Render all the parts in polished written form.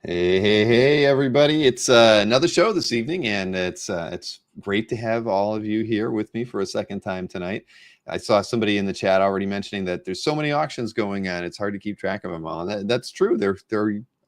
Hey, everybody! It's another show this evening, and it's great to have all of you here with me for a second time tonight. I saw somebody in the chat already mentioning that there's so many auctions going on; it's hard to keep track of them all. And that's true. There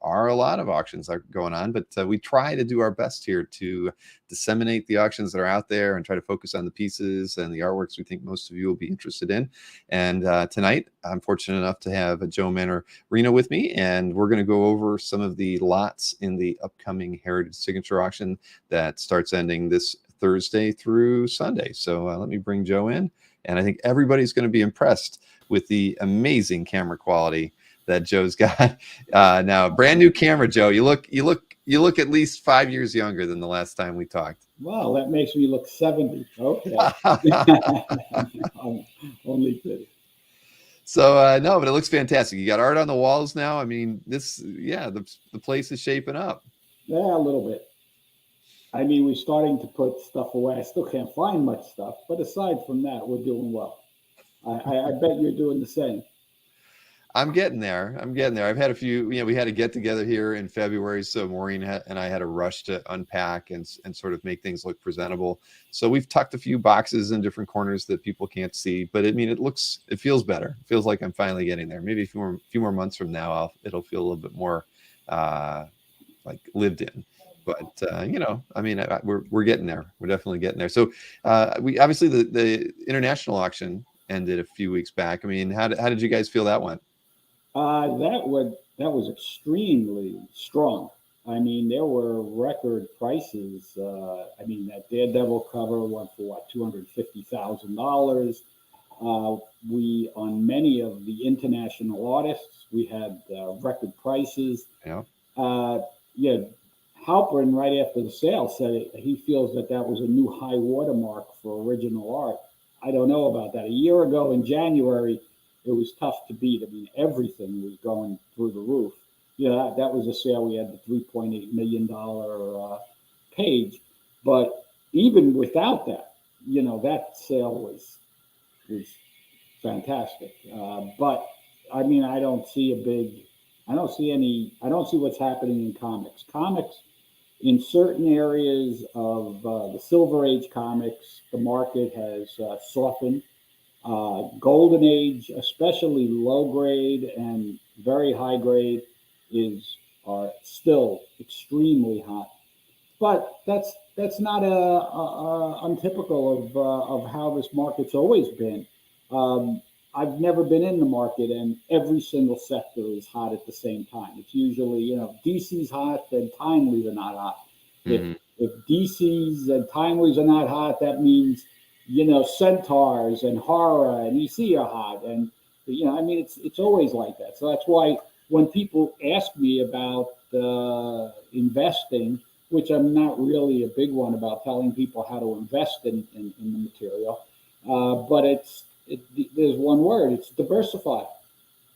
are a lot of auctions going on, but we try to do our best here to disseminate the auctions that are out there and try to focus on the pieces and the artworks we think most of you will be interested in. And tonight, I'm fortunate enough to have Joe Mannarino with me, and we're going to go over some of the lots in the upcoming Heritage Signature Auction that starts ending this Thursday through Sunday. So let me bring Joe in, and I think everybody's going to be impressed with the amazing camera quality that Joe's got. Now, brand new camera, Joe. You look at least 5 years younger than the last time we talked. Wow, that makes me look 70. Okay. Only kidding. So no, but it looks fantastic. You got art on the walls now. I mean, the place is shaping up. Yeah, a little bit. I mean, we're starting to put stuff away. I still can't find much stuff, but aside from that, we're doing well. I bet you're doing the same. I'm getting there. I've had a few, we had a get together here in February. So Maureen and I had a rush to unpack and sort of make things look presentable. So we've tucked a few boxes in different corners that people can't see, but I mean, it feels better. It feels like I'm finally getting there. Maybe a few more months from now, it'll feel a little bit more, like lived in. But I mean, we're getting there. We're definitely getting there. So we obviously the international auction ended a few weeks back. I mean, how did you guys feel that went? That was extremely strong. I mean, there were record prices. I mean, that Daredevil cover went for what, $250,000. We on many of the international artists, we had record prices. Yeah. Yeah, Halpern right after the sale said he feels that was a new high watermark for original art. I don't know about that. A year ago in January, it was tough to beat. I mean, everything was going through the roof. Yeah, that was a sale. We had the $3.8 million page, but even without that, that sale was fantastic. But I mean, I don't see what's happening in comics. Comics in certain areas of the Silver Age comics, the market has softened. Golden Age, especially low grade and very high grade, are still extremely hot. But that's not untypical of how this market's always been. Um, I've never been in the market, and every single sector is hot at the same time. It's usually, DC's hot, then timelies are not hot. If Hmm. if DC's and timelies are not hot, that means centaurs and horror and EC are hot, and I mean, it's always like that. So that's why when people ask me about investing, which I'm not really a big one about telling people how to invest in the material, but there's one word, it's diversify.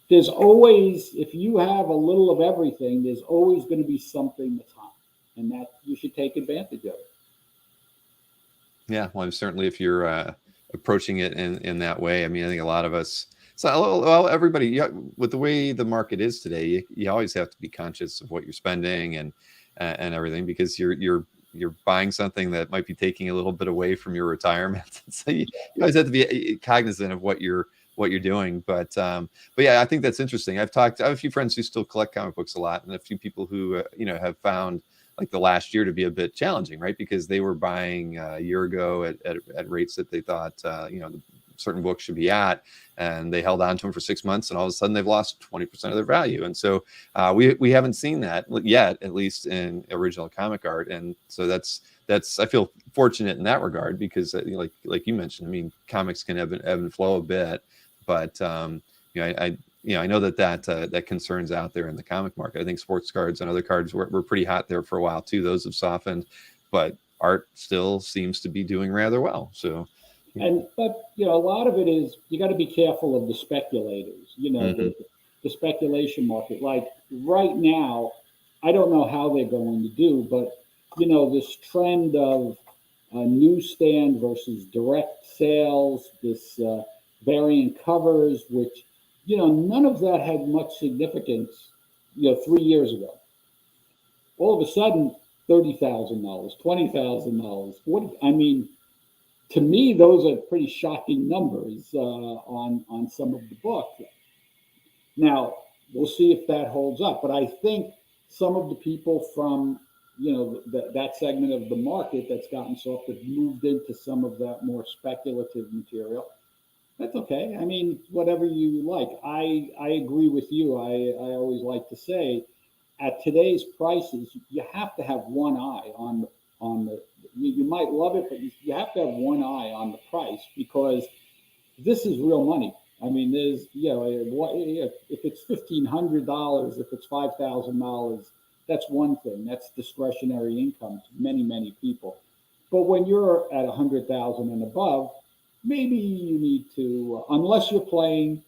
There's always, if you have a little of everything, there's always going to be something that's hot, and that you should take advantage of it. Yeah, well, certainly if you're approaching it in that way. I mean, I think a lot of us, so well, everybody, yeah, with the way the market is today, you always have to be conscious of what you're spending and everything, because you're buying something that might be taking a little bit away from your retirement. So you always have to be cognizant of what you're doing. But yeah, I think that's interesting. I have a few friends who still collect comic books a lot, and a few people who have found like the last year to be a bit challenging, right? Because they were buying a year ago at rates that they thought, certain books should be at, and they held on to them for 6 months, and all of a sudden they've lost 20% of their value. And so we haven't seen that yet, at least in original comic art. And so that's I feel fortunate in that regard, because like you mentioned, I mean, comics can ebb and flow a bit, but I know that concerns out there in the comic market. I think sports cards and other cards were pretty hot there for a while too. Those have softened, but art still seems to be doing rather well. So, But a lot of it is you got to be careful of the speculators. mhm. The speculation market. Like right now, I don't know how they're going to do, but this trend of newsstand versus direct sales, this variant covers, which none of that had much significance 3 years ago. all of a sudden $30,000, $20,000. What I mean, to me, those are pretty shocking numbers on some of the books. Now we'll see if that holds up, but I think some of the people from that segment of the market that's gotten soft have moved into some of that more speculative material. That's okay. I mean, whatever you like. I agree with you. I always like to say, at today's prices, you have to have one eye on the. You might love it, but you have to have one eye on the price because this is real money. I mean, there's if it's $1,500, if it's $5,000, that's one thing. That's discretionary income to many people. But when you're at 100,000 and above, maybe you need to, unless you're playing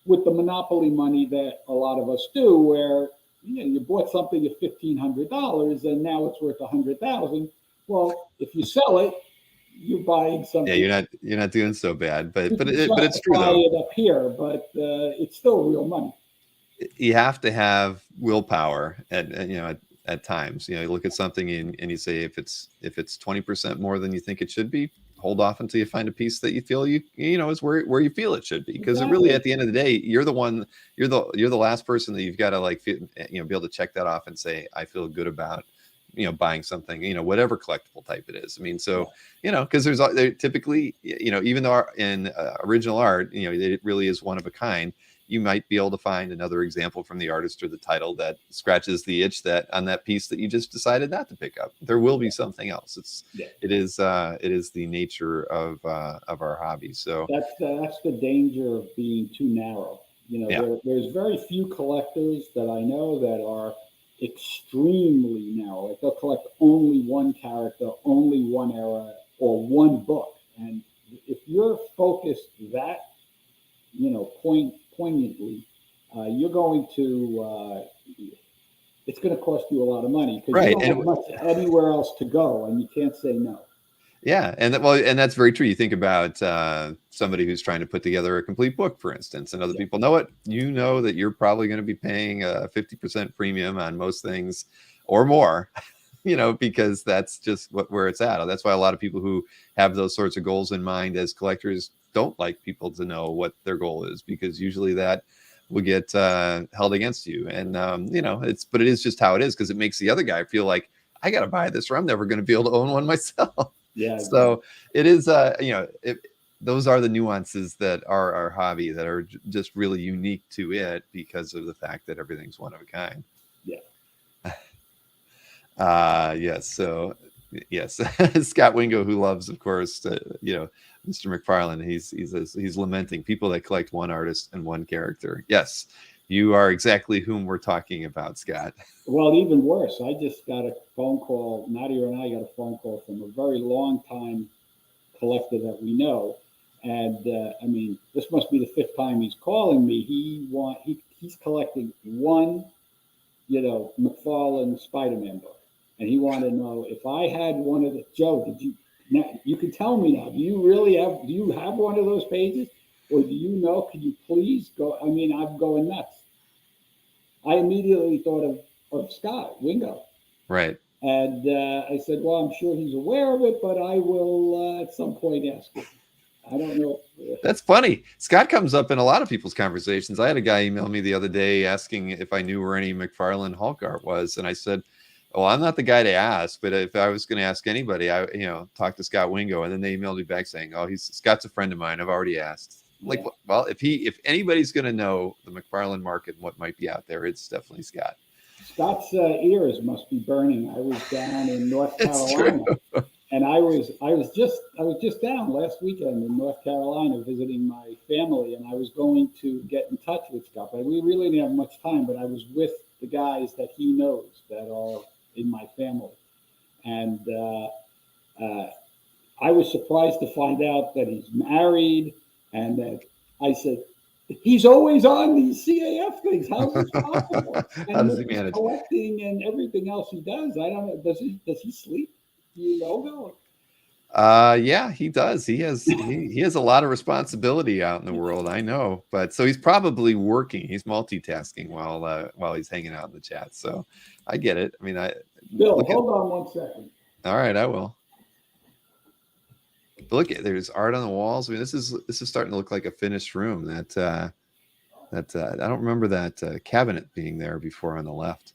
with the monopoly money that a lot of us do, where you bought something at $1,500 and now it's worth 100,000. Well, if you sell it, you're buying Yeah, something. you're not doing so bad, but You can it's true justify though. it up here, but it's still real money. You have to have willpower at times. You look at something and you say if it's 20% more than you think it should be, hold off until you find a piece that you feel is where you feel it should be, because it really, Exactly. at the end of the day, you're the last person that you've got to be able to check that off and say, I feel good about buying something, whatever collectible type it is. I mean, Yeah. so because there typically, even though in original art, it really is one of a kind, you might be able to find another example from the artist or the title that scratches the itch that on that piece that you just decided not to pick up. There will be something else. Yeah. It is the nature of our hobby. So That's the danger of being too narrow. yeah, There's very few collectors that I know that are extremely narrow. Like they'll collect only one character, only one era, or one book. And if you're focused that poignantly, you're going to it's going to cost you a lot of money because you right. don't And have much anywhere else to go, and you can't say no. yeah, and that's very true. You think about somebody who's trying to put together a complete book, for instance, and other Yeah, people know it. You know that you're probably going to be paying a 50% premium on most things or more, because that's just where it's at. That's why a lot of people who have those sorts of goals in mind as collectors don't like people to know what their goal is, because usually that will get held against you. And but it is just how it is, because it makes the other guy feel like, I got to buy this, or I'm never going to be able to own one myself. yeah, exactly. So it is, those are the nuances that are our hobby, that are just really unique to it because of the fact that everything's one of a kind. Yeah. Yes. So yes, Scott Wingo, who loves, of course, Mr. McFarlane. He's lamenting people that collect one artist and one character. Yes, you are exactly whom we're talking about, Scott. Well, even worse, I just got a phone call. Nadia and I got a phone call from a very long time collector that we know, and I mean, this must be the fifth time he's calling me. He's collecting one, McFarlane Spider-Man book, and he wanted to know if I had one of the. Joe, did you? Now you can tell me now. Do you really have? Do you have one of those pages, or do you know? Could you please go? I mean, I'm going nuts. I immediately thought of Scott Wingo. Right. And I said, well, I'm sure he's aware of it, but I will at some point ask him. I don't know. That's funny. Scott comes up in a lot of people's conversations. I had a guy email me the other day asking if I knew where any McFarlane Hulk art was, and I said, "Well, I'm not the guy to ask, but if I was going to ask anybody, I talk to Scott Wingo." And then they emailed me back saying, "Oh, Scott's a friend of mine. I've already asked." Like, Yeah. well, if anybody's going to know the McFarlane market and what might be out there, it's definitely Scott. Scott's ears must be burning. I was down in North It's true. Carolina, and I was just down last weekend in North Carolina visiting my family, and I was going to get in touch with Scott, but we really didn't have much time. But I was with the guys that he knows that are in my family, and uh, I was surprised to find out that he's married, and that I said, he's always on these CAF things. How's this possible? How And does with he his manage? collecting and everything else he does, I don't know. Does he sleep? Do you know, Bill? Yeah, he does. He has a lot of responsibility out in the world, I know. But so he's probably working. He's multitasking while he's hanging out in the chat. So I get it. I mean, Bill, look at. hold on 1 second. All right, I will. Look at there's art on the walls. I mean, this is starting to look like a finished room. That I don't remember that cabinet being there before on the left.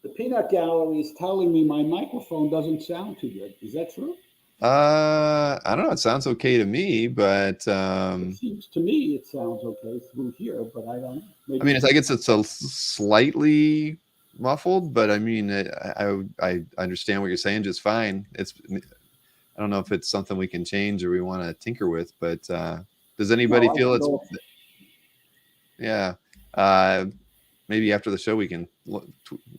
The peanut gallery is telling me my microphone doesn't sound too good. Is that true? I don't know. It sounds okay to me, but It seems to me it sounds okay through here, but I don't know. I mean, I guess it's a slightly muffled, but I mean, I understand what you're saying just fine. I don't know if it's something we can change or we want to tinker with, but does anybody feel it's yeah? Maybe after the show we can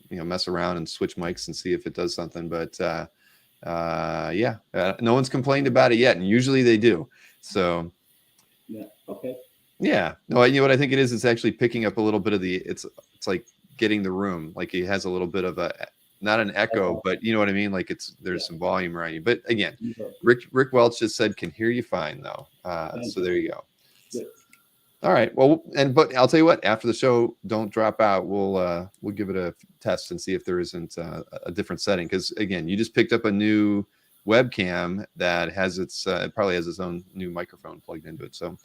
mess around and switch mics and see if it does something. But yeah, no one's complained about it yet, and usually they do. So yeah, okay. Yeah, no, you know what I think it is? It's actually picking up a little bit of the. It's like getting the room. Like it has a little bit of a, not an echo, but you know what I mean. Like there's some volume around you. But again, Rick Welch just said can hear you fine though. So there you go. Good. All right. Well, but I'll tell you what. After the show, don't drop out. We'll give it a test and see if there isn't a different setting. Because again, you just picked up a new webcam that has it probably has its own new microphone plugged into it. So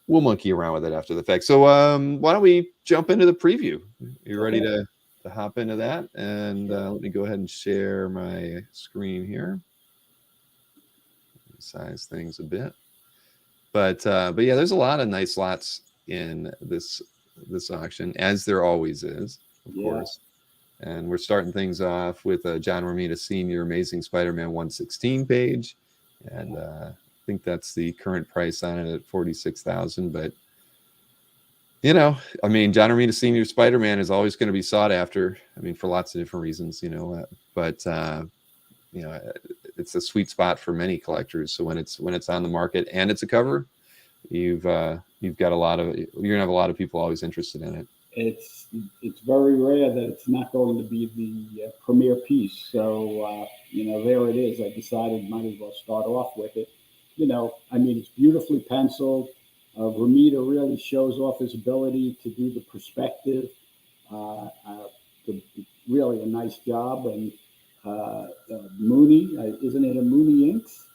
we'll monkey around with it after the fact. So why don't we jump into the preview? You ready to hop into that? And let me go ahead and share my screen here. Size things a bit. But yeah, there's a lot of nice lots in this auction, as there always is, of course. And we're starting things off with John Romita Sr. Amazing Spider-Man 116 page. And I think that's the current price on it at $46,000. But I mean, John Romita Sr. Spider-Man is always going to be sought after. I mean, for lots of different reasons, but it's a sweet spot for many collectors. So when it's on the market and it's a cover, you've got you're gonna have a lot of people always interested in it. It's very rare that it's not going to be the premier piece. So there it is. I decided might as well start off with it. I mean, it's beautifully penciled. Romita really shows off his ability to do the perspective. Really a nice job. And Mooney, isn't it a Mooney Inks?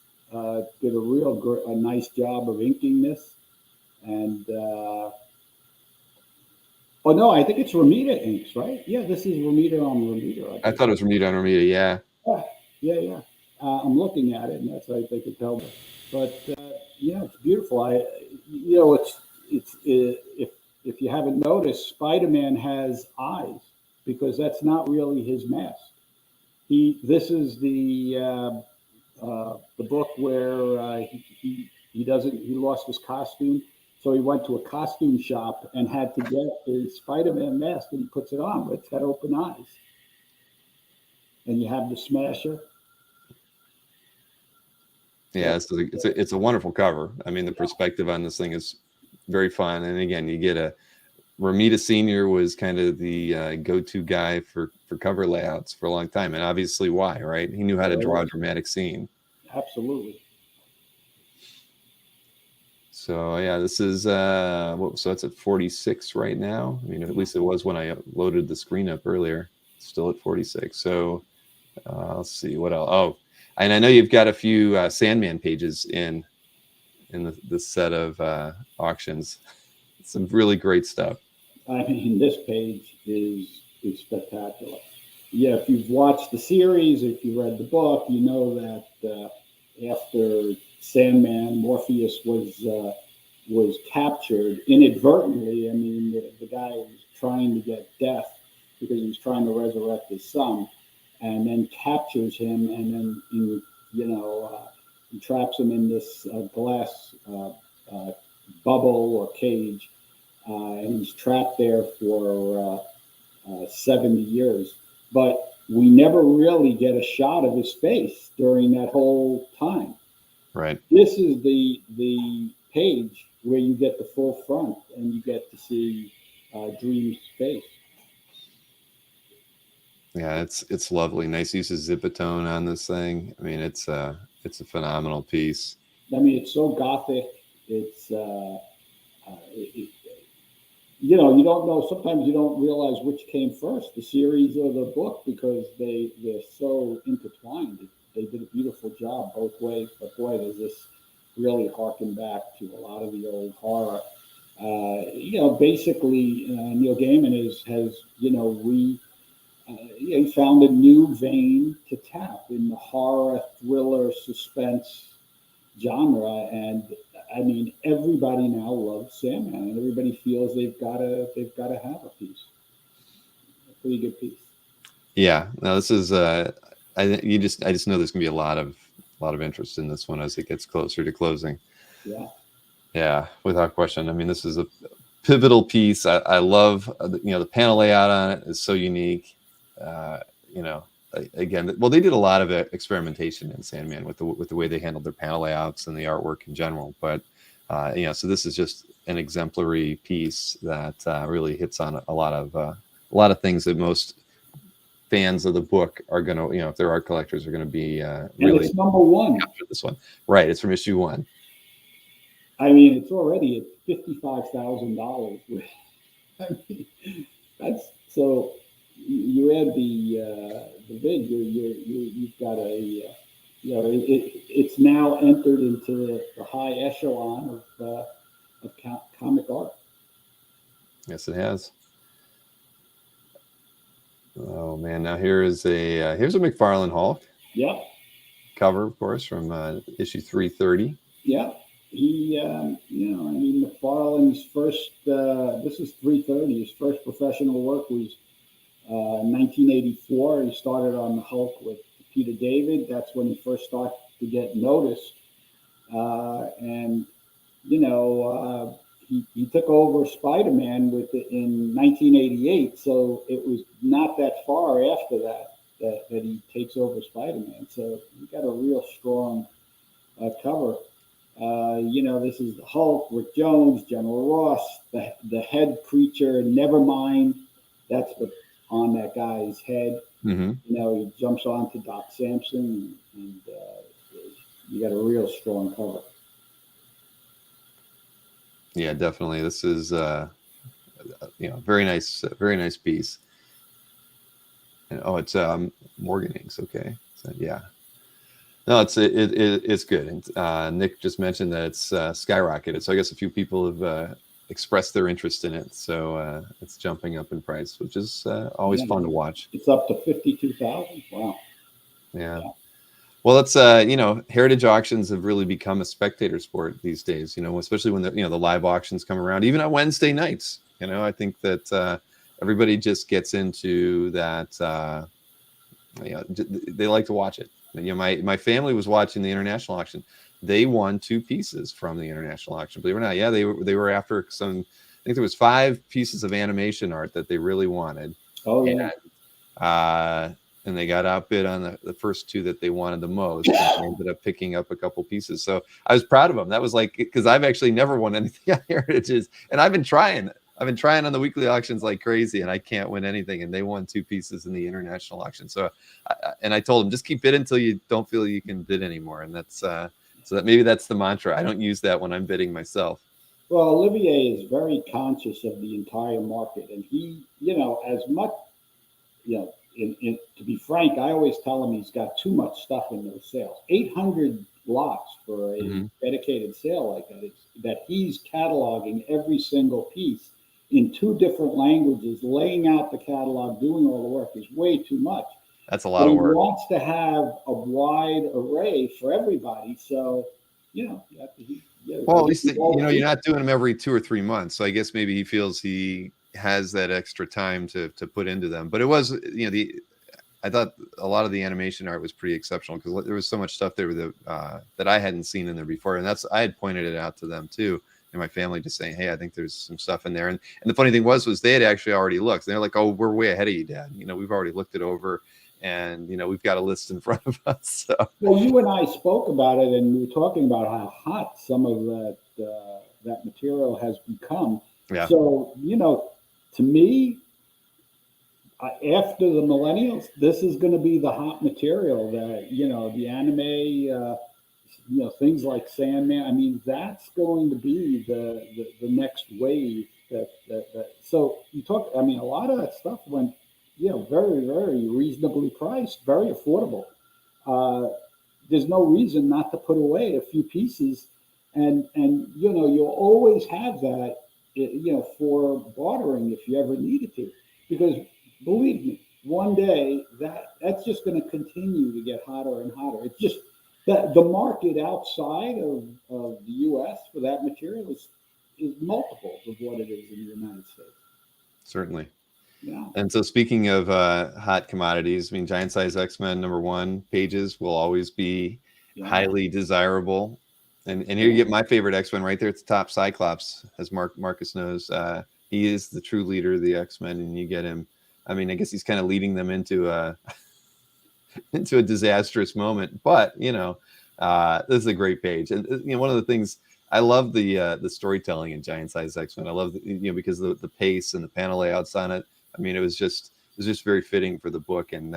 Did a nice job of inking this. And oh no, I think it's Romita Inks, right? Yeah, this is Romita on Romita. I thought it was Romita on Romita. Yeah. Yeah. I'm looking at it, and that's how they could tell me. But it's beautiful. It's if you haven't noticed, Spider-Man has eyes because that's not really his mask. This is the book where he lost his costume, so he went to a costume shop and had to get his Spider-Man mask, and he puts it on, but it's got open eyes. And you have the Smasher. Yeah, it's a wonderful cover. I mean, the perspective on this thing is very fun. And again, you get Romita Sr. was kind of the go-to guy for cover layouts for a long time. And obviously why, right? He knew how to draw a dramatic scene. Absolutely. So yeah, this is so that's at 46 right now. I mean, at least it was when I loaded the screen up earlier. Still at 46. So let's see what else. Oh, and I know you've got a few Sandman pages in the set of auctions. Some really great stuff. I mean, this page is spectacular. Yeah, if you've watched the series, if you read the book, you know that after Sandman, Morpheus was captured inadvertently. I mean, the guy was trying to get death because he was trying to resurrect his son, and then captures him, and then he traps him in this glass bubble or cage, and he's trapped there for 70 years. But we never really get a shot of his face during that whole time. Right. This is the page where you get the full front and you get to see Dream's face. Yeah, it's lovely. Nice use of Zipatone on this thing. I mean, it's a phenomenal piece. I mean, it's so gothic. It's you know, you don't know. Sometimes you don't realize which came first, the series or the book, because they're so intertwined. They did a beautiful job both ways. But boy, does this really harken back to a lot of the old horror. You know, basically, Neil Gaiman has you know he found a new vein to tap in the horror, thriller, suspense genre, and I mean, everybody now loves Sandman, and everybody feels they've got to have a piece, a pretty good piece. Yeah, no, this is I just know there's gonna be a lot of interest in this one as it gets closer to closing. Yeah, Yeah, without question. I mean, this is a pivotal piece. I love the panel layout on it is so unique. Uh, you know, again, well, they did a lot of experimentation in Sandman with the way they handled their panel layouts and the artwork in general. But so this is just an exemplary piece that really hits on a lot of things that most fans of the book are gonna, if they're art collectors, are gonna be and really it's number one. after this one. Right, it's from issue 1. I mean, it's already at $55,000. I mean, that's so. You add the bid, you've got it's now entered into the high echelon of comic art. Yes, it has. Oh man, now here's a McFarlane Hulk Yeah, cover, of course, from issue 330. yeah. I mean, McFarlane's first, this is 330. His first professional work was 1984. He started on the Hulk with Peter David. That's when he first started to get noticed. And he took over Spider-Man with it in 1988. So it was not that far after that he takes over Spider-Man. So he got a real strong cover. This is the Hulk, Rick Jones, General Ross, the head creature, Nevermind. That's what's on that guy's head. Mm-hmm. He jumps onto Doc Samson, and you got a real strong cover. Yeah, definitely. This is very nice piece. And it's Morgan Inks. Okay, so yeah. No, it's good. And Nick just mentioned that it's skyrocketed. So I guess a few people have expressed their interest in it. So it's jumping up in price, which is always fun to watch. It's up to 52,000. Wow. Yeah. Well, it's heritage auctions have really become a spectator sport these days. Especially when the live auctions come around, even on Wednesday nights. I think that everybody just gets into that. They like to watch it. And, my family was watching the international auction. They won 2 pieces from the international auction. Believe it or not, yeah, they were after some. I think there was 5 pieces of animation art that they really wanted. Oh yeah. And they got outbid on the first 2 that they wanted the most. And they ended up picking up a couple pieces. So I was proud of them. That was like, because I've actually never won anything on Heritages, and I've been trying on the weekly auctions like crazy, and I can't win anything. And they won 2 pieces in the international auction. So, I told them, just keep bidding until you don't feel you can bid anymore. And that's so that maybe that's the mantra. I don't use that when I'm bidding myself. Well, Olivier is very conscious of the entire market, and he, as much, to be frank, I always tell him he's got too much stuff in those sales. 800 lots for a dedicated sale like that he's cataloging every single piece in 2 different languages, laying out the catalog, doing all the work is way too much. That's a lot of work. He wants to have a wide array for everybody. So, you have to. Well, at least you're not doing them every 2 or 3 months. So I guess maybe he feels he has that extra time to put into them. But it was, I thought a lot of the animation art was pretty exceptional because there was so much stuff there that I hadn't seen in there before, and I had pointed it out to them too, and my family just saying, "Hey, I think there's some stuff in there." And the funny thing was they had actually already looked. And they're like, "Oh, we're way ahead of you, Dad. We've already looked it over." And we've got a list in front of us. So. Well, you and I spoke about it, and we were talking about how hot some of that material has become. Yeah. So to me, after the millennials, this is going to be the hot material. That the anime, things like Sandman. I mean, that's going to be the next wave that So you talk, I mean, a lot of that stuff went, very, very reasonably priced, very affordable. Uh, there's no reason not to put away a few pieces, and you'll always have that, for bartering if you ever needed to, because believe me, one day that's just going to continue to get hotter and hotter. It's just that the market outside of the U.S. for that material is multiples of what it is in the United States. Certainly. Yeah, And so speaking of hot commodities, I mean, giant size X-Men #1 pages will always be yeah, highly desirable. And here you yeah. get my favorite X-Men right there at the top, Cyclops, as Marcus knows. He is the true leader of the X-Men, and you get him. I mean, I guess he's kind of leading them into a into a disastrous moment, but this is a great page. And one of the things I love, the storytelling in giant size X-Men. I love because the pace and the panel layouts on it. I mean, it was just very fitting for the book. And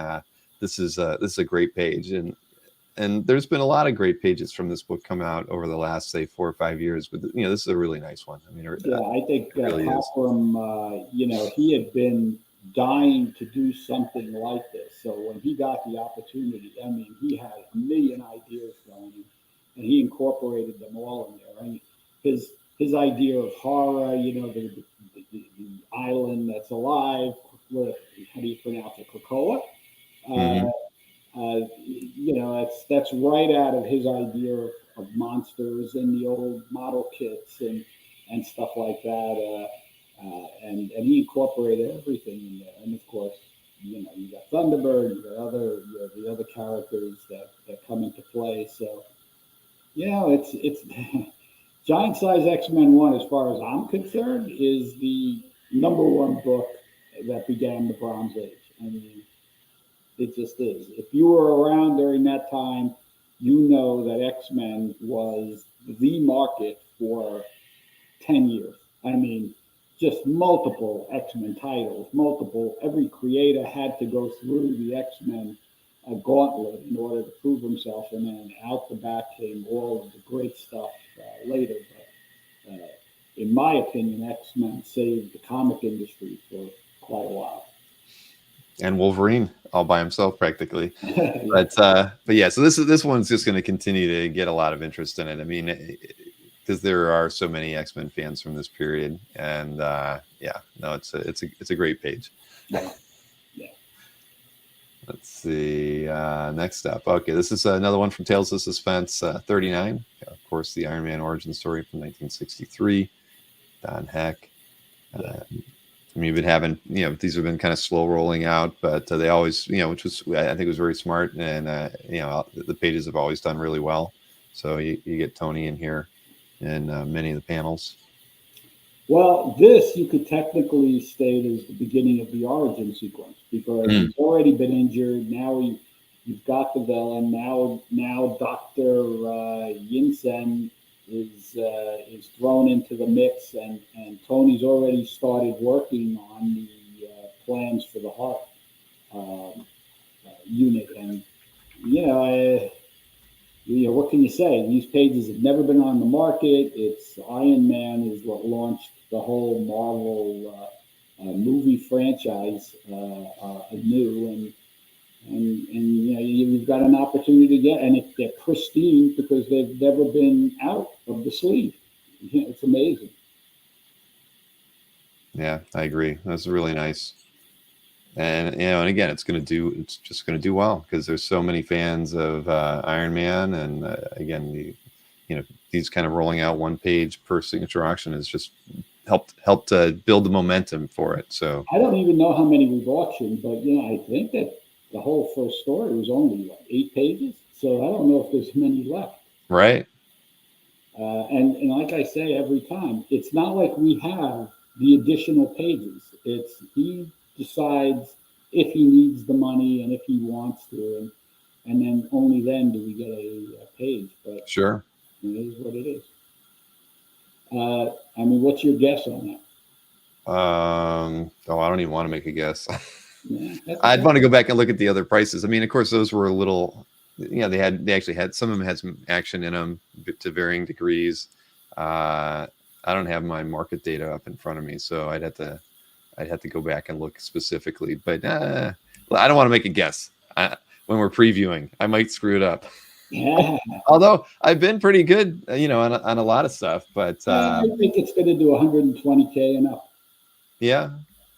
this is a great page. And there's been a lot of great pages from this book come out over the last, say, 4 or 5 years, but this is a really nice one. I mean, Yeah, I think it really is. Cockrum, he had been dying to do something like this. So when he got the opportunity, I mean, he had a million ideas going, and he incorporated them all in there. I mean, his idea of horror, the island that's alive. How do you pronounce it? Krakoa. Hmm. Uh, that's right out of his idea of monsters and the old model kits and stuff like that. And he incorporated everything in there. And of course, you got Thunderbird, you got the other characters that come into play. So it's Giant Size X-Men 1, as far as I'm concerned, is the #1 book that began the Bronze Age. I mean, it just is. If you were around during that time, you know that X-Men was the market for 10 years. I mean, just multiple X-Men titles, multiple. Every creator had to go through the X-Men gauntlet in order to prove himself, and then out the back came all of the great stuff later. But in my opinion, X-Men saved the comic industry for quite a while. And Wolverine all by himself practically. Yeah. But yeah, so this one's just going to continue to get a lot of interest in it. I mean, because there are so many X-Men fans from this period, and yeah, no, it's a great page. Yeah. Yeah. Let's see. Next up, okay, this is another one from Tales of Suspense 39. Of course, the Iron Man origin story from 1963. Don Heck. Yeah. I mean, you've been having, these have been kind of slow rolling out, but they always, which was, I think was very smart. And, the pages have always done really well. So you get Tony in here in many of the panels. Well, this you could technically state as the beginning of the origin sequence because Mm. he's already been injured. Now you've got the villain. Now Doctor Yinsen is thrown into the mix, and Tony's already started working on the plans for the heart unit. And you know, uh, what can you say? These pages have never been on the market. It's Iron Man is what launched the whole Marvel movie franchise anew, and you've got an opportunity to get, and they're pristine because they've never been out of the sleeve. It's amazing. Yeah, I agree. That's really nice. And again, it's just going to do well because there's so many fans of Iron Man. And again, these kind of rolling out one page per signature auction has just helped build the momentum for it. So I don't even know how many we've auctioned, but I think that the whole first story was only 8 pages, so I don't know if there's many left. right. And like I say every time, it's not like we have the additional pages. It's he decides if he needs the money and if he wants to, and then only then do we get a page. But Sure. it is what it is. I mean, what's your guess on that? Oh, I don't even want to make a guess. Yeah, that's I'd okay. want to go back and look at the other prices. I mean, of course, those were a little, they actually had, some of them had some action in them to varying degrees. I don't have my market data up in front of me, so I'd have to I'd have to go back and look specifically, but well, I don't want to make a guess. When we're previewing, I might screw it up. Yeah. Although I've been pretty good, on a lot of stuff, but I think it's going to do 120K and up. yeah.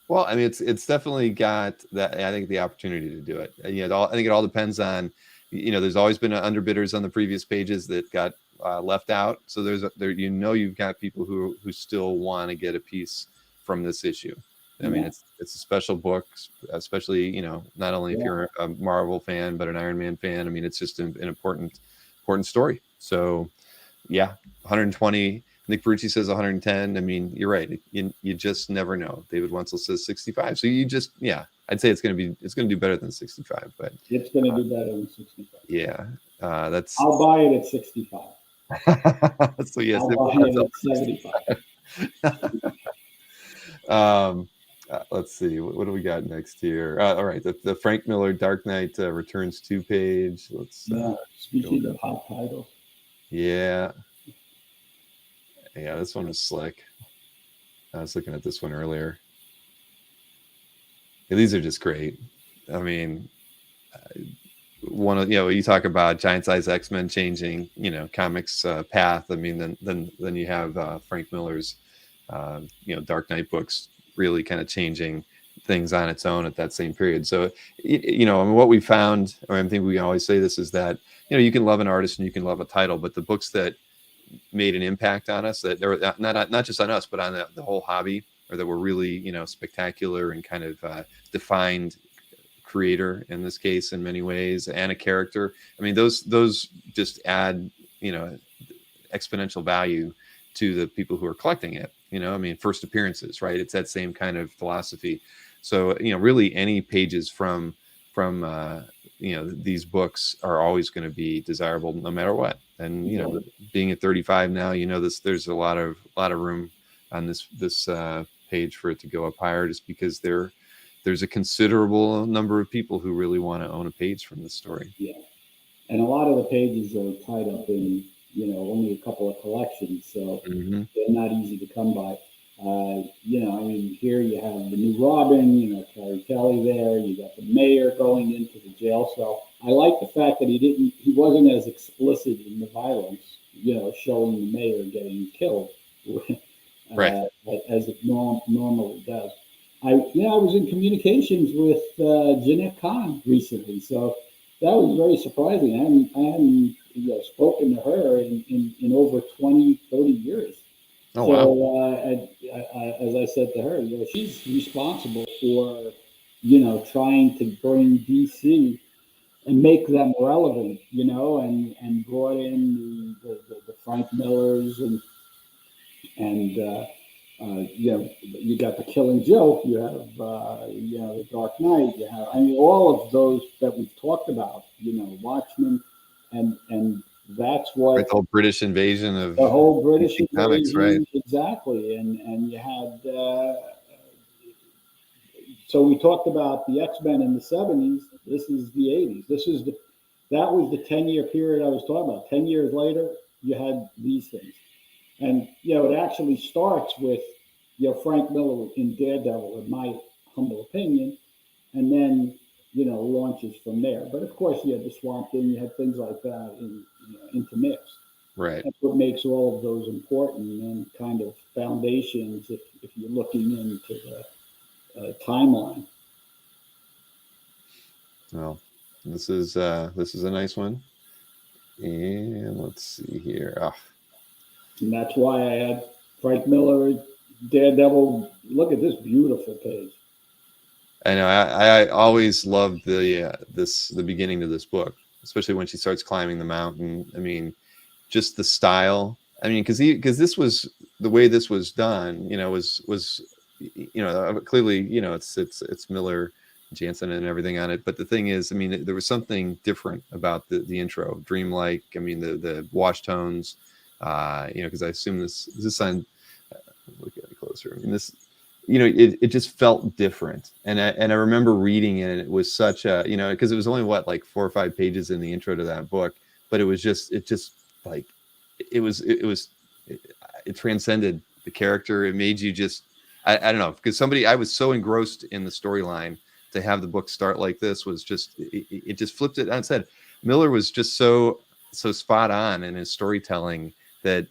Well, I mean, it's definitely got that. I think the opportunity to do it. I think it all depends on, there's always been underbidders on the previous pages that got left out. So you've got people who still want to get a piece from this issue. I mean, it's a special book, especially not only if you're a Marvel fan but an Iron Man fan. I mean, it's just an important story. So yeah, 120. Nick Perucci says 110. I mean, you're right. You just never know. David Wenzel says 65. So I'd say it's going to do better than 65. But it's going to do better than 65. Yeah, that's. I'll buy it at 65. So yes, I'll buy it at 75. Let's see. What do we got next here? All right, the Frank Miller Dark Knight Returns 2 page. Let's. Speaking of hot titles. Yeah. Yeah, this one was slick. I was looking at this one earlier. Yeah, these are just great. I mean, you talk about Giant Size X-Men changing, comics path. I mean, then you have Frank Miller's, Dark Knight books really kind of changing things on its own at that same period. So, I mean, what we found, I think we always say this, is that, you can love an artist and you can love a title, but the books that made an impact on us, that they were not just on us, but on the whole hobby, or that were really, spectacular and kind of defined creator in this case in many ways, and a character. I mean, those just add, exponential value to the people who are collecting it. I mean, first appearances, right? It's that same kind of philosophy. So, really any pages from these books are always going to be desirable no matter what. And being at 35 now, there's a lot of room on this page for it to go up higher, just because there's a considerable number of people who really want to own a page from this story. Yeah, and a lot of the pages are tied up in only a couple of collections, so they're not easy to come by. I mean, here you have the new Robin, Carrie Kelly there. You got the mayor going into the jail cell. I like the fact that he wasn't as explicit in the violence, showing the mayor getting killed, right, as it normally does. I was in communications with Jeanette Kahn recently, so that was very surprising. I hadn't spoken to her in over 20, 30 years. Oh, so, wow. As I said to her, she's responsible for, trying to bring DC and make them relevant, and brought in the Frank Millers and you got the Killing Joke, you have, the Dark Knight, you have, all of those that we've talked about, Watchmen, and that's what the whole British invasion of the whole British invasion, comics, right? Exactly, and you had. So we talked about the X-Men in the 70s. This is the 80s. That was the 10-year period I was talking about. 10 years later, you had these things. And, it actually starts with, Frank Miller in Daredevil, in my humble opinion, and then, launches from there. But of course, you had the Swamp Thing, you had things like that intermixed. Right. That's what makes all of those important and kind of foundations if you're looking into the timeline. Well, this is a nice one. And let's see here. Oh. And that's why I had Frank Miller, Daredevil. Look at this beautiful page. I know. I always loved the beginning of this book, especially when she starts climbing the mountain. I mean, just the style. I mean, because this was the way this was done. Was clearly it's Miller, Jansen, and everything on it. But the thing is, I mean, there was something different about the intro, dreamlike. I mean, the wash tones. Because I assume this on. Look at it closer. I mean, this. It just felt different. And I remember reading it, and it was such a, because it was only like 4 or 5 pages in the intro to that book, but it transcended the character. It made you just, I don't know, because I was so engrossed in the storyline to have the book start like this was just, it just flipped it on its head. Miller was just so spot on in his storytelling that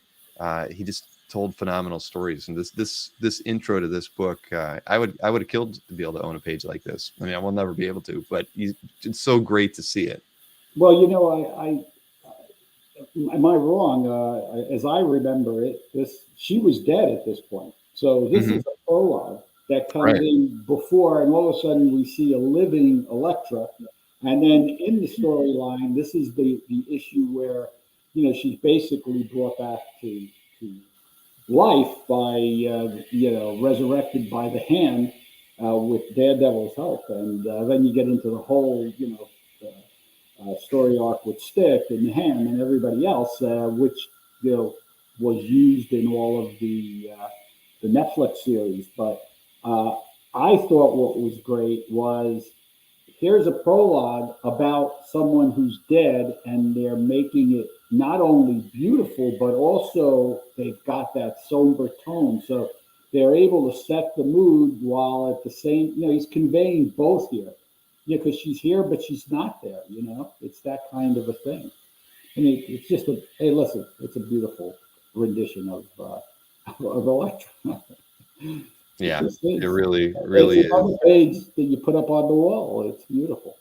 he just told phenomenal stories. And this intro to this book, I would have killed to be able to own a page like this. I mean, I will never be able to, but it's so great to see it. Well, you know, am I wrong? As I remember it, she was dead at this point. So this Hmm. is a prologue that comes Right. in before, and all of a sudden we see a living Electra, and then in the storyline, this is the issue where she's basically brought back to life by resurrected by the Hand with Daredevil's help, and then you get into the whole story arc with Stick and Ham and everybody else, which was used in all of the Netflix series. But uh, I thought what was great was here's a prologue about someone who's dead, and they're making it not only beautiful, but also they've got that somber tone. So they're able to set the mood while at the same, he's conveying both here. Yeah, because she's here, but she's not there. It's that kind of a thing. I mean, it's just hey, listen, it's a beautiful rendition of Electra. It Yeah, just it is. really, It's really is. another page that you put up on the wall. It's beautiful.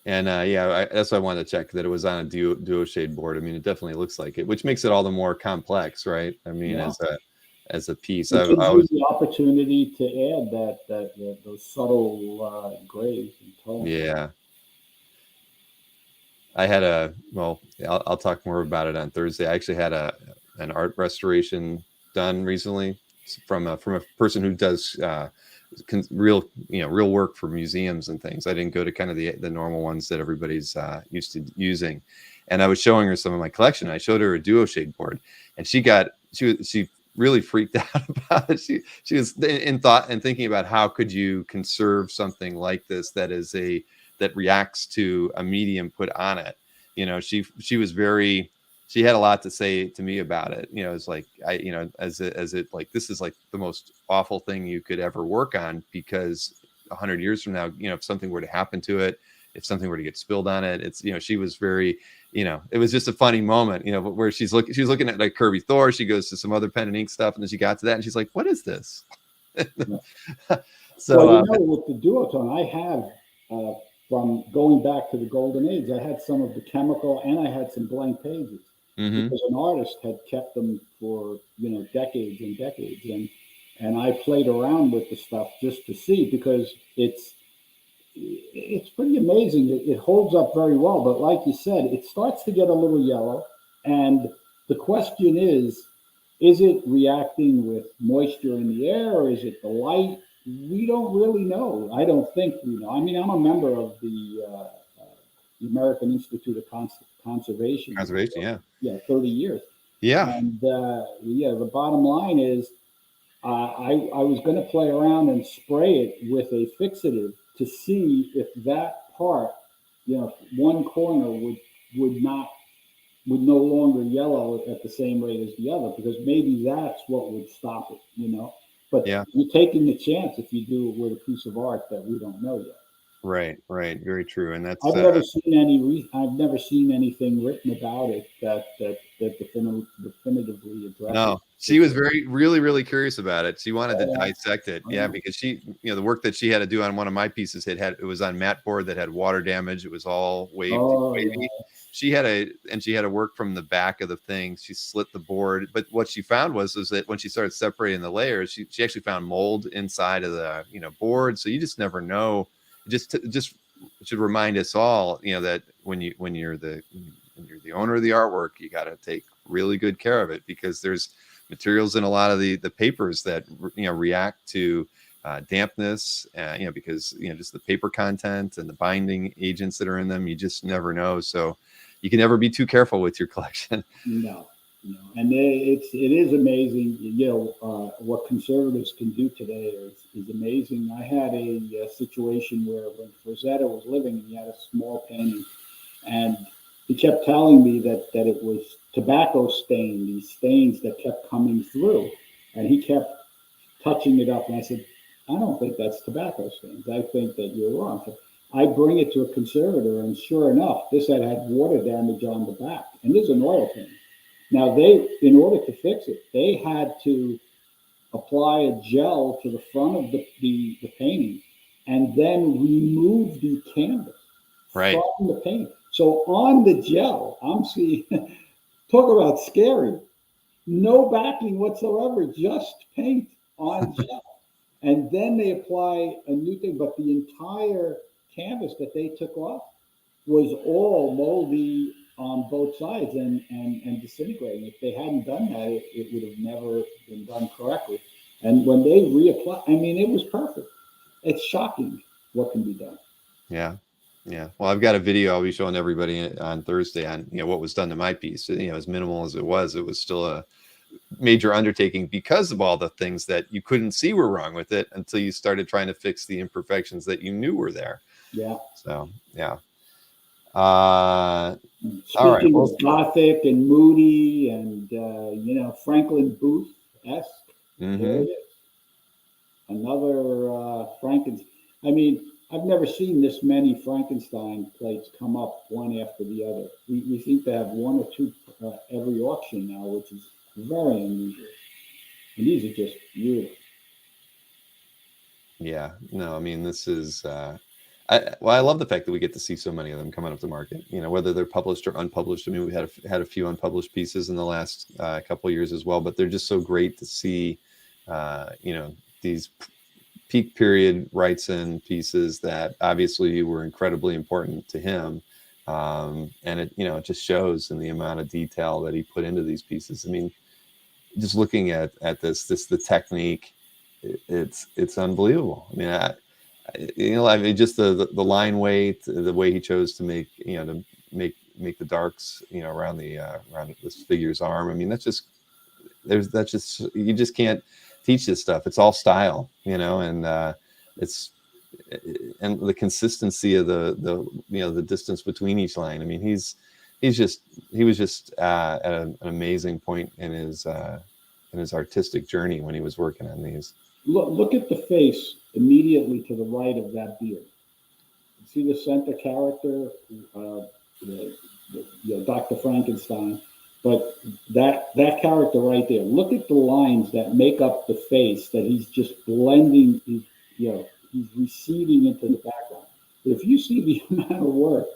And yeah, that's why I wanted to check that it was on a duo shade board. I mean, it definitely looks like it, which makes it all the more complex, right? I mean, Yeah. as a piece, It gives I you was, the opportunity to add those subtle grays and tones. yeah, I had I'll talk more about it on Thursday. I actually had an art restoration done recently from a person who does real work for museums and things. I didn't go to kind of the normal ones that everybody's used to using. And I was showing her some of my collection. I showed her a duo shade board, and she really freaked out about it. She was in thought and thinking about how could you conserve something like this that reacts to a medium put on it. She was very, she had a lot to say to me about it. It's like as it like, this is like the most awful thing you could ever work on, because 100 years from now, if something were to happen to it, if something were to get spilled on it, it's, she was very, it was just a funny moment, where she's looking at like Kirby Thor. She goes to some other pen and ink stuff, and then she got to that and she's like, what is this? Yeah. Well, So with the duotone, I have from going back to the golden age, I had some of the chemical and I had some blank pages mhm. because an artist had kept them for decades and decades, and I played around with the stuff just to see because it's pretty amazing. It holds up very well, but like you said, it starts to get a little yellow, and the question is it reacting with moisture in the air or is it the light? We don't really know. I don't think we know. I mean, I'm a member of the American Institute of Conservation. Conservation, For, yeah. yeah, 30 years. Yeah. And yeah, the bottom line is I was going to play around and spray it with a fixative to see if that part, one corner would not would no longer yellow at the same rate as the other because maybe that's what would stop it. But Yeah. you're taking the chance if you do it with a piece of art that we don't know yet. Right, right, very true. And that's I've never seen anything written about it that definitively addresses no, the she was situation. very, really, really curious about it. She wanted to Oh, dissect it. yeah. Yeah, Oh, because the work that she had to do on one of my pieces, it was on matte board that had water damage. It was all oh, wavy. yeah. She had to work from the back of the thing. She slit the board, but what she found was that when she started separating the layers, she actually found mold inside of the board. So you just never know. Just should remind us all, that when you're the owner of the artwork, you got to take really good care of it, because there's materials in a lot of the papers that react to dampness, because just the paper content and the binding agents that are in them. You just never know, so you can never be too careful with your collection. No, no, and it is amazing. What conservatives can do today is amazing. I had a situation where when Rosetta was living, he had a small painting, and he kept telling me that it was tobacco stain, these stains that kept coming through, and he kept touching it up. And I said, I don't think that's tobacco stains. I think that you're wrong. So I bring it to a conservator, and sure enough, this had water damage on the back. And this is an oil paint. Now, in order to fix it, they had to apply a gel to the front of the painting and then remove the canvas Right. from the paint. So on the gel, I'm seeing, talk about scary, no backing whatsoever, just paint on gel. And then they apply a new thing, but the entire canvas that they took off was all moldy on both sides and disintegrating. If they hadn't done that, it would have never been done correctly. And when they reapply, I mean, it was perfect. It's shocking what can be done. Yeah. Yeah. Well, I've got a video I'll be showing everybody on Thursday on, what was done to my piece. As minimal as it was still a major undertaking because of all the things that you couldn't see were wrong with it until you started trying to fix the imperfections that you knew were there. Yeah. So, yeah. Speaking all right. Well, of Gothic and moody and, Franklin Booth-esque, there it is. Another Frankenstein. I mean, I've never seen this many Frankenstein plates come up one after the other. We seem to have one or two every auction now, which is very unusual. And these are just beautiful. Yeah. No, I mean, this is, I love the fact that we get to see so many of them coming up to market, whether they're published or unpublished. I mean, we had a few unpublished pieces in the last couple of years as well, but they're just so great to see, these peak period Wrightson pieces that obviously were incredibly important to him. And it just shows in the amount of detail that he put into these pieces. I mean, just looking at the technique, it's unbelievable. I mean, just the line weight, the way he chose to make the darks, around this figure's arm. I mean, you just can't teach this stuff. It's all style, and and the consistency of the distance between each line. I mean, he was just at an amazing point in his artistic journey when he was working on these. Look at the face immediately to the right of that beard. See the center character, Dr. Frankenstein, but that character right there. Look at the lines that make up the face that he's just blending. He's receding into the background. But if you see the amount of work,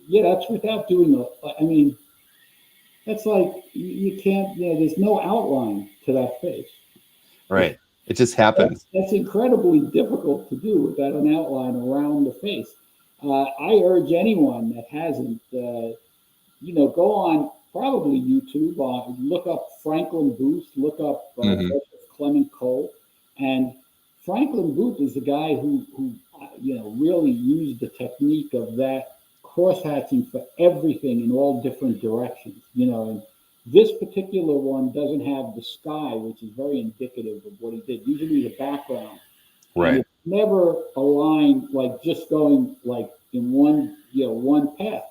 that's without doing I mean, that's like you can't. There's no outline to that face. Right. It just happens. That's incredibly difficult to do without an outline around the face. I urge anyone that hasn't, go on probably YouTube, look up Franklin Booth, look up Clement Cole, and Franklin Booth is the guy who really used the technique of that cross hatching for everything in all different directions. And this particular one doesn't have the sky, which is very indicative of what he did. Usually the background. Right. And it's never a line like just going like in one path.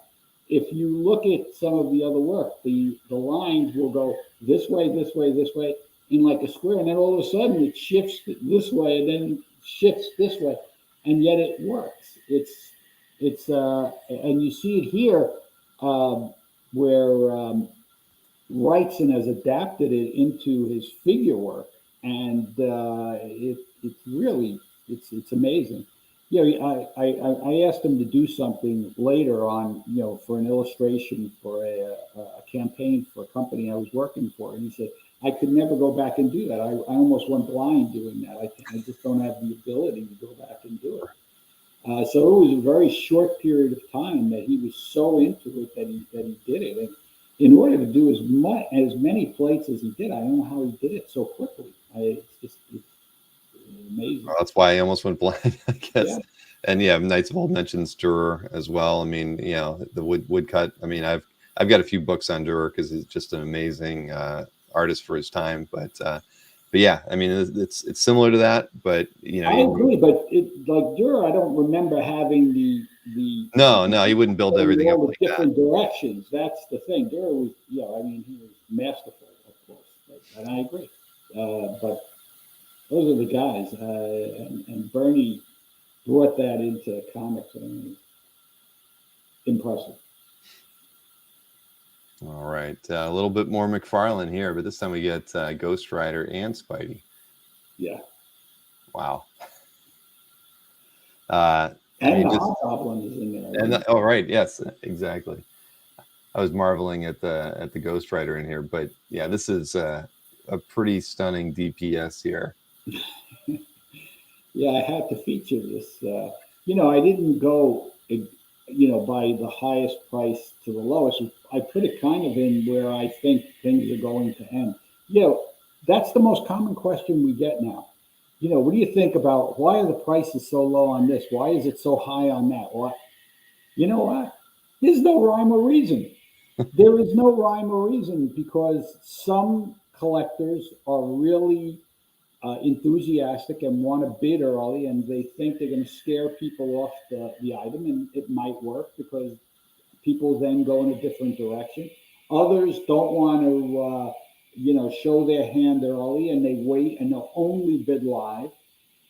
If you look at some of the other work, the lines will go this way, this way, this way, in like a square, and then all of a sudden it shifts this way, and then shifts this way, and yet it works. It's and you see it here where Wrightson has adapted it into his figure work, and it's really amazing. I asked him to do something later on, for an illustration for a campaign for a company I was working for, and he said I could never go back and do that. I almost went blind doing that. I just don't have the ability to go back and do it. So it was a very short period of time that he was so into it that he did it. And in order to do as many plates as he did, I don't know how he did it so quickly. It's amazing. Well, that's why I almost went blind, I guess. Yeah. And Knights of Old mentions Dürer as well. I mean, the woodcut. I mean, I've got a few books on Dürer because he's just an amazing artist for his time. But yeah, I mean, it's similar to that. But I agree. But like Dürer, I don't remember having the. No, he wouldn't build everything up like different directions. That's the thing. Dürer was, I mean, he was masterful, of course, and I agree. But those are the guys. And Bernie brought that into comics. I mean, impressive. All right, a little bit more McFarlane here, but this time we get Ghost Rider and Spidey. Yeah. Wow. And the Hobgoblin is in there. Oh, right, yes, exactly. I was marveling at the Ghost Rider in here, but yeah, this is a pretty stunning DPS here. Yeah, I had to feature this. I didn't go, by the highest price to the lowest. I put it kind of in where I think things are going to end. That's the most common question we get now. What do you think about why are the prices so low on this? Why is it so high on that? Why? You know what? There's no rhyme or reason. There is no rhyme or reason because some collectors are really enthusiastic and want to bid early, and they think they're going to scare people off the item, and it might work because people then go in a different direction. Others don't want to, show their hand early, and they wait and they'll only bid live,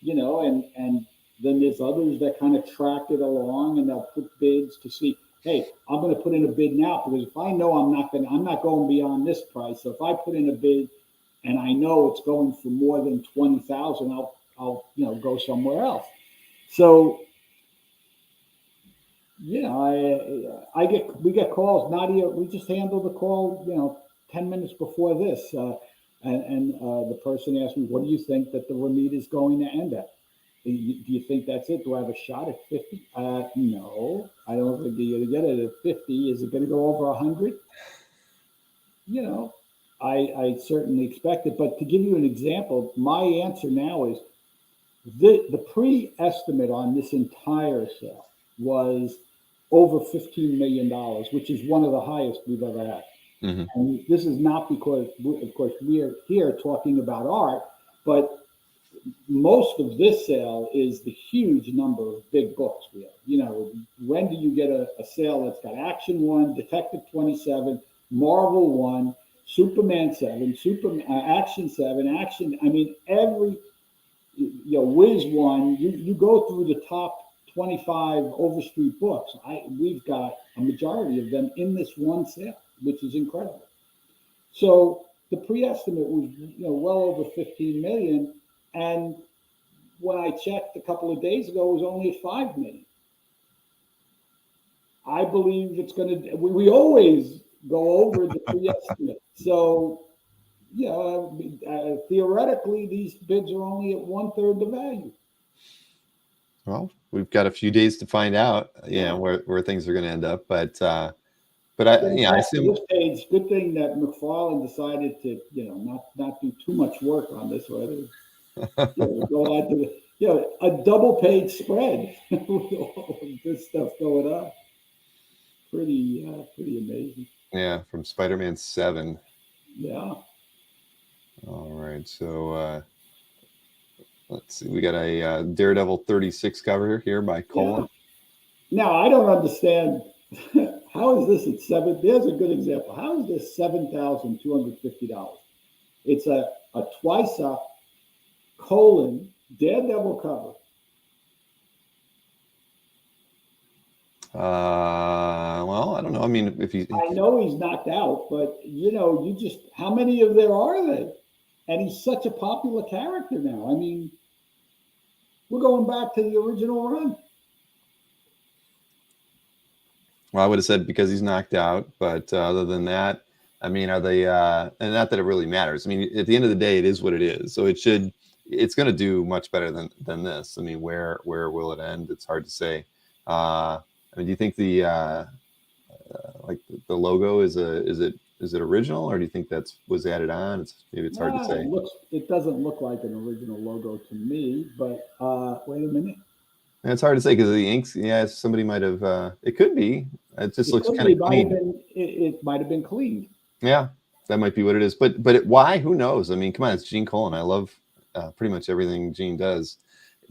and then there's others that kind of track it along and they'll put bids to see, hey, I'm going to put in a bid now because if I know I'm not going beyond this price. So if I put in a bid and I know it's going for more than 20,000, I'll go somewhere else. So we get calls. Nadia, we just handled the call 10 minutes before this, and the person asked me, "What do you think that the Ramita is going to end at? Do you think that's it? Do I have a shot at 50? No, I don't think you're going to get it at 50. Is it going to go over 100? You know, I certainly expect it. But to give you an example, my answer now is the pre-estimate on this entire sale was over $15 million, which is one of the highest we've ever had. Mm-hmm. And this is not because, of course, we are here talking about art, but most of this sale is the huge number of big books we have. When do you get a sale that's got Action 1, Detective 27, Marvel 1, Superman 7, Action 7, every, Wiz 1, you go through the top 25 Overstreet books. We've got a majority of them in this one sale, which is incredible. So the pre-estimate was, well over 15 million. And when I checked a couple of days ago, it was only at 5 million. I believe it's going to, we always go over the pre-estimate. So, theoretically, these bids are only at 1/3 the value. Well, we've got a few days to find out, where things are going to end up. But I assume this page. Good thing that McFarlane decided to, not do too much work on this, right? Go out to a double page spread with all of this stuff going on. Pretty amazing. Yeah, from Spider-Man 7. Yeah. All right, so let's see. We got a Daredevil 36 cover here by Colin. Yeah. Now I don't understand. How is this at seven? There's a good example. How is this $7,250? It's a twice up Daredevil cover. Well, I don't know. I mean, I know he's knocked out, but how many of there are there? And he's such a popular character now. I mean, we're going back to the original run. Well, I would have said because he's knocked out, but other than that, I mean, are they? And not that it really matters. I mean, at the end of the day, it is what it is. So it's going to do much better than this. I mean, where will it end? It's hard to say. I mean, do you think the logo is it original, or do you think was added on? Maybe it's hard to say. It doesn't look like an original logo to me, but wait a minute. And it's hard to say because of the inks. Yeah, somebody might have. It could be. It just looks kind of clean. It might have been cleaned. Yeah, that might be what it is. But why? Who knows? I mean, come on, it's Gene Colan. I love pretty much everything Gene does.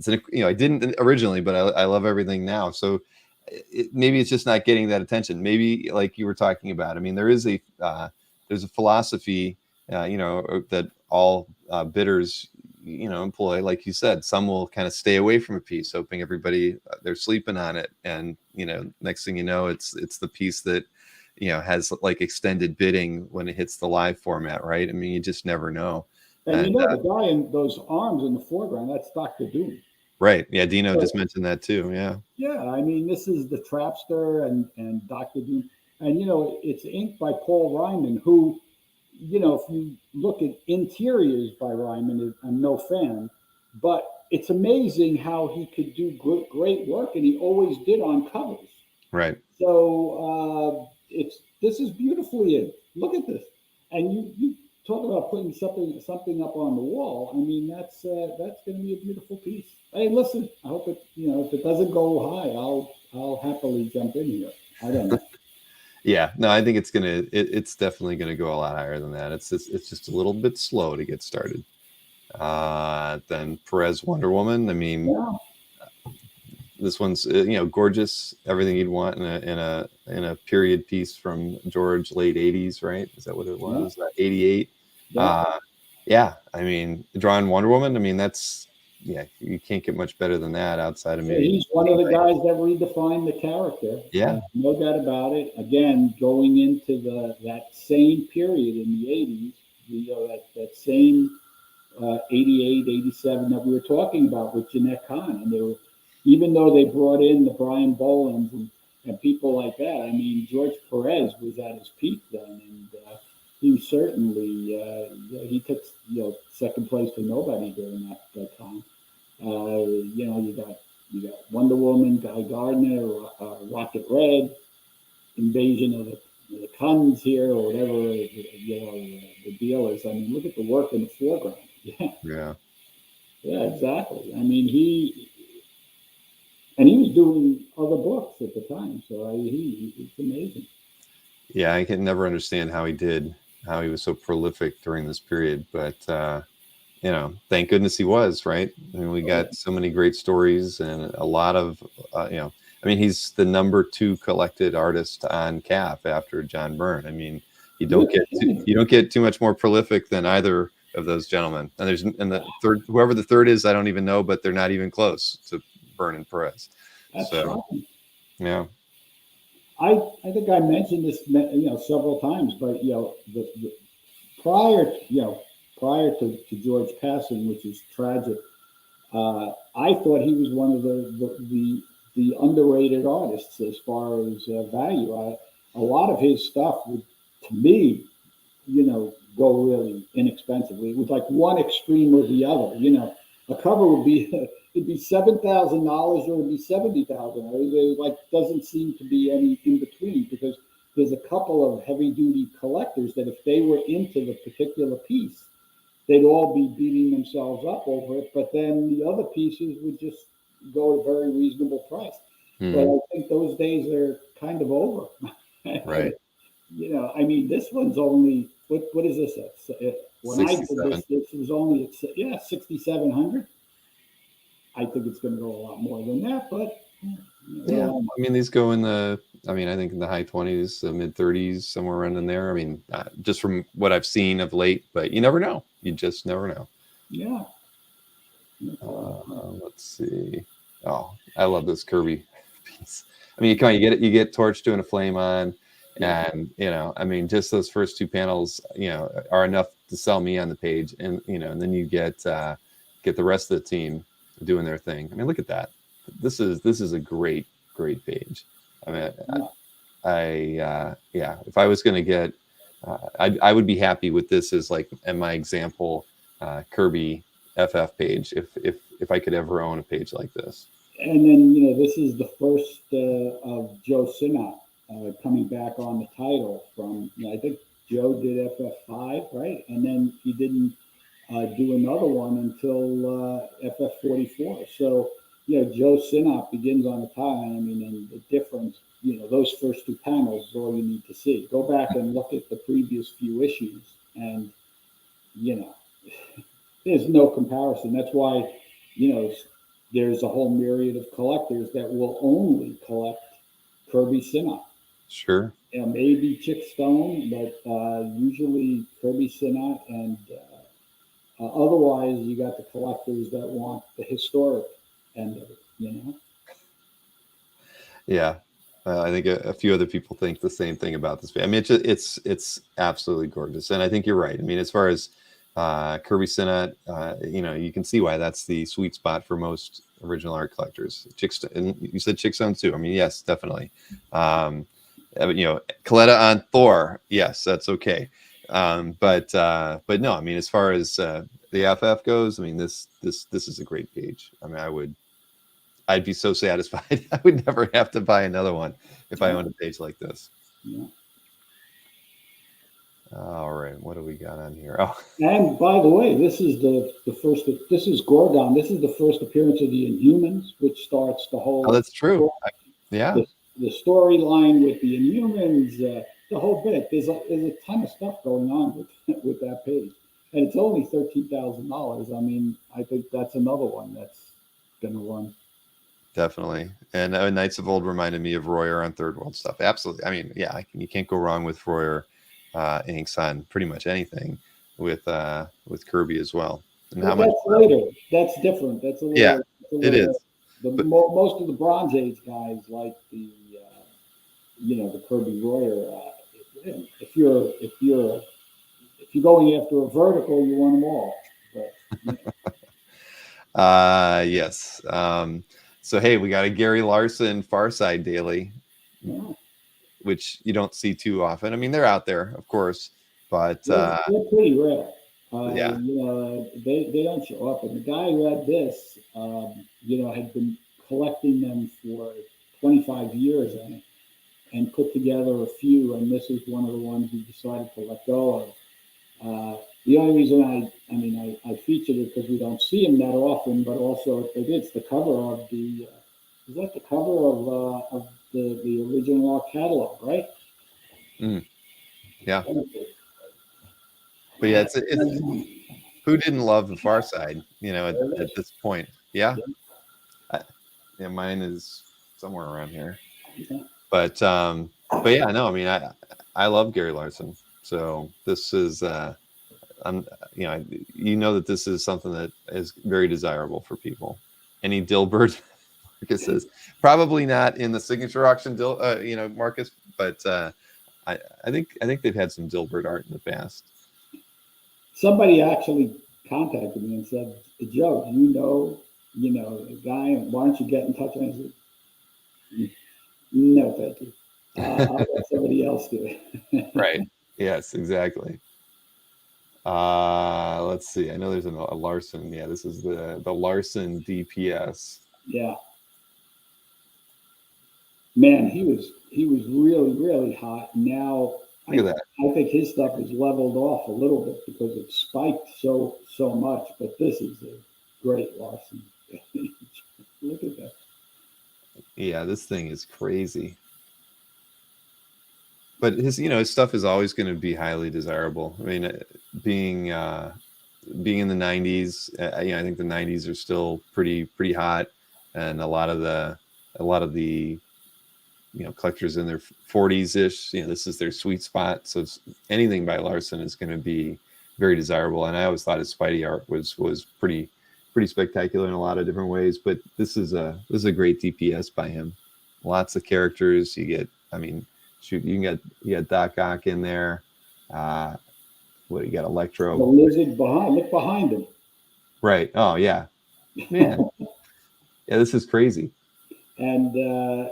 I didn't originally, but I love everything now. So maybe it's just not getting that attention. Maybe like you were talking about. I mean, there's a philosophy, that all bidders employ, like you said, some will kind of stay away from a piece, hoping everybody they're sleeping on it, and next thing you know, it's the piece that has like extended bidding when it hits the live format, right? I mean, you just never know. And And the guy in those arms in the foreground, that's Dr. Doom. right, yeah, Dino So, just mentioned that too. Yeah, yeah, I mean, this is the Trapster and Dr. Doom. And, it's inked by Paul Ryman, who, if you look at interiors by Ryman, I'm no fan, but it's amazing how he could do great work, and he always did on covers. right. So this is beautifully in. Look at this, and you talk about putting something up on the wall. I mean, that's going to be a beautiful piece. Hey, listen, I hope it if it doesn't go high, I'll happily jump in here. I don't know. Yeah, no, I think it's definitely gonna go a lot higher than that. It's just a little bit slow to get started. Then Perez Wonder Woman. I mean, Yeah, this one's gorgeous, everything you'd want in a period piece from George, late 80s, right? Is that what it yeah, was? 88. yeah. Yeah, I mean, drawing Wonder Woman, I mean, that's you can't get much better than that outside of So maybe he's one of the guys that redefined the character. yeah, No doubt about it. Again, going into that same period in the '80s, that same 88, 87 that we were talking about with Jeanette Kahn. And they were, even though they brought in the Brian Bolins and people like that, I mean, George Perez was at his peak then. And he certainly, he took, second place to nobody during that time. You got Wonder Woman, Guy Gardner, Rocket Red, Invasion of the Huns here, or whatever the deal is. I mean, look at the work in the foreground. Yeah, yeah. yeah, exactly. I mean, he was doing other books at the time, so it's amazing. Yeah, I can never understand how he was so prolific during this period, but thank goodness he was, right? I mean, we Oh, got so many great stories and a lot of, I mean, he's the number 2 collected artist on CAF after John Byrne. I mean, you're kidding. you don't get too much more prolific than either of those gentlemen. And the third, whoever the third is, I don't even know, but they're not even close to Byrne and Perez. That's So, shocking. yeah, I think I mentioned this several times, but the prior prior to George passing, which is tragic. I thought he was one of the underrated artists as far as value. A lot of his stuff would, to me, go really inexpensively. It was like one extreme or the other. A cover would be it'd be $7,000 or it'd be 70,000. It like doesn't seem to be any in between because there's a couple of heavy duty collectors that if they were into the particular piece, they'd all be beating themselves up over it. But then the other pieces would just go at a very reasonable price. But hmm I think those days are kind of over. right, I mean, this one's only what is this? When I did 67. this was only at 6,700. I think it's going to go a lot more than that, but Yeah, well, I mean, these go in the, I mean, I think in the high 20s, mid 30s, somewhere around in there. I mean, just from what I've seen of late, but you never know. You just never know. yeah, that's a lot of fun. Let's see. Oh, I love this Kirby piece. I mean, you get Torch doing a flame on, Yeah, and I mean, just those first 2 panels, are enough to sell me on the page, and and then you get the rest of the team doing their thing. I mean, look at that. This is a great page. I mean, yeah. yeah, if I was going to get, I would be happy with this as like in my example Kirby FF page if I could ever own a page like this. And then this is the first of Joe Sinnott coming back on the title from I think Joe did FF5, right? And then he didn't do another one until FF44. So Joe Sinnott begins on the tie. I mean, and the difference, those first 2 panels is all you need to see. Go back and look at the previous few issues, and you know there's no comparison. That's why, there's a whole myriad of collectors that will only collect Kirby Sinnott. Sure. Maybe Chick Stone, but usually Kirby Sinnott and Otherwise, you got the collectors that want the historic end of it, you know? Yeah. I think a few other people think the same thing about this. I mean, it's absolutely gorgeous, and I think you're right. I mean, as far as Kirby Sinnott, you can see why that's the sweet spot for most original art collectors. And you said Chickstone too. I mean, yes, definitely. Coletta on Thor, yes, that's okay. But no, I mean, as far as the FF goes, I mean, this is a great page. I mean, I'd be so satisfied. I would never have to buy another one if I owned a page like this. Yeah. All right, what do we got on here? Oh, And by the way, this is the first. This is Gorgon. This is the first appearance of the Inhumans, which starts the oh, whole that's true. Yeah, the storyline with the Inhumans, the whole bit. There's a ton of stuff going on with that page, and it's only $13,000. I mean, I think that's another one that's going to run. definitely. And Knights of Old reminded me of Royer on Third World stuff. Absolutely. I mean, yeah, you can't go wrong with Royer inks on pretty much anything with Kirby as well. And But how much? that's later. That's different. That's a Yeah, little. It's a it little. is. But Most of the Bronze Age guys like the Kirby Royer. If you're going after a vertical, you want them all. But yes. So hey, we got a Gary Larson Farside Daily, yeah, which you don't see too often. I mean, they're out there, of course, but they're pretty rare. yeah. They don't show up. And the guy who had this, had been collecting them for 25 years and put together a few. And this is one of the ones he decided to let go of. The only reason I featured it because we don't see him that often, but also it's the cover of the. Is that the cover of the original art catalog, right? Mm, yeah. But yeah, it's who didn't love the Far Side, at this point. Yeah. Yeah, mine is somewhere around here. But yeah, no, I mean, I love Gary Larson. So this is I'm that this is something that is very desirable for people. Any Dilbert, Marcus says probably not in the signature auction, Marcus, but I think they've had some Dilbert art in the past. Somebody actually contacted me and said, "Joe, a guy? Why don't you get in touch?" And I said, "No, thank you. I'll let somebody else do it." Right. Yes, exactly. Let's see. I know there's a Larson. Yeah, this is the Larson DPS. Yeah, man, he was really really hot. Now Look at that. I think his stuff is leveled off a little bit because it spiked so much. But this is a great Larson. Look at that. Yeah, this thing is crazy. But his stuff is always going to be highly desirable. I mean, being in the 90s, I think the 90s are still pretty hot, and a lot of the collectors in their 40s ish, this is their sweet spot. So anything by Larson is going to be very desirable. And I always thought his Spidey art was pretty spectacular in a lot of different ways. But this is a great DPS by him. Lots of characters. You get, I mean, shoot, you got Doc Ock in there. What you got? Electro. The lizard behind. Look behind him. Right. Oh yeah, man. Yeah, this is crazy. And the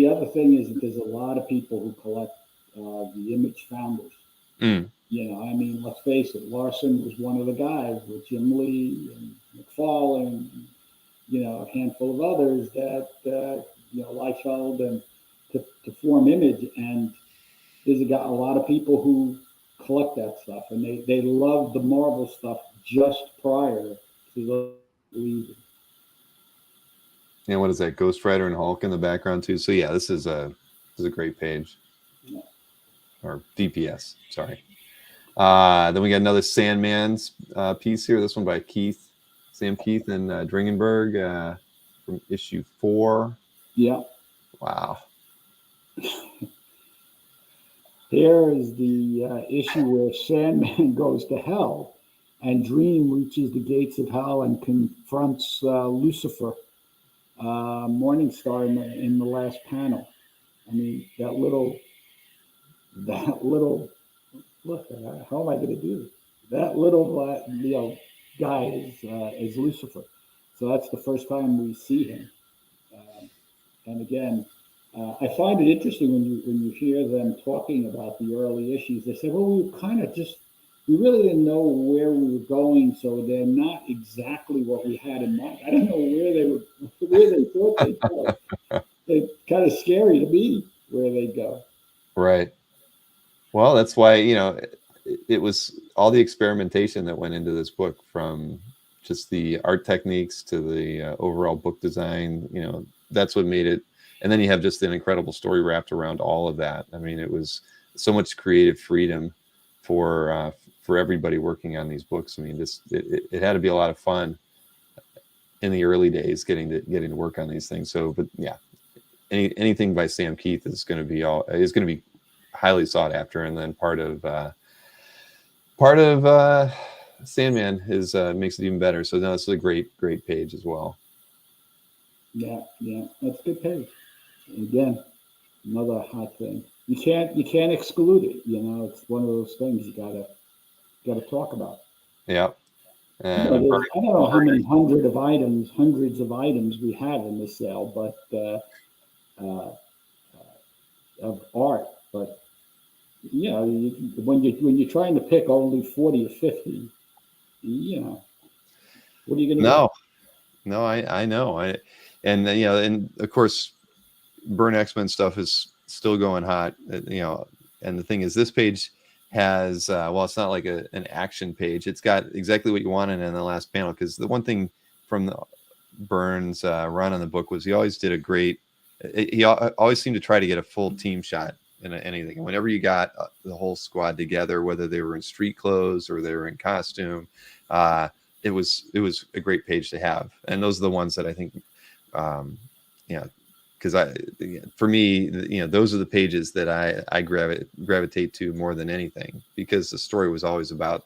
other thing is that there's a lot of people who collect the Image founders. Mm. I mean, let's face it, Larson was one of the guys with Jim Lee and McFarlane, and, a handful of others that Liefeld and to form Image. And there's a lot of people who collect that stuff, and they love the Marvel stuff just prior to the leaving. Yeah, what is that? Ghost Rider and Hulk in the background too. So yeah, this is a great page. Yeah. Or DPS, sorry. Then we got another Sandman's piece here. This one by Sam Keith and Dringenberg from issue 4. Yeah. Wow. Here is the issue where Sandman goes to hell. and Dream reaches the gates of hell and confronts Lucifer, Morningstar in the last panel. I mean, that little look. How am I going to do this? That little guy is Lucifer. So that's the first time we see him. Um, and again, I find it interesting when you hear them talking about the early issues. They say, "Well, we kind of just we really didn't know where we were going, so they're not exactly what we had in mind." I don't know where they thought they'd go. It's kind of scary to me where they go. Right. Well, that's why, it was all the experimentation that went into this book, from just the art techniques to the overall book design. That's what made it. And then you have just an incredible story wrapped around all of that. I mean, it was so much creative freedom for everybody working on these books. I mean, it had to be a lot of fun in the early days getting to work on these things. So, but yeah, anything by Sam Keith is going to be highly sought after. And then part of Sandman is makes it even better. So no, it's a great page as well. Yeah, that's a good page. Again, another hot thing. You can't exclude it. It's one of those things you gotta talk about. Yeah. I don't know how many hundreds of items we have in this sale, but uh, of art. But when you're trying to pick only 40 or 50, what are you going to do? No, I know. And of course, Burn X-Men stuff is still going hot. And the thing is, this page has well, it's not like an action page. It's got exactly what you wanted in the last panel. Because the one thing from the Burns run on the book was he always did a great. He always seemed to try to get a full team shot in anything. And whenever you got the whole squad together, whether they were in street clothes or they were in costume, it was a great page to have. And those are the ones that I think, because for me, those are the pages that I gravitate to more than anything, because the story was always about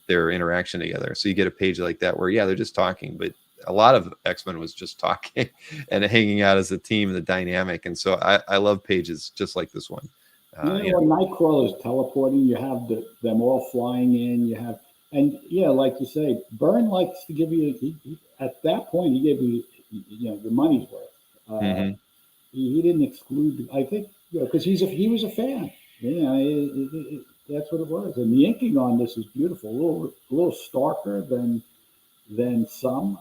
their interaction together. So you get a page like that where they're just talking, but a lot of X-Men was just talking and hanging out as a team, the dynamic. And so I love pages just like this one. When Nightcrawler is teleporting, you have them all flying in. Like you say, Byrne likes to give you. At that point, he gave you, your money's worth. Mm-hmm. He didn't exclude. I think, because he was a fan. That's what it was. And the inking on this is beautiful. A little starker than some.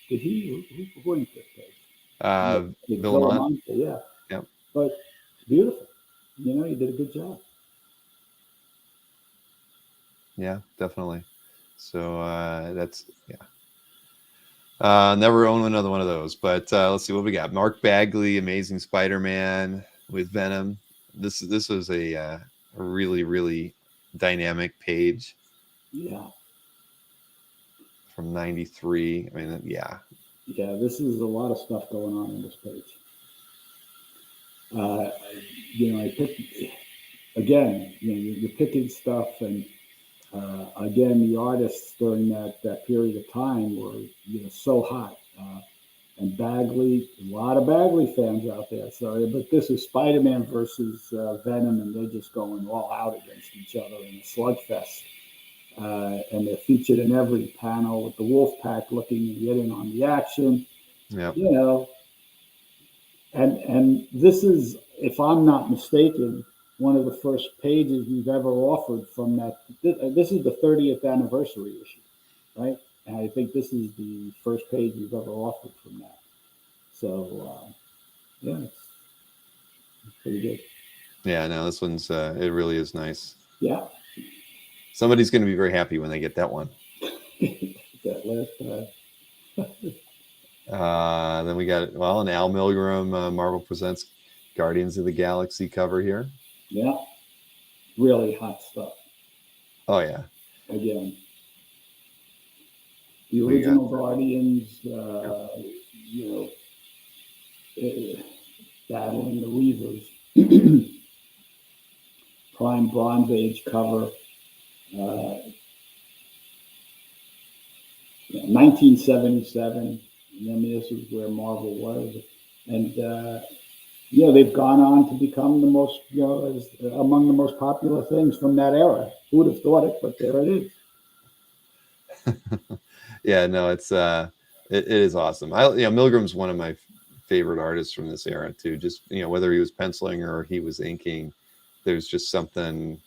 Did he? Who inked this page? Villamont. Yeah. Yep. But beautiful. You did a good job. Yeah, definitely. So that's never own another one of those. But let's see what we got. Mark Bagley, Amazing Spider-Man with Venom. This was a really, really dynamic page. Yeah. From '93. I mean, yeah. Yeah, this is a lot of stuff going on in this page. I picked again. You're picking stuff, and again, the artists during that period of time were so hot. And Bagley, a lot of Bagley fans out there. Sorry, but this is Spider-Man versus Venom, and they're just going all out against each other in a slugfest. And they're featured in every panel with the Wolf Pack looking and getting on the action. Yeah. And this is, if I'm not mistaken, one of the first pages we've ever offered from that. This is the 30th anniversary issue, right? And I think this is the first page we've ever offered from that. So, it's pretty good. Yeah, no, this one's it really is nice. Yeah. Somebody's going to be very happy when they get that one. That last then we got an Al Milgrom Marvel Presents Guardians of the Galaxy cover here. Yeah, really hot stuff. Oh yeah. Again, the original Guardians, battling the Reavers. Prime Bronze Age cover. 1977. I mean, this is where Marvel was, and they've gone on to become the most, among the most popular things from that era. Who would have thought it? But there it is. Yeah, no, it is awesome. Milgram's one of my favorite artists from this era too. Just whether he was penciling or he was inking, there's just something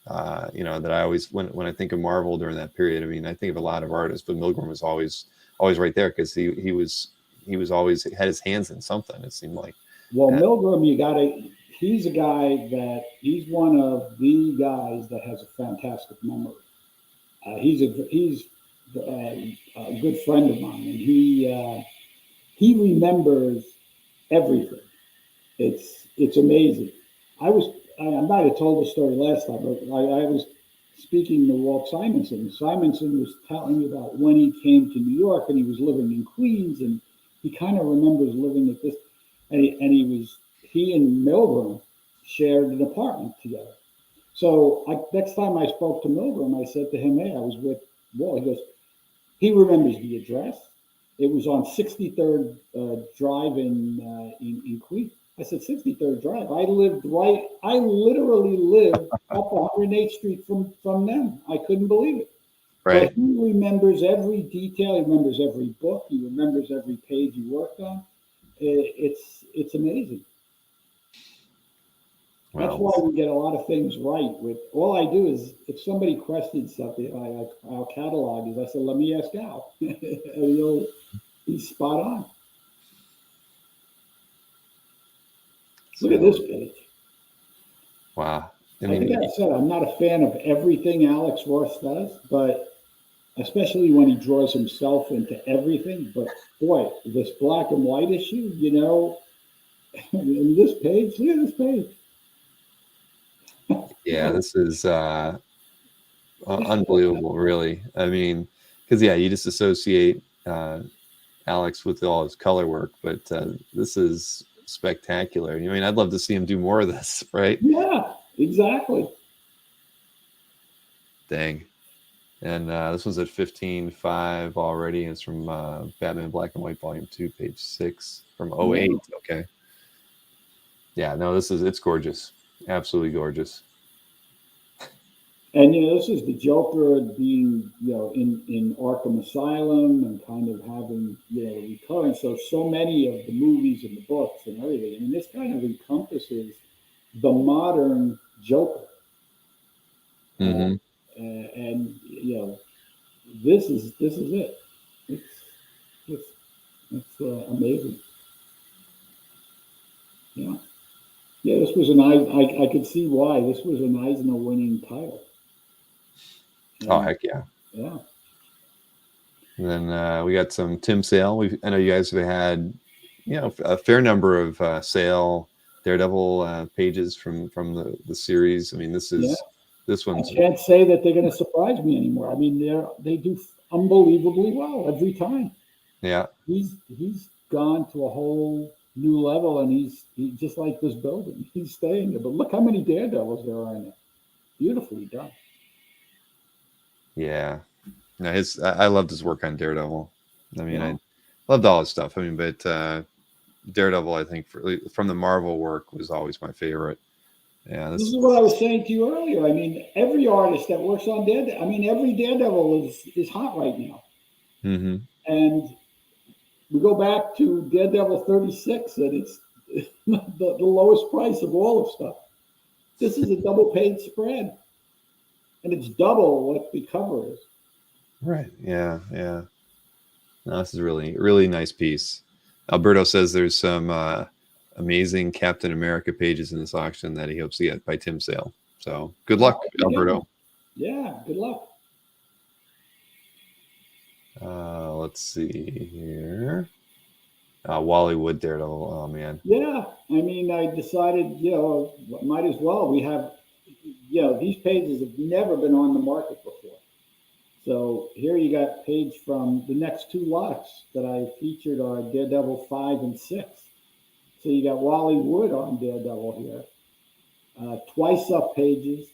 that I always when I think of Marvel during that period. I mean, I think of a lot of artists, but Milgram was always right there because he was always had his hands in something. It seemed like. Well, Milgram, he's a guy he's one of the guys that has a fantastic memory. He's a good friend of mine, and he remembers everything. It's amazing. I might have told the story last time, but I was speaking to Walt Simonson. Simonson was telling me about when he came to New York and he was living in Queens, and he kind of remembers living at this, and he and Milgram shared an apartment together. So next time I spoke to Milgram, I said to him, "Hey, I was with Walt." He remembers the address. It was on 63rd Drive in Queens. I said 63rd Drive. I literally lived up 108th Street from them. I couldn't believe it. Right. But he remembers every detail. He remembers every book. He remembers every page he worked on. It's amazing. Wow. That's why we get a lot of things right. With all I do is, if somebody questions something, our catalog is, I say, let me ask Al, and he's spot on. Look at this page. Wow. I think I said I'm not a fan of everything Alex Ross does, but especially when he draws himself into everything. But boy, this black and white issue, in this page, look at this page. Yeah, this is unbelievable, really. I mean, because you just associate Alex with all his color work, but this is spectacular. I mean, I'd love to see him do more of this, right? Yeah, exactly. Dang. And this one's at 15.5 already. It's from Batman Black and White Volume 2, page 6 from 08. Yeah. Okay. Yeah, no, it's gorgeous. Absolutely gorgeous. And this is the Joker being, in Arkham Asylum and kind of having, recurring. So many of the movies and the books and everything. I mean, this kind of encompasses the modern Joker. Mm-hmm. And this is it. It's amazing. Yeah. Yeah, this was I could see why this was an Eisner winning title. Oh, heck yeah. Yeah. And then we got some Tim Sale. I know you guys have had, a fair number of Sale Daredevil pages from the series. I mean, this one's. I can't say that they're going to surprise me anymore. I mean, they do unbelievably well every time. Yeah. He's gone to a whole new level, and he's just like this building. He's staying there. But look how many Daredevils there are in it. Beautifully done. Yeah. No, I loved his work on Daredevil. I mean, I loved all his stuff. I mean, but Daredevil, I think from the Marvel work was always my favorite. Yeah, this is what I was saying to you earlier. I mean, every artist that works on Daredevil, every Daredevil is hot right now. Mm-hmm. And we go back to Daredevil 36, and it's the lowest price of all of stuff. This is a double page spread, and it's double what the cover is. Right. Yeah. Yeah. No, this is really, really nice piece. Alberto says there's some amazing Captain America pages in this auction that he hopes to get by Tim Sale. So good luck, Alberto. Yeah, good luck. Let's see here. Wally Wood Daredevil. Oh man. Yeah, I mean, I decided, might as well. We have, these pages have never been on the market before. So here you got page from the next two lots that I featured are Daredevil 5 and 6. So you got Wally Wood on Daredevil here. Twice up pages.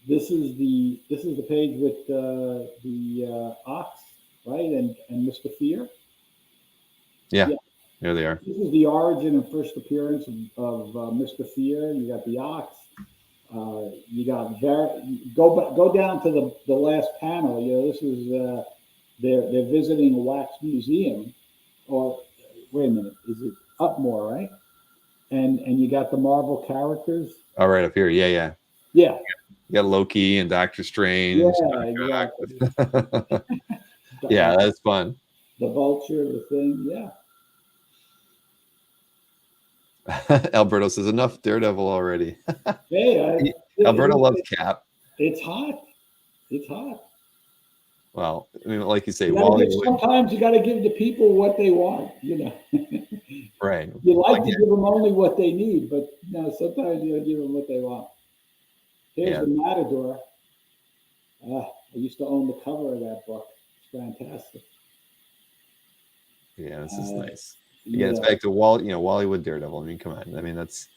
This is the page with the ox right? And Mr. Fear. Yeah, Yeah, there they are. this is the origin and first appearance of Mr. Fear. You got the Ox. You got go down to the last panel. This is they're visiting a wax museum. Or wait a minute, is it up more, right? And you got the Marvel characters. All right, up here. Yeah, yeah. Yeah, You got Loki and Doctor Strange. yeah, exactly. Yeah, The, that's fun. the Vulture, the Thing. Yeah. Alberto says enough Daredevil already. Hey, Alberto loves Cap. it's hot. It's hot. Well, I mean, like you say, You gotta Wally give, would, sometimes you got to give the people what they want. right? You like Like, to give them only what they need, but sometimes you gotta give them what they want. Here's yeah, the Matador. I used to own the cover of that book. It's fantastic. yeah, this is Uh, nice. Again, it's yeah, back to Wally, Wally Wood Daredevil. I mean, come on. I mean, that's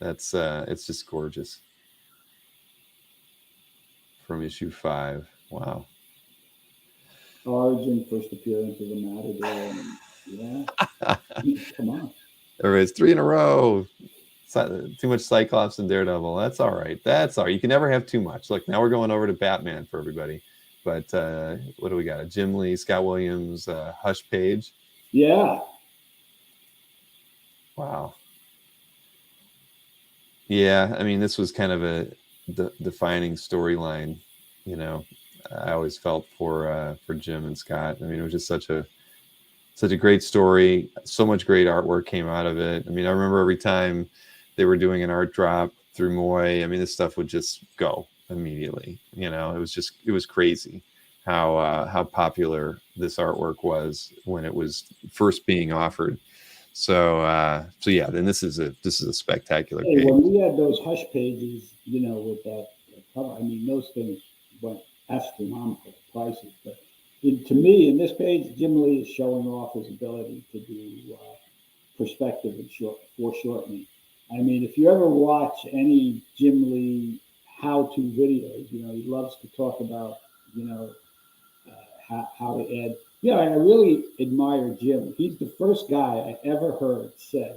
it's just gorgeous from issue 5. Wow. origin, first appearance of the Matador. And, come on. Everybody's 3 in a row. Too much Cyclops and Daredevil. That's all right. That's all right. You can never have too much. Look, now we're going over to Batman for everybody. But what do we got? Jim Lee, Scott Williams, Hush Page. Yeah. Wow. Yeah, I mean, this was kind of a defining storyline. I always felt for Jim and Scott. I mean, it was just such a great story. So much great artwork came out of it. I mean, I remember every time they were doing an art drop through Moy, I mean, this stuff would just go immediately. It was crazy how popular this artwork was when it was first being offered. So yeah, then this is a spectacular Hey, page. when we had those Hush pages, with that cover, I mean, those things went astronomical prices. But to me, in this page, Jim Lee is showing off his ability to do perspective and foreshortening. I mean, if you ever watch any Jim Lee how-to videos, he loves to talk about, how to add. I really admire Jim. He's the first guy I ever heard say.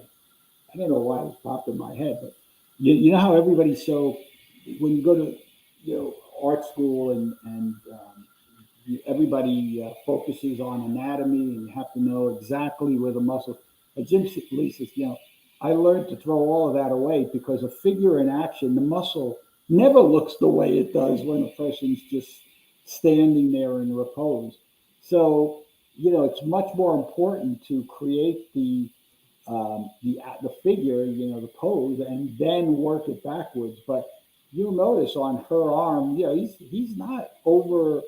I don't know why it popped in my head, but you know how everybody's so when you go to art school and everybody focuses on anatomy and you have to know exactly where the muscle. Jim Lee says, I learned to throw all of that away because a figure in action, the muscle never looks the way it does when a person's just standing there in repose. So, it's much more important to create the figure, the pose, and then work it backwards. But you'll notice on her arm, he's not over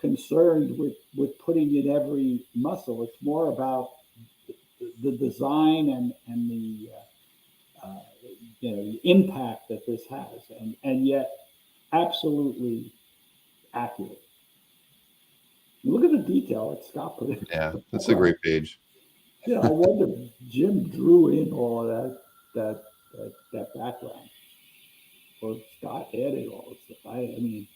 concerned with putting in every muscle. It's more about the design and uh, the impact that this has, and yet absolutely accurate. Look at the detail that Scott put in. Yeah, that's a great page. I wonder if Jim drew in all of that background, or Scott added all this stuff. I mean,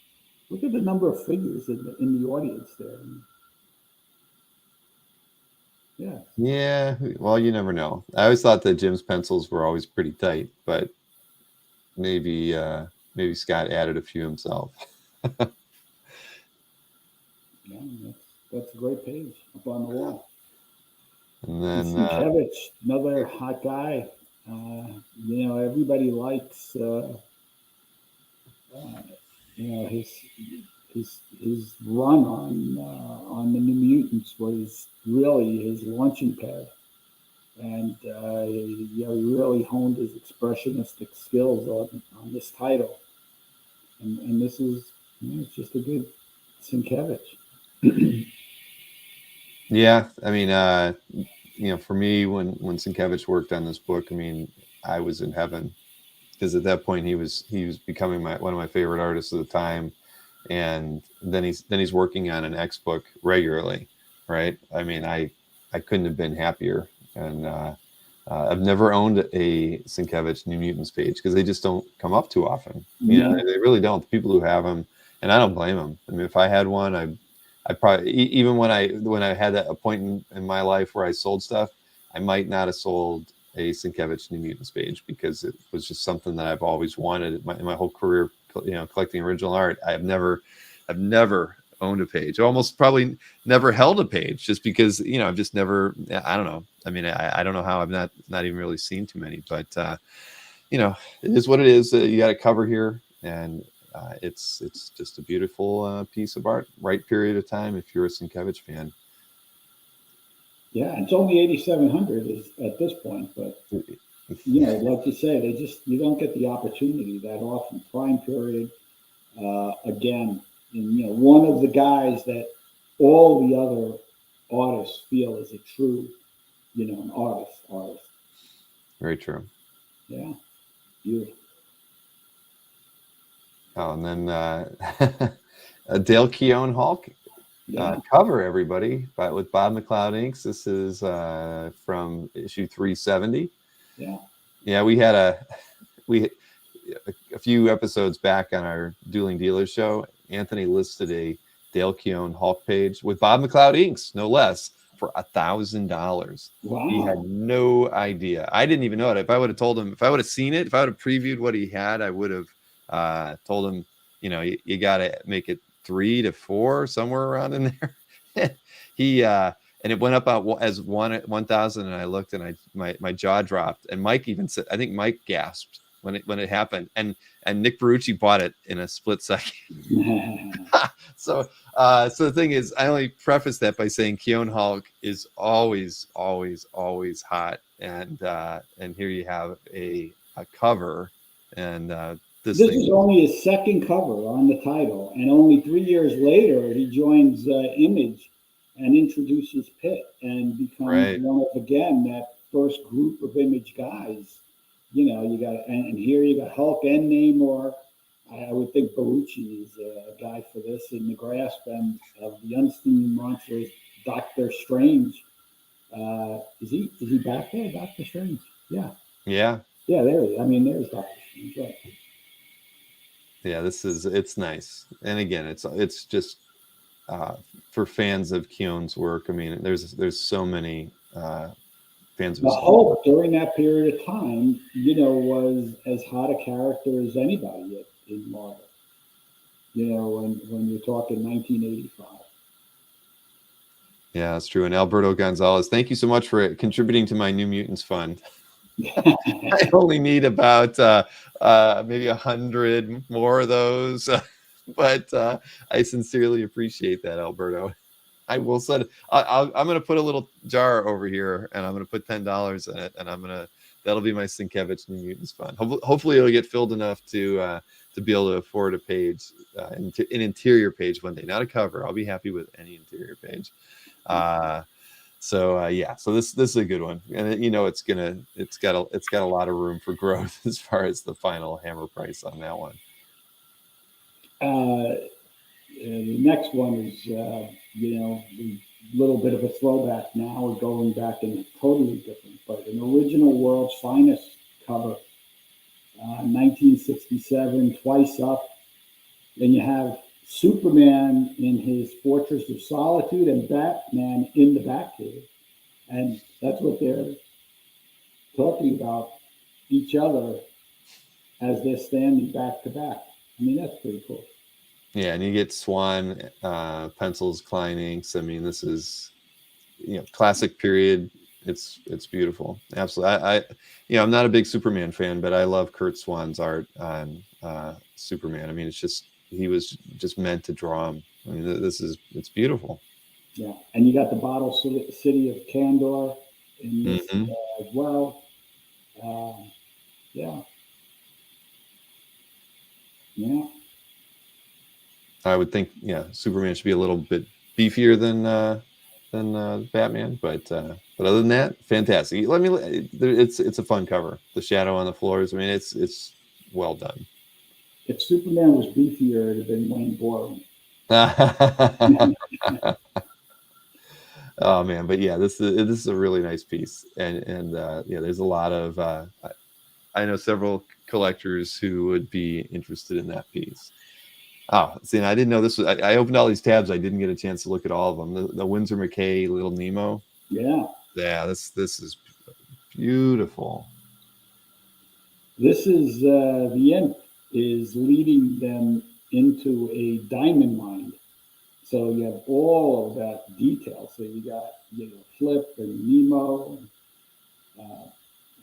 look at the number of figures in the audience there. Yeah. Yeah, well, you never know. I always thought that Jim's pencils were always pretty tight, but maybe Scott added a few himself. Yeah, that's a great page up on the wall. And then Sienkiewicz, another hot guy. Everybody likes his run on the New Mutants was really his launching pad, and he really honed his expressionistic skills on this title, and this is it's just a good Sienkiewicz. yeah, I mean, for me, when Sienkiewicz worked on this book, I mean, I was in heaven because at that point he was becoming one of my favorite artists of the time, and then he's working on an X book regularly, right? I mean, I couldn't have been happier, and I've never owned a Sienkiewicz New Mutants page because they just don't come up too often. They really don't. The people who have them, and I don't blame them. I mean, if I had one, I probably even when I had that a point in my life where I sold stuff, I might not have sold a Sienkiewicz New Mutants page because it was just something that I've always wanted in my whole career. Collecting original art, I've never owned a page. Almost probably never held a page, just because I've just never. I don't know. I mean, I don't know how I've not even really seen too many, but it is what it is. You got a cover here, and it's just a beautiful piece of art. Right period of time if you're a Sienkiewicz fan. Yeah, it's only 8,700 is at this point, but like you say, you don't get the opportunity that often. Prime period, again, and one of the guys that all the other artists feel is a true, an artist. Very true. Yeah, beautiful. Oh, and then a Dale Keown Hulk cover, everybody, with Bob McLeod inks. This is from issue 370. Yeah, we had a few episodes back on our Dueling Dealers show. Anthony listed a Dale Keown Hulk page with Bob McLeod inks, no less, for $1,000. Wow. He had no idea. I didn't even know it. If I would have told him, if I would have seen it, if I would have previewed what he had, I would have told him, you got to make it 3 to 4, somewhere around in there. He and it went up as 1,000, and I looked, and my jaw dropped. And Mike even said, I think Mike gasped when it happened, and Nick Barucci bought it in a split second. So the thing is, I only preface that by saying Keown Hulk is always hot, and here you have a cover, and this is only his second cover on the title, and only 3 years later he joins Image and introduces Pitt and becomes one of, again, that first group of Image guys. You got, and here you got Hulk and Namor. I would think Barucci is a guy for this, in the grasp and of the unseen monsters. Doctor Strange. Is he back there, Doctor Strange? Yeah. There he is. I mean, there's Doctor Strange. Right. Yeah, it's nice, and again, it's just for fans of Keown's work. I mean, there's so many fans of the Hulk during that period of time, was as hot a character as anybody in Marvel. When you're talking 1985. Yeah, that's true. And Alberto Gonzalez, thank you so much for contributing to my New Mutants fund. I only need about maybe 100 more of those, but I sincerely appreciate that, Alberto. I will send. I'm going to put a little jar over here, and I'm going to put $10 in it, and that'll be my Sienkiewicz New Mutants fund. Hopefully, it'll get filled enough to be able to afford a page, an interior page one day, not a cover. I'll be happy with any interior page. So this is a good one, and it's got a lot of room for growth as far as the final hammer price on that one. The next one is a little bit of a throwback. Now we're going back in a totally different, but an original World's Finest cover, 1967, Twice Up. Then you have Superman in his Fortress of Solitude and Batman in the Batcave. And that's what they're talking about, each other as they're standing back to back. I mean, that's pretty cool. Yeah, and you get Swan pencils, Klein inks. I mean, this is classic period. It's beautiful. Absolutely. I'm not a big Superman fan, but I love Kurt Swan's art on Superman. I mean, he was just meant to draw him. I mean, it's beautiful. Yeah, and you got the Bottle City of Candor in this as well. Yeah. I would think, Superman should be a little bit beefier than Batman, but other than that, fantastic. It's a fun cover. The shadow on the floors. I mean, it's well done. If Superman was beefier, it'd have been Wayne Boring. Oh man, but yeah, this is a really nice piece, and there's a lot of I know several collectors who would be interested in that piece. Oh, see, I didn't know this was. I opened all these tabs. I didn't get a chance to look at all of them. The Windsor McKay Little Nemo. Yeah. Yeah, this is beautiful. This is the imp is leading them into a diamond mine. So you have all of that detail. So you got Flip and Nemo, uh,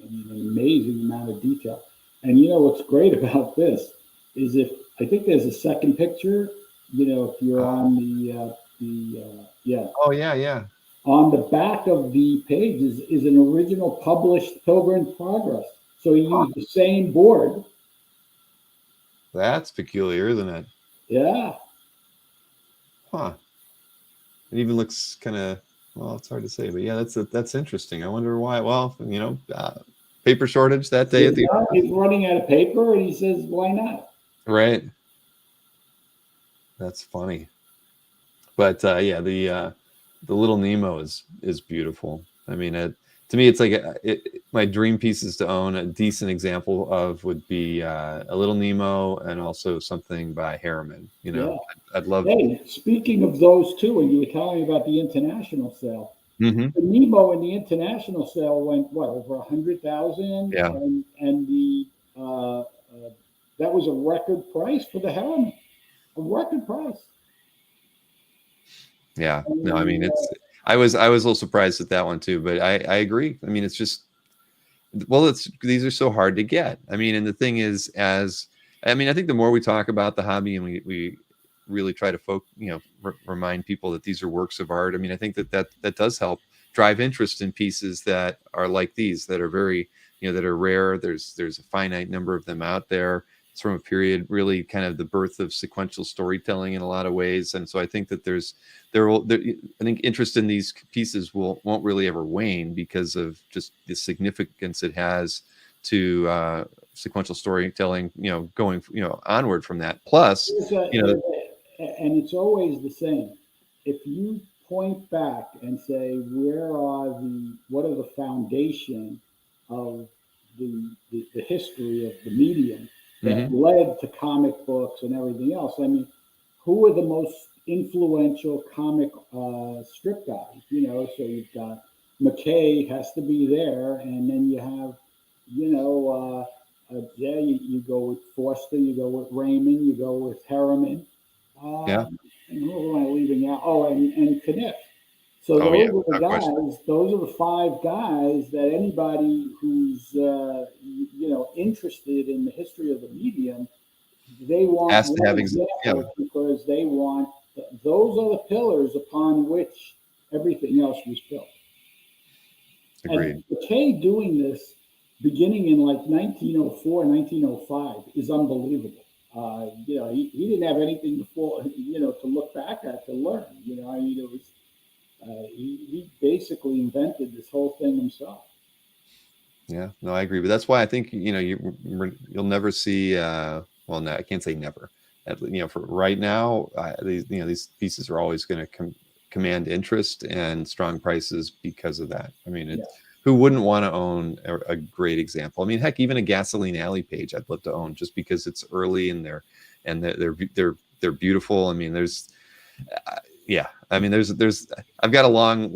and an amazing amount of detail. And what's great about this is if I think there's a second picture. If you're on the yeah, Oh yeah, yeah. on the back of the page is an original published Pilgrim Progress. So he Huh. used the same board. That's peculiar, isn't it? Yeah. Huh. It even looks kind of, well, it's hard to say, but yeah, that's interesting. I wonder why. Well, paper shortage that day at the Yeah, office, he's running out of paper, and he says, "Why not?" right? That's funny. But yeah, the Little Nemo is beautiful. I mean, to me, it's like my dream pieces to own. A decent example of would be a Little Nemo, and also something by Harriman. Yeah. I'd love. Hey, speaking of those two, and you were telling me about the international sale. Hmm. The Nemo in the international sale went what, over 100,000, Yeah, and the that was a record price for the Harriman, a record price. yeah. I No, I mean mean, it's. I was a little surprised at that one too, but I agree. I mean, it's just, well, it's, these are so hard to get. I mean, and the thing is, I mean, I think the more we talk about the hobby, and we really try to remind people that these are works of art. I mean, I think that does help drive interest in pieces that are like these, that are very, that are rare. There's a finite number of them out there. It's from a period, really kind of the birth of sequential storytelling in a lot of ways. And so I think that I think interest in these pieces won't really ever wane, because of just the significance it has to sequential storytelling, going, onward from that. Plus, here's a, you know, here's and it's always the same. If you point back and say, what are the foundation of the history of the medium that mhm, led to comic books and everything else? I mean, who are the most influential comic strip guys? So you've got McKay has to be there, and then you have, yeah, you go with Forster, you go with Raymond, you go with Harriman. yeah, And who am I leaving out? Oh, and Kniff. So oh yeah, those are the without question. guys. Those are the five guys that anybody who's interested in the history of the medium, they want Has to one have yeah, example because they want those are the pillars upon which everything else was built. agreed. And McKay doing this beginning in like 1904, 1905 is unbelievable. He didn't have anything before, to look back at, to learn. I mean, it was he basically invented this whole thing himself. Yeah, no, I agree. But that's why I think, you'll never see. Well, no, I can't say never. For right now, these pieces are always going to command interest and strong prices because of that. I mean, Yeah. who wouldn't want to own a great example? I mean, heck, even a Gasoline Alley page, I'd love to own, just because it's early, and they're beautiful. I mean, uh, yeah. I mean, I've got a long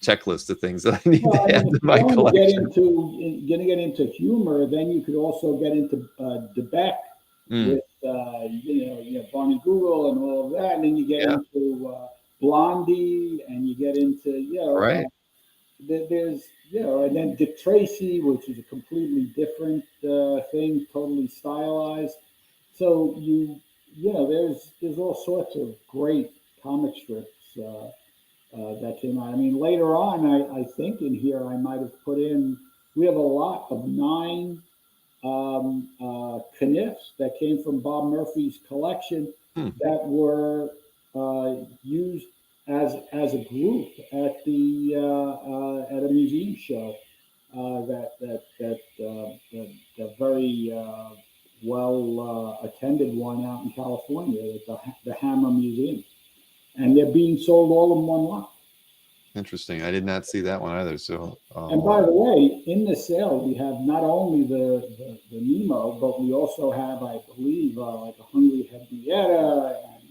checklist of things that I need Well, I to add mean, to if you my want to get collection. into humor, then you could also get into Debec Mm, with Barney Google and all of that, and then you get yeah, into Blondie, and you get into right. there's and then Dick Tracy, which is a completely different thing, totally stylized. So there's all sorts of great comic strips. That came out. I mean, later on, I think in here I might have put in. We have a lot of nine Kniffs that came from Bob Murphy's collection Hmm, that were used as a group at a museum show. That very well attended one out in California at the Hammer Museum, and they're being sold all in one lot. Interesting. I did not see that one either. So, And by the way, in the sale, we have not only the Nemo, but we also have, I believe, like a Hungry Henrietta and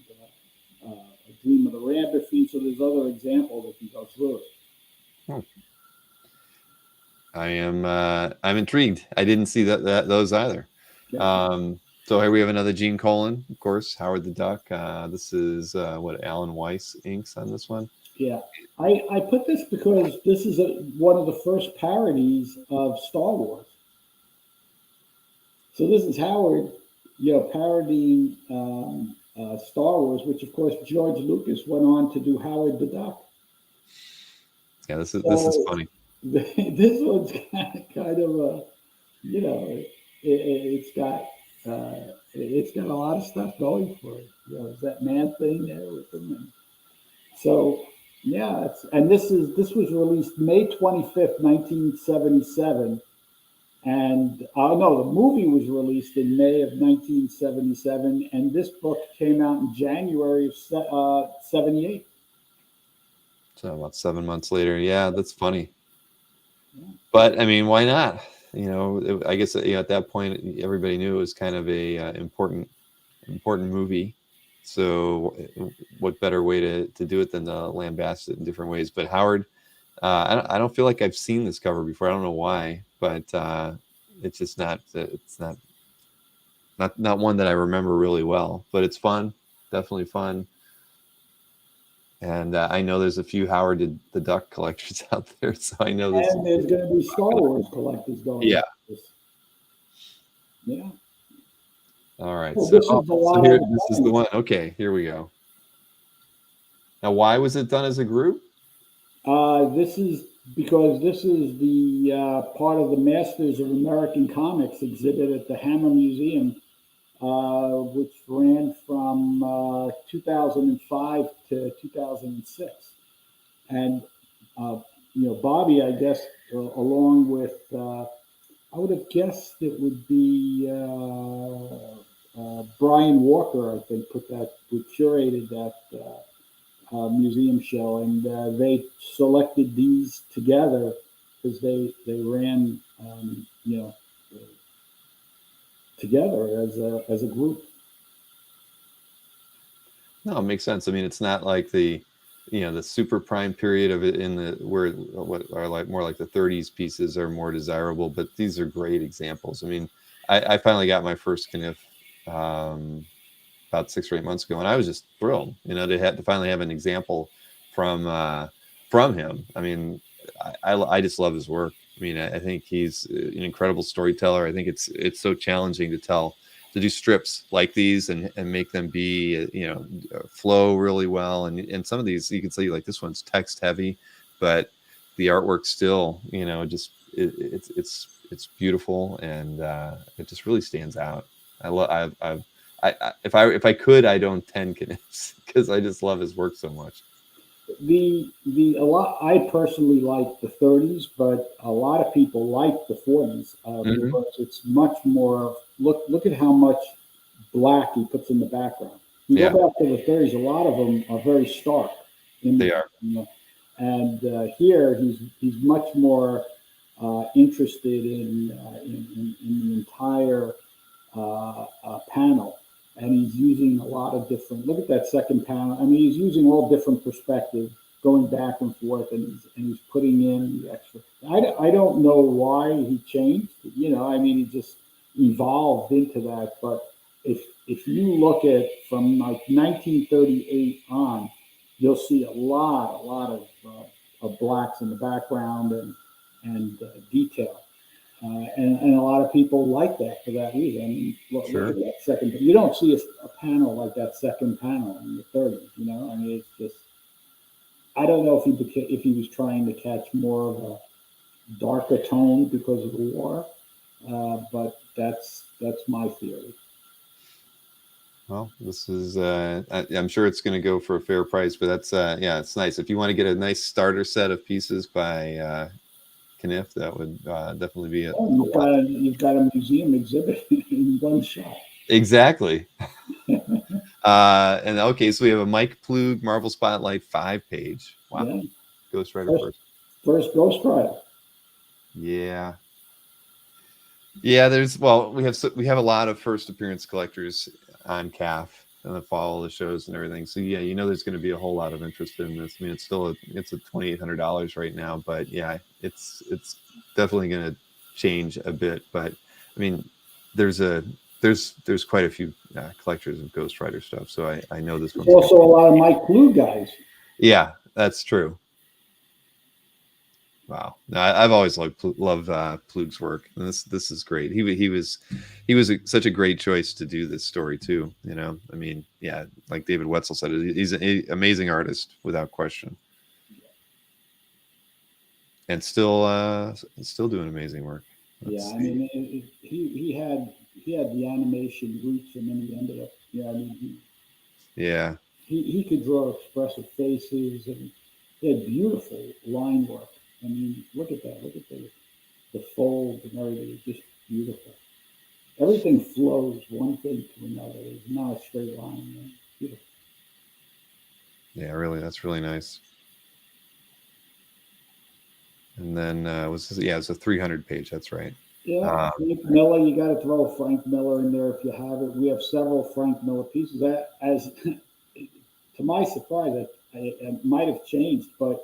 a Dream of the Rabbit Feed. So there's other examples that can go through it. I'm intrigued. I didn't see those either. Yeah. So here we have another Gene Colan, of course, Howard the Duck. This is what Alan Weiss inks on this one. Yeah. I put this because this is one of the first parodies of Star Wars. So this is Howard, parodying Star Wars, which of course George Lucas went on to do Howard the Duck. Yeah, this is funny. This one's kind of a, it's got a lot of stuff going for it. There's that man thing there with him, and so yeah, and this was released May 25th, 1977. And no, the movie was released in May of 1977, and this book came out in January of 78. So about 7 months later. Yeah, that's funny. Yeah. But I mean, why not? I guess at that point everybody knew it was kind of a important movie. So what better way to do it than to lambast it in different ways? But Howard, I don't feel like I've seen this cover before. I don't know why, but it's just not one that I remember really well. But it's fun, definitely fun. And I know there's a few Howard the Duck collectors out there, so I know this. And there's going to be Star Wars collectors going. Yeah. Yeah. All right. Well, so this is the one. Okay, here we go. Now, why was it done as a group? This is because this is the part of the Masters of American Comics exhibit at the Hammer Museum, which ran from 2005 to 2006. And, Bobby, I guess, along with, I would have guessed it would be Brian Walker, I think, curated that museum show, and they selected these together because they ran, together as a group. No, it makes sense. I mean, it's not like the super prime period of it where what are like more like the 30s pieces are more desirable, but these are great examples. I mean, I finally got my first Kniff about 6 or 8 months ago, and I was just thrilled, to finally have an example from him. I mean, I just love his work. I mean, I think he's an incredible storyteller. I think it's so challenging to do strips like these and make them be, flow really well. And some of these you can see, like this one's text heavy, but the artwork still, just it's beautiful, and it just really stands out. If I could, I'd own 10 Kniffs because I just love his work so much. I personally like the 30s, but a lot of people like the 40s because it's much more. Look at how much black he puts in the background. You go back to the 30s, a lot of them are very stark. They are. And here he's much more interested in the entire panel. And he's using a lot of different. Look at that second panel. I mean, he's using all different perspectives, going back and forth, and he's putting in the extra. I don't know why he changed. I mean, he just evolved into that. But if you look at from like 1938 on, you'll see a lot of blacks in the background and detail. And a lot of people like that for that reason. I mean, look at that second. You don't see a panel like that second panel in the 30s. I mean, it's just. I don't know if he was trying to catch more of a darker tone because of the war, but that's my theory. Well, this is. I'm sure it's going to go for a fair price, but that's it's nice. If you want to get a nice starter set of pieces by Kniff, that would definitely be it. You've got a museum exhibit in one shot. Exactly. And okay, so we have a Mike Plug Marvel Spotlight 5-page. Wow. Ghost Rider First, first. first Ghost Rider. Yeah. Yeah, we have a lot of first appearance collectors on CAF and the follow the shows and everything. So yeah, there's going to be a whole lot of interest in this. I mean, it's at $2,800 right now, but yeah, it's definitely going to change a bit. But I mean, there's a there's quite a few collectors of Ghost Rider stuff, so I know this There's one's going to also a be. lot of Mike Blue guys. Yeah, that's true. Wow, no, I've always loved Plug's work. And this is great. He was such a great choice to do this story too. I mean, yeah, like David Wetzel said, he's an amazing artist without question, and still doing amazing work. Yeah, Let's I see. mean, he had the animation roots, and then he ended up. Yeah, I mean, Yeah, he could draw expressive faces, and he had beautiful line work. I mean, look at that. Look at the folds and everything. It's just beautiful. Everything flows one thing to another. It's not a straight line. Man. Beautiful. yeah, really, that's really nice. And then it's a 300 page. That's right. Yeah, Um, Frank Miller. You got to throw Frank Miller in there if you have it. We have several Frank Miller pieces. That, as to my surprise, it might have changed, but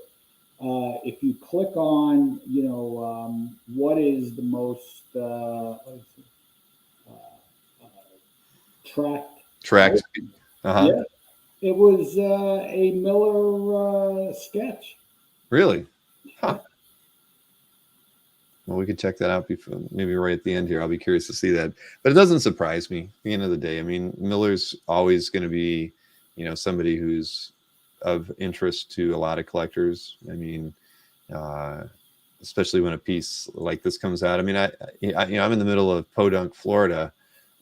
if you click on, what is the most tracked Tracked. comic? Uh-huh. Yeah, it was a Miller sketch. Really? Huh. Well, we could check that out before, maybe right at the end here. I'll be curious to see that. But it doesn't surprise me. At the end of the day, I mean, Miller's always going to be, somebody who's of interest to a lot of collectors. I mean, uh, especially when a piece like this comes out. I mean, I'm in the middle of Podunk, Florida,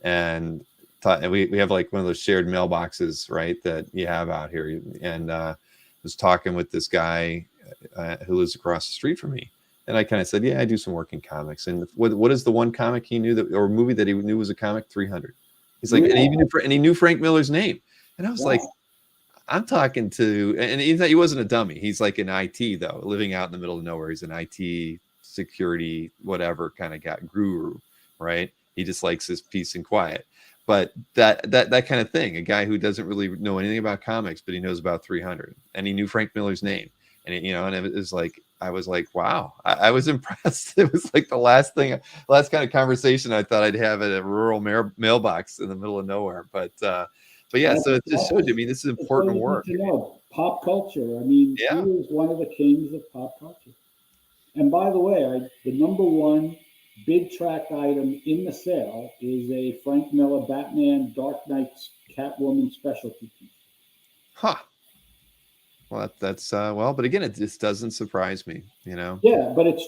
and we have like one of those shared mailboxes, right, that you have out here. And was talking with this guy who lives across the street from me. And I kind of said, yeah, I do some work in comics. And what is the one comic he knew or movie that he knew was a comic? 300. He's like, and he knew Frank Miller's name. And I was like, Wow. I'm talking to, and he wasn't a dummy. He's like in IT though, living out in the middle of nowhere. He's an IT security, whatever kind of guy, guru, right? He just likes his peace and quiet. But that kind of thing, a guy who doesn't really know anything about comics, but he knows about 300, and he knew Frank Miller's name, and and it was like, I was like, wow, I was impressed. It was like the last kind of conversation I thought I'd have at a rural mailbox in the middle of nowhere. But yeah, so it just shows you. I mean, this is That's all important you need work. to know. Pop culture. I mean, he Yeah. was one of the kings of pop culture. And by the way, the number one big track item in the sale is a Frank Miller Batman Dark Knight's Catwoman specialty piece. Huh. Well, that's well, but again, it just doesn't surprise me. Yeah, but it's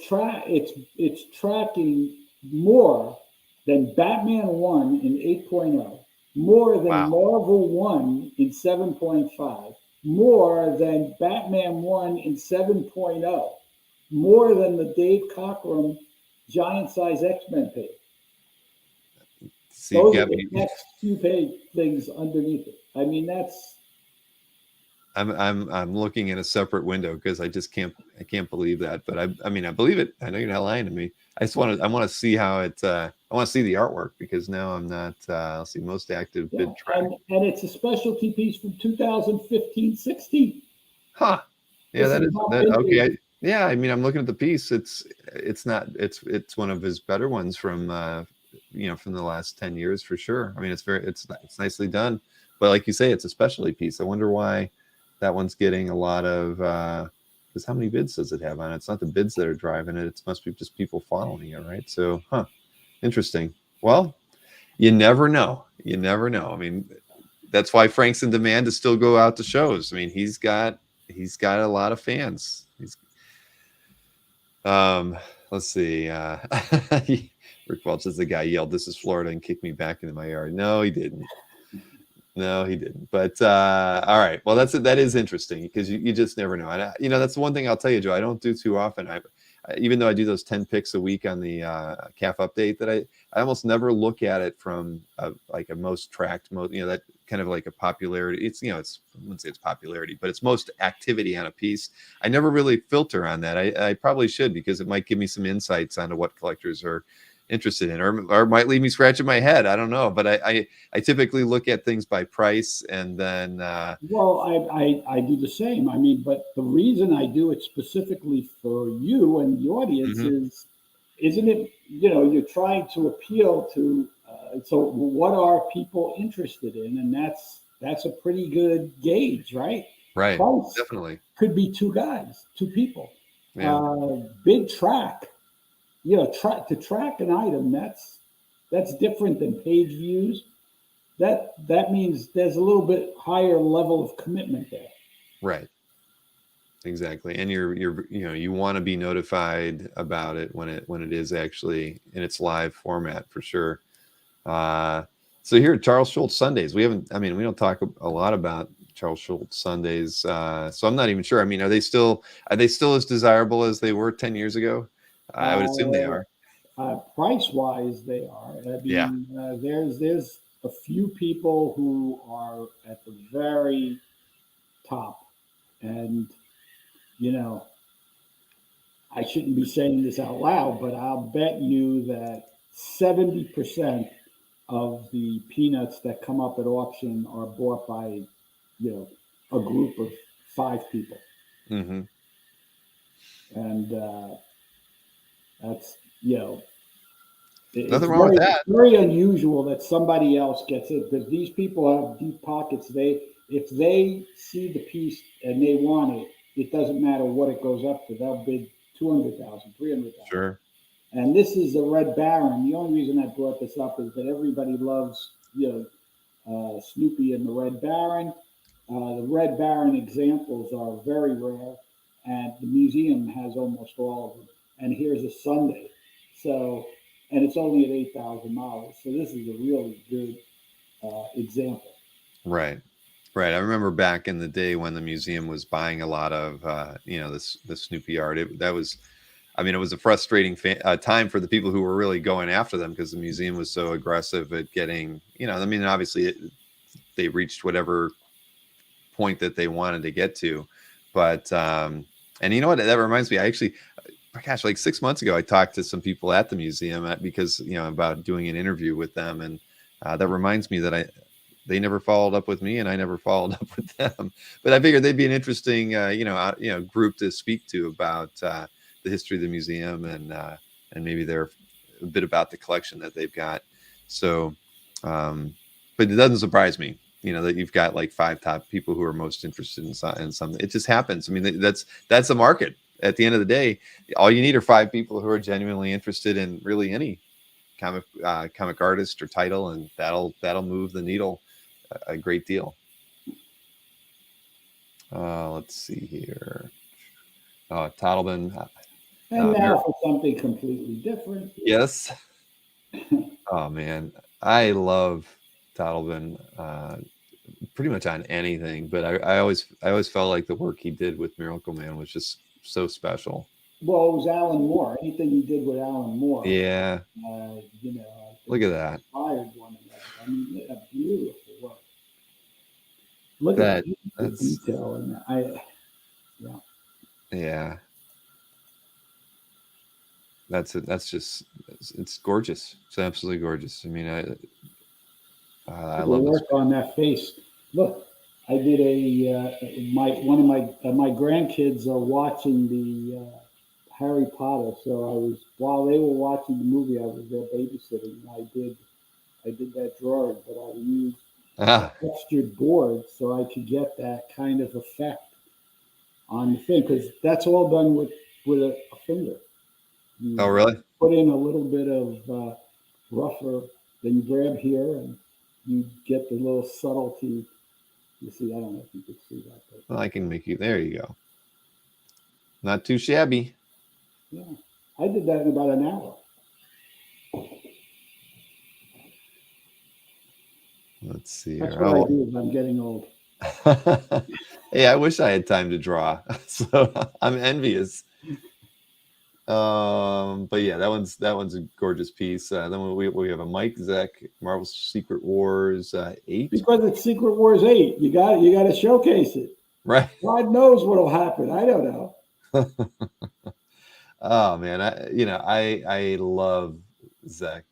tracking more than Batman 1 in 8.0, more than Wow. Marvel 1 in 7.5, more than Batman 1 in 7.0, more than the Dave Cockrum giant size X-Men page. See, you've Those are got the me. next few page things underneath it. I mean, that's I'm looking in a separate window because I can't believe that. But I mean, I believe it. I know you're not lying to me. I want to see how it. I want to see the artwork because now I'm not. Let's see, most active yeah, bid track. and it's a specialty piece from 2015-16. Huh. Yeah, This that is is not that. Okay. vintage. Yeah, I mean, I'm looking at the piece. It's not. It's one of his better ones from from the last 10 years for sure. I mean, it's nicely done. But like you say, it's a specialty piece. I wonder why that one's getting a lot of. Because how many bids does it have on it? It's not the bids that are driving it. It must be just people following it, right? So, interesting. Well, you never know. You never know. I mean, that's why Frank's in demand to still go out to shows. I mean, he's got a lot of fans. Um, let's see. Rick Welch says the guy yelled, "This is Florida," and kicked me back into my yard. No, he didn't. No, he didn't. But all right. Well, that is interesting because you just never know. And that's the one thing I'll tell you, Joe. I don't do too often. I even though I do those 10 picks a week on the calf update, that I almost never look at it from like a most tracked, that kind of like a popularity. It's, it's, I wouldn't say it's popularity, but it's most activity on a piece. I never really filter on that. I probably should, because it might give me some insights onto what collectors are interested in, or might leave me scratching my head. I don't know, but I typically look at things by price, and then Well, I do the same. I mean, but the reason I do it specifically for you and the audience mhm, is, isn't it, you're trying to appeal to, so what are people interested in? And that's a pretty good gauge, right? right, Price definitely, could be two guys, two people. yeah, Big track, to track an item, that's different than page views. That means there's a little bit higher level of commitment there. right. Exactly. And you want to be notified about it when it is actually in its live format, for sure. Uh, so here at Charles Schultz Sundays, we don't talk a lot about Charles Schultz Sundays. So I'm not even sure. I mean, are they still as desirable as they were 10 years ago? I would assume they Uh, are. Price wise, they are. I Yeah. mean, there's a few people who are at the very top, and you know, I shouldn't be saying this out loud, but I'll bet you that 70% of the peanuts that come up at auction are bought by, a group of five people, Hmm. and that's you know it's Nothing wrong with very that. very unusual that somebody else gets it, because these people have deep pockets. If they see the piece and they want it, it doesn't matter what it goes up to. They'll bid 200,000, 300,000. Sure. And this is a Red Baron. The only reason I brought this up is that everybody loves, Snoopy and the Red Baron. The Red Baron examples are very rare, and the museum has almost all of them. And here's a Sunday, so, and it's only at $8,000. So this is a really good example. Right. Right. I remember back in the day when the museum was buying a lot of, the Snoopy art. It was a frustrating time for the people who were really going after them, because the museum was so aggressive at getting, obviously they reached whatever point that they wanted to get to. But, and you know what, that reminds me, I actually, gosh, like 6 months ago, I talked to some people at the museum because, about doing an interview with them. And that reminds me that they never followed up with me, and I never followed up with them. But I figured they'd be an interesting, group to speak to about the history of the museum, and maybe they're a bit about the collection that they've got. So, but it doesn't surprise me, that you've got like five top people who are most interested in something. It just happens. I mean, that's the market. At the end of the day, all you need are five people who are genuinely interested in really any comic artist or title, and that'll move the needle a great deal. Let's see here. Toddleben. And Mir- now for something completely different. yes. Oh man, I love Toddleben. Pretty much on anything, but I always felt like the work he did with Miracle Man was just so special. Well, it was Alan Moore. Anything he did with Alan Moore, Yeah, I think look at that. inspired one another. I mean, a beautiful work. Look at That the that's detail, and yeah. yeah. That's just it's gorgeous. It's absolutely gorgeous. I mean, I The love this. work on that face. Look, I did my one of my grandkids are watching the Harry Potter, so I was while they were watching the movie, I was there babysitting. And I did that drawing, but I used a Ah, textured board so I could get that kind of effect on the thing, because that's all done with a finger. oh You really? put in a little bit of rougher, then you grab here and you get the little subtlety. You see, I don't know if you could see that, but Well, I can make you. There you go. Not too shabby. yeah, I did that in about an hour. Let's see That's here. what I Oh, do as I'm getting old. hey, I wish I had time to draw. So I'm envious. But yeah, that one's a gorgeous piece. Then we have a Mike Zeck Marvel Secret Wars 8, Because it's Secret Wars 8. You got to showcase it. right? God knows what'll happen. I don't know. Oh man, I love Zek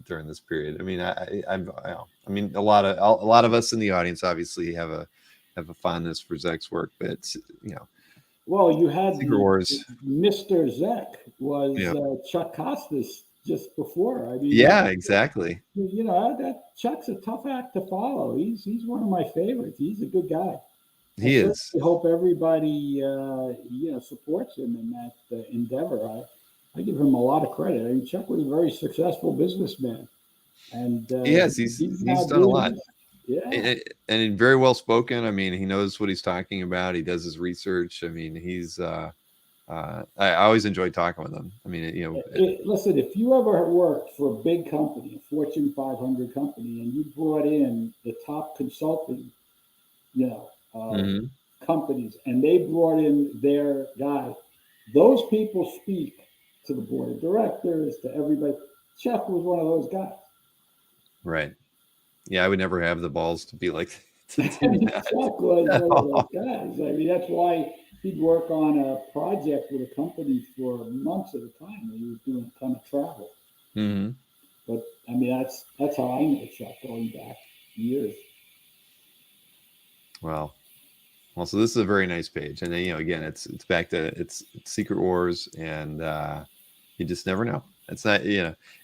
during this period. I mean, I mean, a lot of us in the audience obviously have a fondness for Zek's work, but it's, Well, you had Secret the Wars. Mr. Zek was Yeah, Chuck Costas just before. I mean, yeah, exactly. that Chuck's a tough act to follow. He's one of my favorites. He's a good guy. I He is. certainly hope everybody supports him in that endeavor. I give him a lot of credit. I mean, Chuck was a very successful businessman, and He has. he's He's now done a doing lot. this. Yeah, And very well spoken. I mean, he knows what he's talking about. He does his research. I mean, he's. I always enjoy talking with him. I mean, Listen, if you ever worked for a big company, a Fortune 500 company, and you brought in the top consulting, you know, mhm. companies, and they brought in their guy, those people speak to the board of directors, to everybody. Chuck was one of those guys. Right. Yeah, I would never have the balls to be like to I do mean, that. Chuck was one of those guys. I mean, that's why he'd work on a project with a company for months at a time. He was doing a ton of travel. Hmm. But I mean, that's how I know Chuck going back years. Well, so this is a very nice page, and then again, it's back to it's Secret Wars, and you just never know. It's not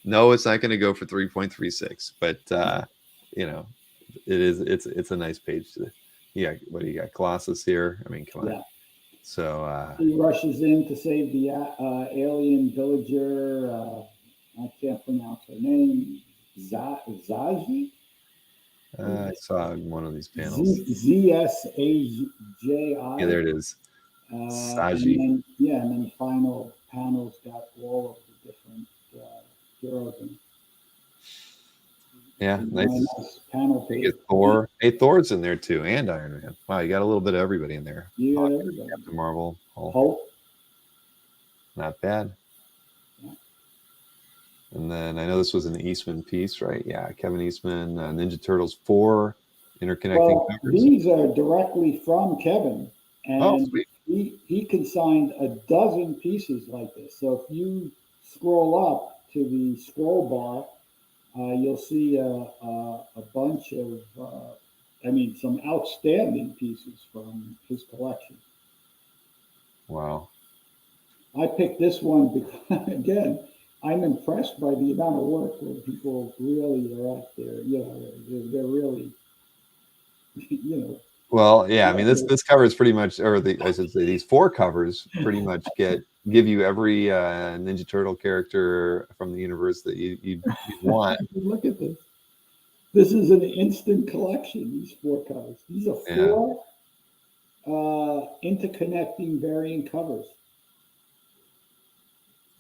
no, it's not going to go for 3.36, but you know, it's a nice page. What do you got? Colossus here. I mean, come on. Yeah. So He rushes in to save the alien villager. I can't pronounce her name. Zaji? I saw one of these panels. Yeah, ZSAJI. there it is. And Saji. then, yeah, and then the final panel's got all of the different heroes. Yeah, And a nice. nice panel You page. get Thor. Hey, Thor's in there too, and Iron Man. Wow, you got a little bit of everybody in there. You got Hawkeye, everybody. Captain Marvel, Hulk. Hulk. Not bad. Yeah. And then I know this was an Eastman piece, right? Yeah, Kevin Eastman, Ninja Turtles 4, interconnecting Well, covers. these are directly from Kevin, Oh, and sweet. he consigned a dozen pieces like this. So if you scroll up to the scroll bar, you'll see a bunch of, some outstanding pieces from his collection. Wow. I picked this one because, again, I'm impressed by the amount of work where people really are out there. They're really, you know, Well, yeah, I mean this yeah, this cover is pretty much, or I should say these 4 covers pretty much give you every Ninja Turtle character from the universe that you want. look at this. This is an instant collection, these four covers. These are Yeah. four interconnecting variant covers.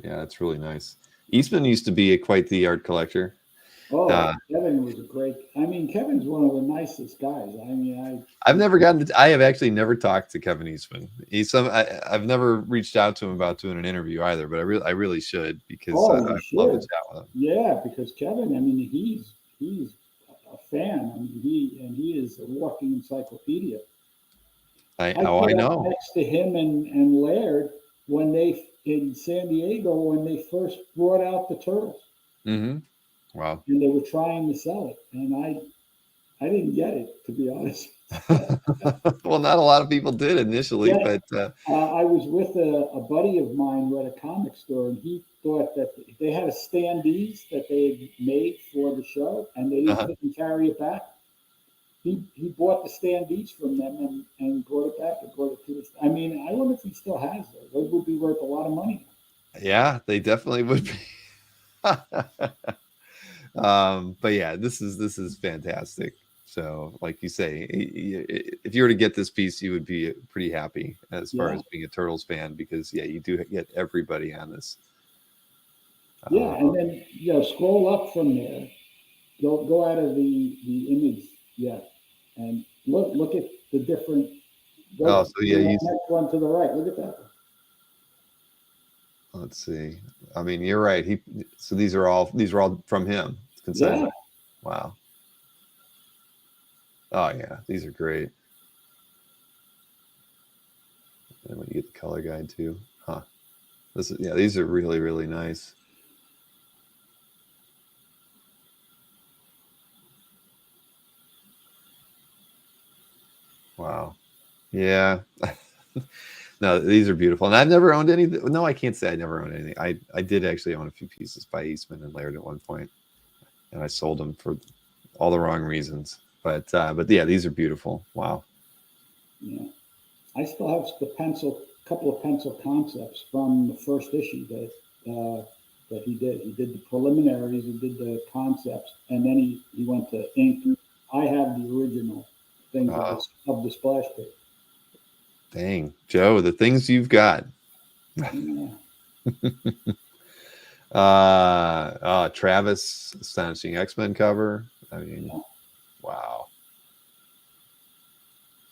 Yeah, that's really nice. Eastman used to be quite the art collector. Oh, Uh, Kevin was a great. I mean, Kevin's one of the nicest guys. I mean, I have actually never talked to Kevin Eastman. I've never reached out to him about doing an interview either, but I really should, because oh, you I'd love to should. chat with him. Yeah, because Kevin, I mean, he's a fan. I mean, he is a walking encyclopedia. I I sat up know. next to him and Laird when they in San Diego when they first brought out the turtles Hmm. Wow. and they were trying to sell it, and I didn't get it, to be honest. Well, not a lot of people did initially, Yeah, but I was with a buddy of mine who had a comic store, and he thought that they had a standees that they had made for the show, and they uh couldn't carry it back. He bought the standees from them and brought it back and brought it to us. I mean, I wonder if he still has those. Those would be worth a lot of money. yeah, they definitely would be. But yeah, this is fantastic. So, like you say, if you were to get this piece, you would be pretty happy as far Yeah, as being a Turtles fan, because yeah, you do get everybody on this. yeah, Uh, and then scroll up from there. Go out of the image, yeah, and look at the different. oh, Go so to yeah, the next one to the right. Look at that. let's see. I mean, you're right. So these are all from him. Yeah. Consignment. Wow. Oh yeah, these are great. And when you get the color guide too, huh? These are really really nice. Wow. Yeah. No, these are beautiful, and I've never owned any. No, I can't say I never owned anything. I did actually own a few pieces by Eastman and Laird at one point, and I sold them for all the wrong reasons. But yeah, these are beautiful. Wow. Yeah. I still have the couple of pencil concepts from the first issue that he did. He did the preliminaries, he did the concepts, and then he went to ink. I have the original things Uh, of the splash page. Dang, Joe, the things you've got. Yeah. Travis, astonishing X-Men cover. I mean, Yeah. wow.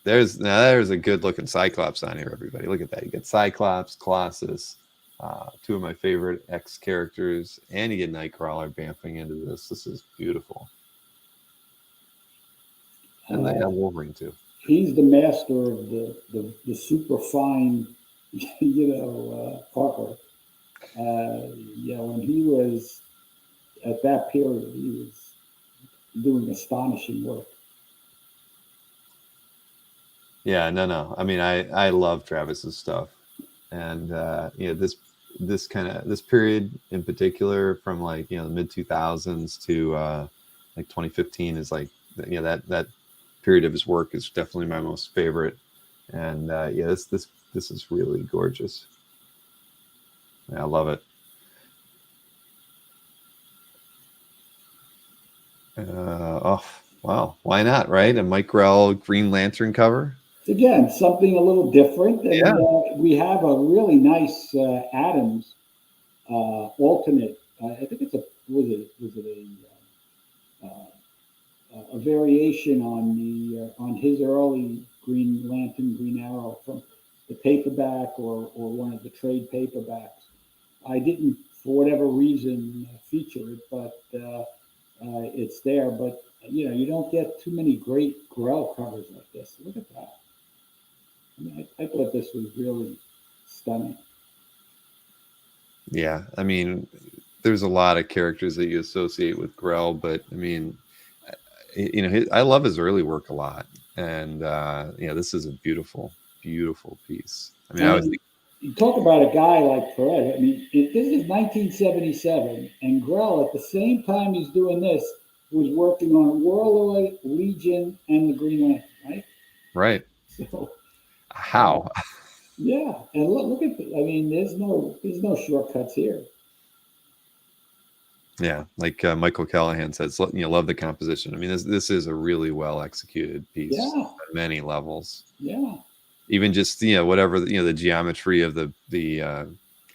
There's a good looking Cyclops on here, everybody. Look at that. You get Cyclops, Colossus, two of my favorite X characters, and you get Nightcrawler bamfing into this. This is beautiful. And they have Wolverine too. He's the master of the super fine, artwork. Yeah, when he was at that period, he was doing astonishing work. Yeah, no. I mean, I love Travis's stuff, and this period in particular, from like the mid 2000s to like 2015, is like that period of his work is definitely my most favorite, and this is really gorgeous. Yeah, I love it. Oh wow, why not, right? A Mike Grell Green Lantern cover. Again, something a little different, Yeah, and we have a really nice Adams alternate. I think it's a variation on the on his early Green Lantern, Green Arrow from the paperback or one of the trade paperbacks. I didn't, for whatever reason, feature it, but it's there. But you don't get too many great Grell covers like this. Look at that. I mean, I thought this was really stunning. yeah. I mean, there's a lot of characters that you associate with Grell, but I mean, I love his early work a lot, and this is a beautiful, beautiful piece. I mean, I was And you talk about a guy like Fred. I mean, this is 1977, and Grell, at the same time he's doing this, was working on Warlord, Legion, and the Green Lantern, right? right. So, uh, How? yeah, and look at. I mean, there's no shortcuts here. Yeah, like Michael Callahan says, love the composition. I mean, this is a really well executed piece Yeah, on many levels. yeah, Even just whatever the geometry of the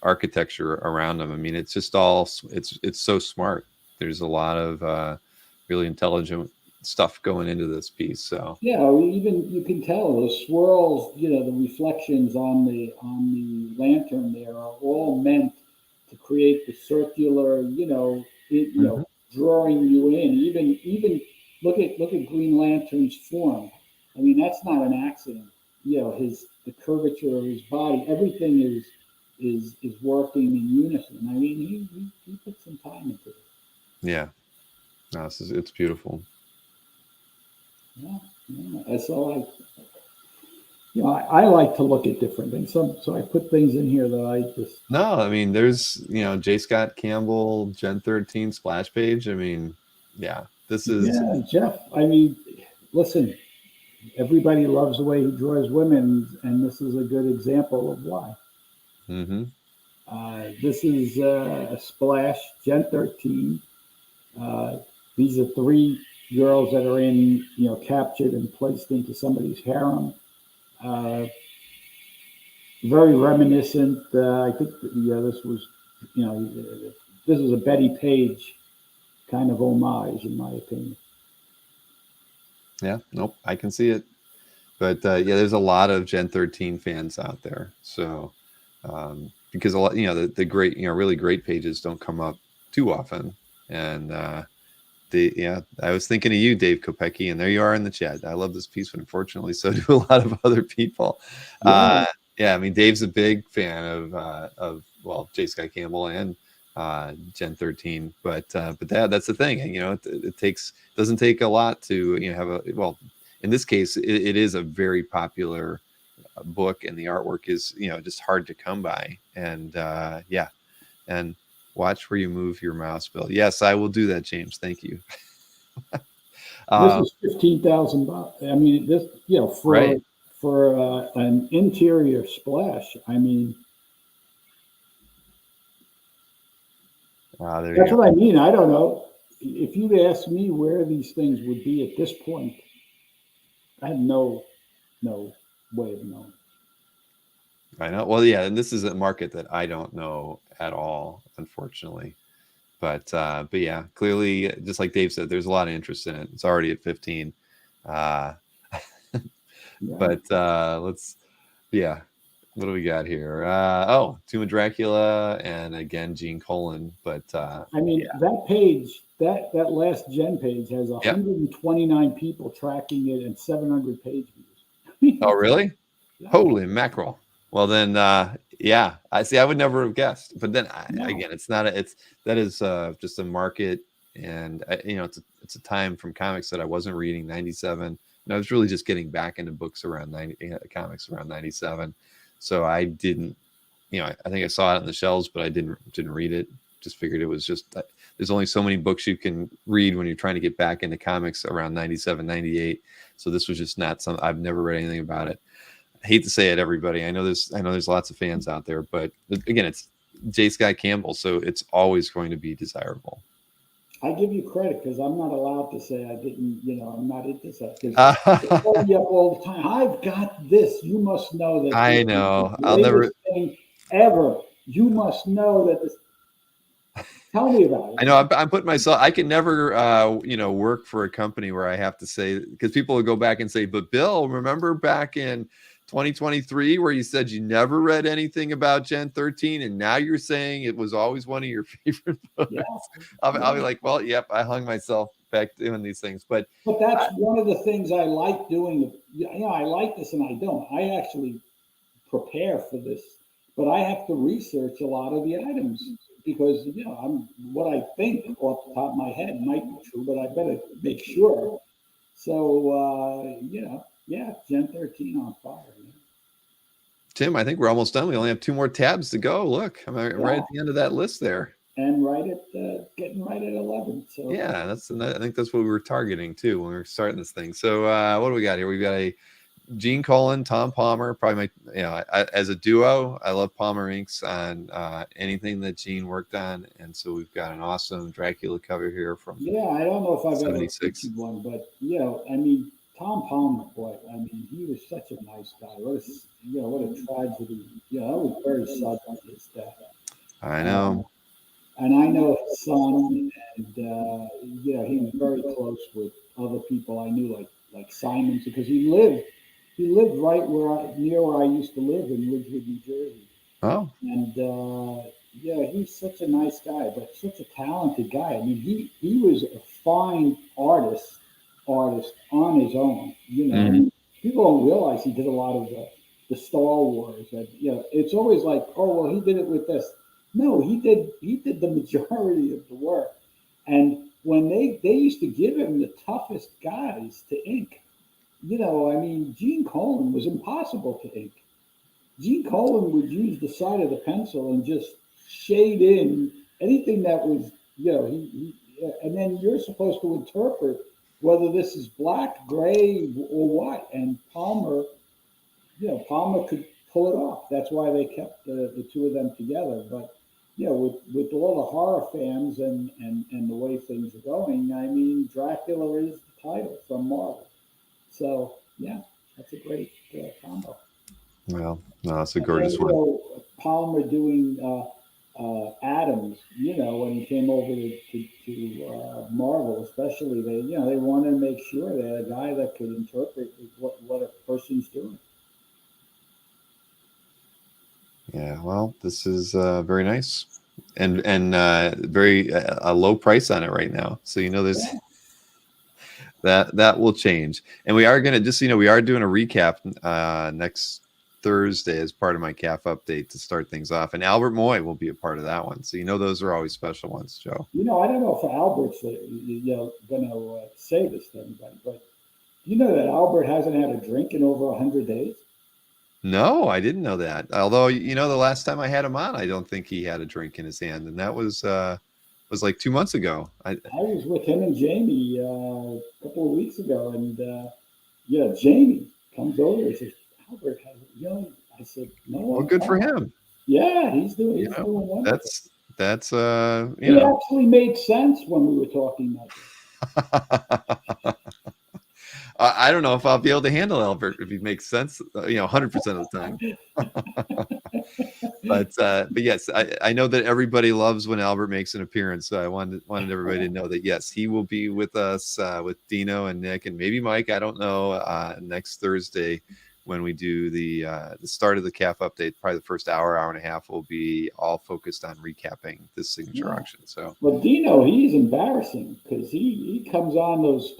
architecture around them. I mean, it's just it's so smart. There's a lot of really intelligent stuff going into this piece. So yeah. Even you can tell the swirls. The reflections on the lantern there are all meant to create the circular. mhm. Drawing you in. Even look at Green Lantern's form. I mean, that's not an accident. The curvature of his body, everything is working in unison. I mean, he put some time into it. Yeah, no, it's beautiful. Yeah, yeah. That's all I like to look at different things. So I put things in here that I just. No, I mean, there's J. Scott Campbell, Gen 13 splash page. I mean, yeah, this is. Yeah, Jeff. I mean, listen. Everybody loves the way he draws women, and this is a good example of why. Mm-hmm. This is a splash, Gen 13. These are three girls that are captured and placed into somebody's harem. Uh, Very reminiscent. I think this was, you know, this is a Betty Page kind of homage, in my opinion. Yeah, nope, I can see it. But there's a lot of Gen 13 fans out there. So because a lot, the great, really great pages don't come up too often. And I was thinking of you, Dave Kopecki, and there you are in the chat. I love this piece, but unfortunately, so do a lot of other people. Yeah. Yeah, I mean, Dave's a big fan of J. Sky Campbell and Gen 13, but that's the thing. It doesn't take a lot to have a in this case, it is a very popular book, and the artwork is just hard to come by. And and watch where you move your mouse, Bill. Yes, I will do that, James. Thank you. This Uh, is $15,000. I mean, this, right. for an interior splash. I mean, There you that's go. what I mean. I don't know. If you'd asked me where these things would be at this point, I have no way of knowing. I know. Well, yeah, and this is a market that I don't know at all, unfortunately. But yeah, clearly, just like Dave said, there's a lot of interest in it. It's already at 15. Uh, Yeah. but yeah, what do we got here? Tomb of Dracula, and again Gene Colan. But I mean, yeah, that page, that last gen page has yep. 129 people tracking it and 700 page views. Oh, really? Yeah. Holy mackerel! Well, then, yeah, I see. I would never have guessed. But then, No. again, it's not. That is just a market, and it's a time from comics that I wasn't reading. 97, and I was really just getting back into books around 90, comics around 97. So I didn't, I think I saw it on the shelves, but I didn't read it. Just figured it was just there's only so many books you can read when you're trying to get back into comics around 97, 98. So this was just not some. I've never read anything about it. I hate to say it, everybody. I know there's lots of fans out there, but again, it's J. Sky Campbell, so it's always going to be desirable. I give you credit because I'm not allowed to say I didn't, I'm not into that because they I call me up all the time. I've got this. You must know that this is the know. I'll never. greatest thing ever. You must know that this. Tell me about I it. know. I'm putting myself. I can never, work for a company where I have to say, because people will go back and say, "But Bill, remember back in 2023 where you said you never read anything about Gen 13, and now you're saying it was always one of your favorite books." Yeah, I'll be yeah. like, "Well, yep, I hung myself back doing these things." But But that's one of the things I like doing. I like this and I don't. I actually prepare for this, but I have to research a lot of the items because I'm what I think off the top of my head might be true, but I better make sure. So yeah, Gen 13 on fire. Tim, I think we're almost done. We only have two more tabs to go. Look, I'm right Yeah, at the end of that list there. and getting right at 11. So Yeah, I think that's what we were targeting too when we were starting this thing. So what do we got here? We've got a Gene Colan, Tom Palmer, probably my, as a duo, I love Palmer Inks on anything that Gene worked on. And so we've got an awesome Dracula cover here from yeah, I don't know if I've ever 76. featured one, but I mean, Tom Palmer, boy, I mean, he was such a nice guy. What a tragedy. That was very sudden, his death. I Um, know. and I know his son, and he was very close with other people I knew, like Simons, because he lived right near where I used to live in Ridgewood, New Jersey. Oh, And he's such a nice guy, but such a talented guy. I mean, he was a fine artist on his own. I mhm. mean, people don't realize he did a lot of the Star Wars. And it's always like, oh well, he did it with this. No, he did the majority of the work. And when they used to give him the toughest guys to ink, I mean, Gene Colan was impossible to ink. Gene Colan would use the side of the pencil and just shade in anything that was, and then you're supposed to interpret whether this is black, gray, or what. And Palmer could pull it off. That's why they kept the two of them together. But with all the horror fans and the way things are going, I mean, Dracula is the title from Marvel. So yeah, that's a great combo. Well, no, that's a And then, gorgeous one. Palmer doing Adams, when he came over to Marvel, especially, they wanted to make sure they had a guy that could interpret what a person's doing. Yeah, well, this is very nice, and very a low price on it right now. So there's Yeah. that will change, and we are gonna just we are doing a recap next Thursday as part of my CAF update to start things off, and Albert Moy will be a part of that one. So those are always special ones, Joe. I don't know if Albert's going to say this to anybody, but you know that Albert hasn't had a drink in over 100 days. No, I didn't know that. Although the last time I had him on, I don't think he had a drink in his hand, and that was like 2 months ago. I was with him and Jamie a couple of weeks ago, and Jamie comes over and says, "Albert has, I said, Well, "No, good for him. yeah, You he's know, doing wonderful." that's He actually made sense when we were talking that I don't know if I'll be able to handle Albert if he makes sense, 100% of the time. day. But yes, I know that everybody loves when Albert makes an appearance. So I wanted everybody to know that yes, he will be with us with Dino and Nick and maybe Mike. I don't know next Thursday when we do the start of the CAF update. Probably the first hour and a half will be all focused on recapping this signature Yeah. auction. So Well, Dino, he's embarrassing because he comes on those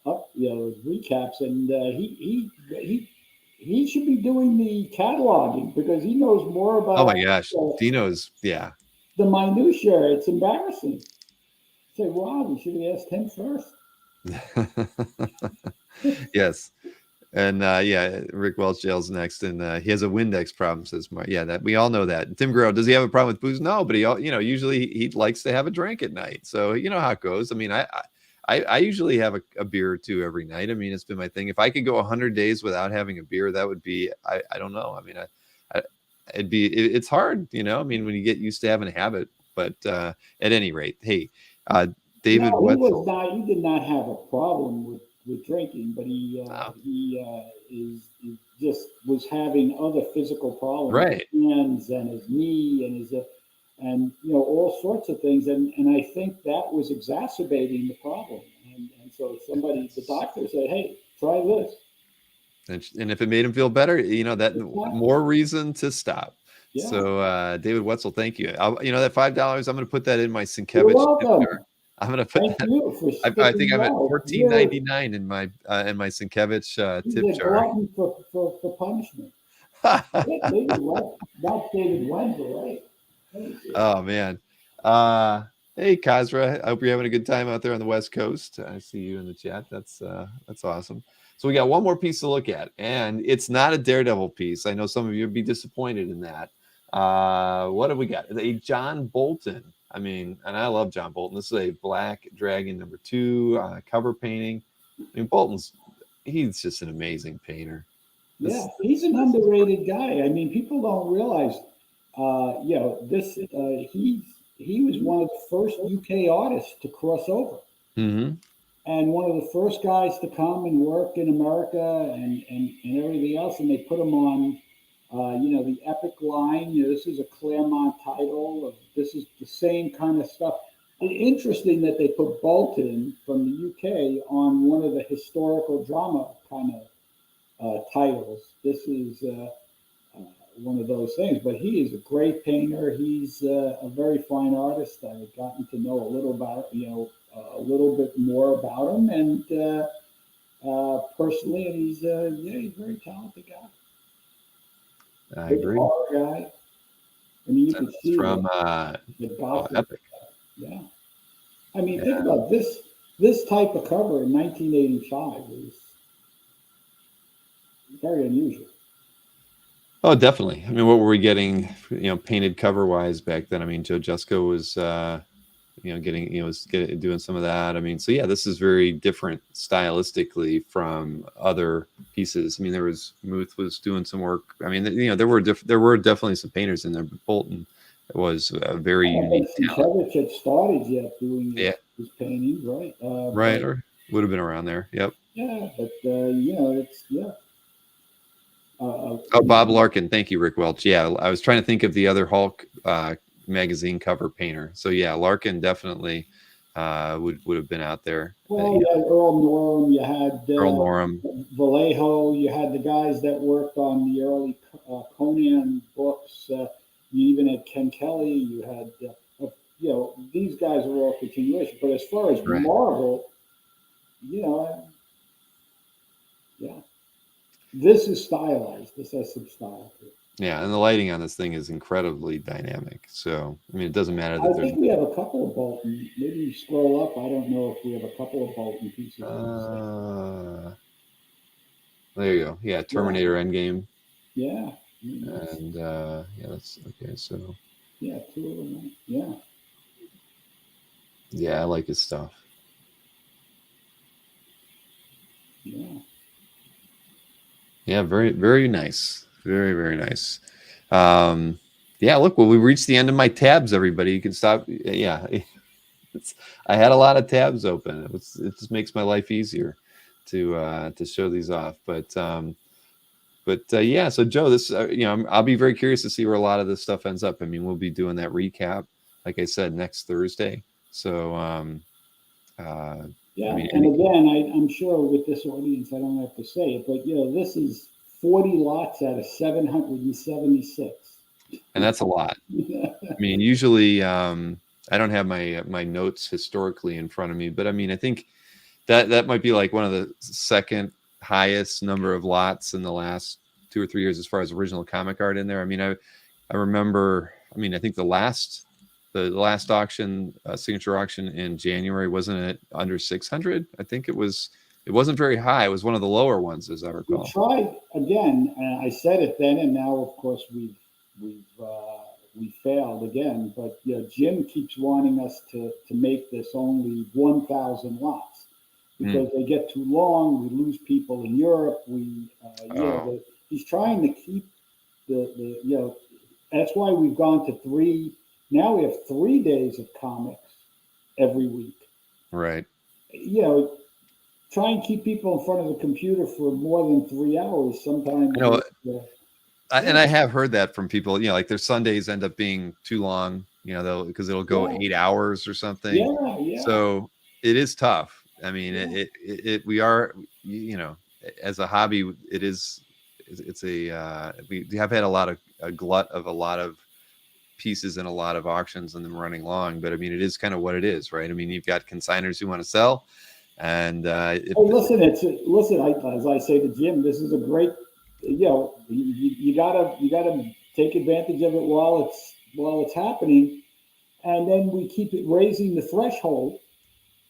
up those recaps, and he should be doing the cataloging because he knows more oh about my gosh, Dino's yeah. the minutia. It's embarrassing. Say, wow, we should have asked him first. Yes. And yeah, Rick Welch jails next, and he has a Windex problem. Says Mark. Yeah, that we all know that. Tim Guerrero, does he have a problem with booze? No, but usually he likes to have a drink at night. So you know how it goes. I mean, I usually have a beer or two every night. I mean, it's been my thing. If I could go 100 days without having a beer, that would be. I don't know. I mean, it's hard. I mean, when you get used to having a habit. But at any rate, hey, No, David he was Wetzel. not. He did not have a problem with drinking, but Oh, is just was having other physical problems, right. his hands and his knee and his and all sorts of things, and I think that was exacerbating the problem, and so the doctor said, hey, try this. And if it made him feel better, that Exactly. more reason to stop. Yeah, So, David Wetzel, thank you. That $5, I'm going to put that in my you're Sienkiewicz tip jar. welcome. I'm going to put Thank that. you for I think sticking I'm at by. You're 14.99 in my Sienkiewicz he's tip a jar. glutton for punishment. David Wetzel, not David Wenzel, right? Oh man. Hey Kazra, I hope you're having a good time out there on the West Coast. I see you in the chat. That's awesome. So we got one more piece to look at, and it's not a Daredevil piece. I know some of you would be disappointed in that. What have we got? A John Bolton. I mean, and I love John Bolton. This is a Black Dragon #2 cover painting. I mean, he's just an amazing painter. Yeah, This, he's an this is underrated guy. I mean, people don't realize, this. He was one of the first UK artists to cross over, Mhm. and one of the first guys to come and work in America and everything else. And they put him on, the Epic line. This is a Claremont title. This is the same kind of stuff. And interesting that they put Bolton from the UK on one of the historical drama kind of titles. This is uh, one of those things. But he is a great painter. He's a very fine artist. I've gotten to know a little bit more about him, and personally, and he's a very talented guy. I Big agree. horror guy. I mean, you can It's see from the gothic. Epic. Yeah. I mean, think Yeah. about this. This type of cover in 1985 is very unusual. Oh, definitely. I mean, what were we getting, painted cover wise back then? I mean, Joe Jusko was, getting, doing some of that. I mean, so yeah, this is very different stylistically from other pieces. I mean, Muth was doing some work. I mean, there were definitely some painters in there, but Bolton was a very I don't think unique talent. Sienkiewicz had started yet doing Yeah, his paintings, right? right. But Or would have been around there. Yep. yeah, but it's Oh, Bob Larkin. Thank you, Rick Welch. Yeah, I was trying to think of the other Hulk magazine cover painter. So yeah, Larkin definitely would have been out there. Well, you had Earl Norm, you had Earl Norm. Vallejo, you had the guys that worked on the early Conan books. You even had Ken Kelly. You had, these guys are all continuation. But as far as Right. Marvel, you know, yeah, this is stylized. This has some style to it. Yeah, and the lighting on this thing is incredibly dynamic. So I mean, it doesn't matter I that there's. think we have a couple of Bolton. Maybe you scroll up. I don't know if we have a couple of Bolton pieces. There you go. Yeah, Terminator Endgame. Yeah. And that's okay. So yeah, two of them. Yeah. Yeah, I like his stuff. Yeah. Yeah, very, very nice. Very, very nice. Yeah, look, well, we reached the end of my tabs, everybody. You can stop. Yeah. I had a lot of tabs open. It just makes my life easier to show these off. But yeah, so Joe, this I'll be very curious to see where a lot of this stuff ends up. I mean, we'll be doing that recap, like I said, next Thursday. So yeah, I mean, and again, I'm sure with this audience, I don't have to say it, but this is 40 lots out of 776, and that's a lot. I mean, usually I don't have my notes historically in front of me, but I mean, I think that might be like one of the second highest number of lots in the last 2 or 3 years as far as original comic art in there. I mean, I remember. I mean, I think the last auction, signature auction in January, wasn't it under 600? I think it was. It wasn't very high. It was one of the lower ones, as I recall. We tried again. I said it then, and now, of course, we failed again. But Jim keeps wanting us to make this only 1,000 lots because they get too long. We lose people in Europe. He's trying to keep the. That's why we've gone to 3. Now we have 3 days of comics every week. Right. Try and keep people in front of the computer for more than 3 hours. Sometimes. And I have heard that from people. Like their Sundays end up being too long. Because it'll go 8 hours or something. Yeah. So it is tough. I mean, we are. As a hobby, it is. It's a. We have had a glut of a lot of pieces and a lot of auctions and them running long, but I mean, it is kind of what it is, right? I mean, you've got consigners who want to sell, and listen, as I say to Jim, this is a great, you gotta take advantage of it while it's happening, and then we keep it raising the threshold,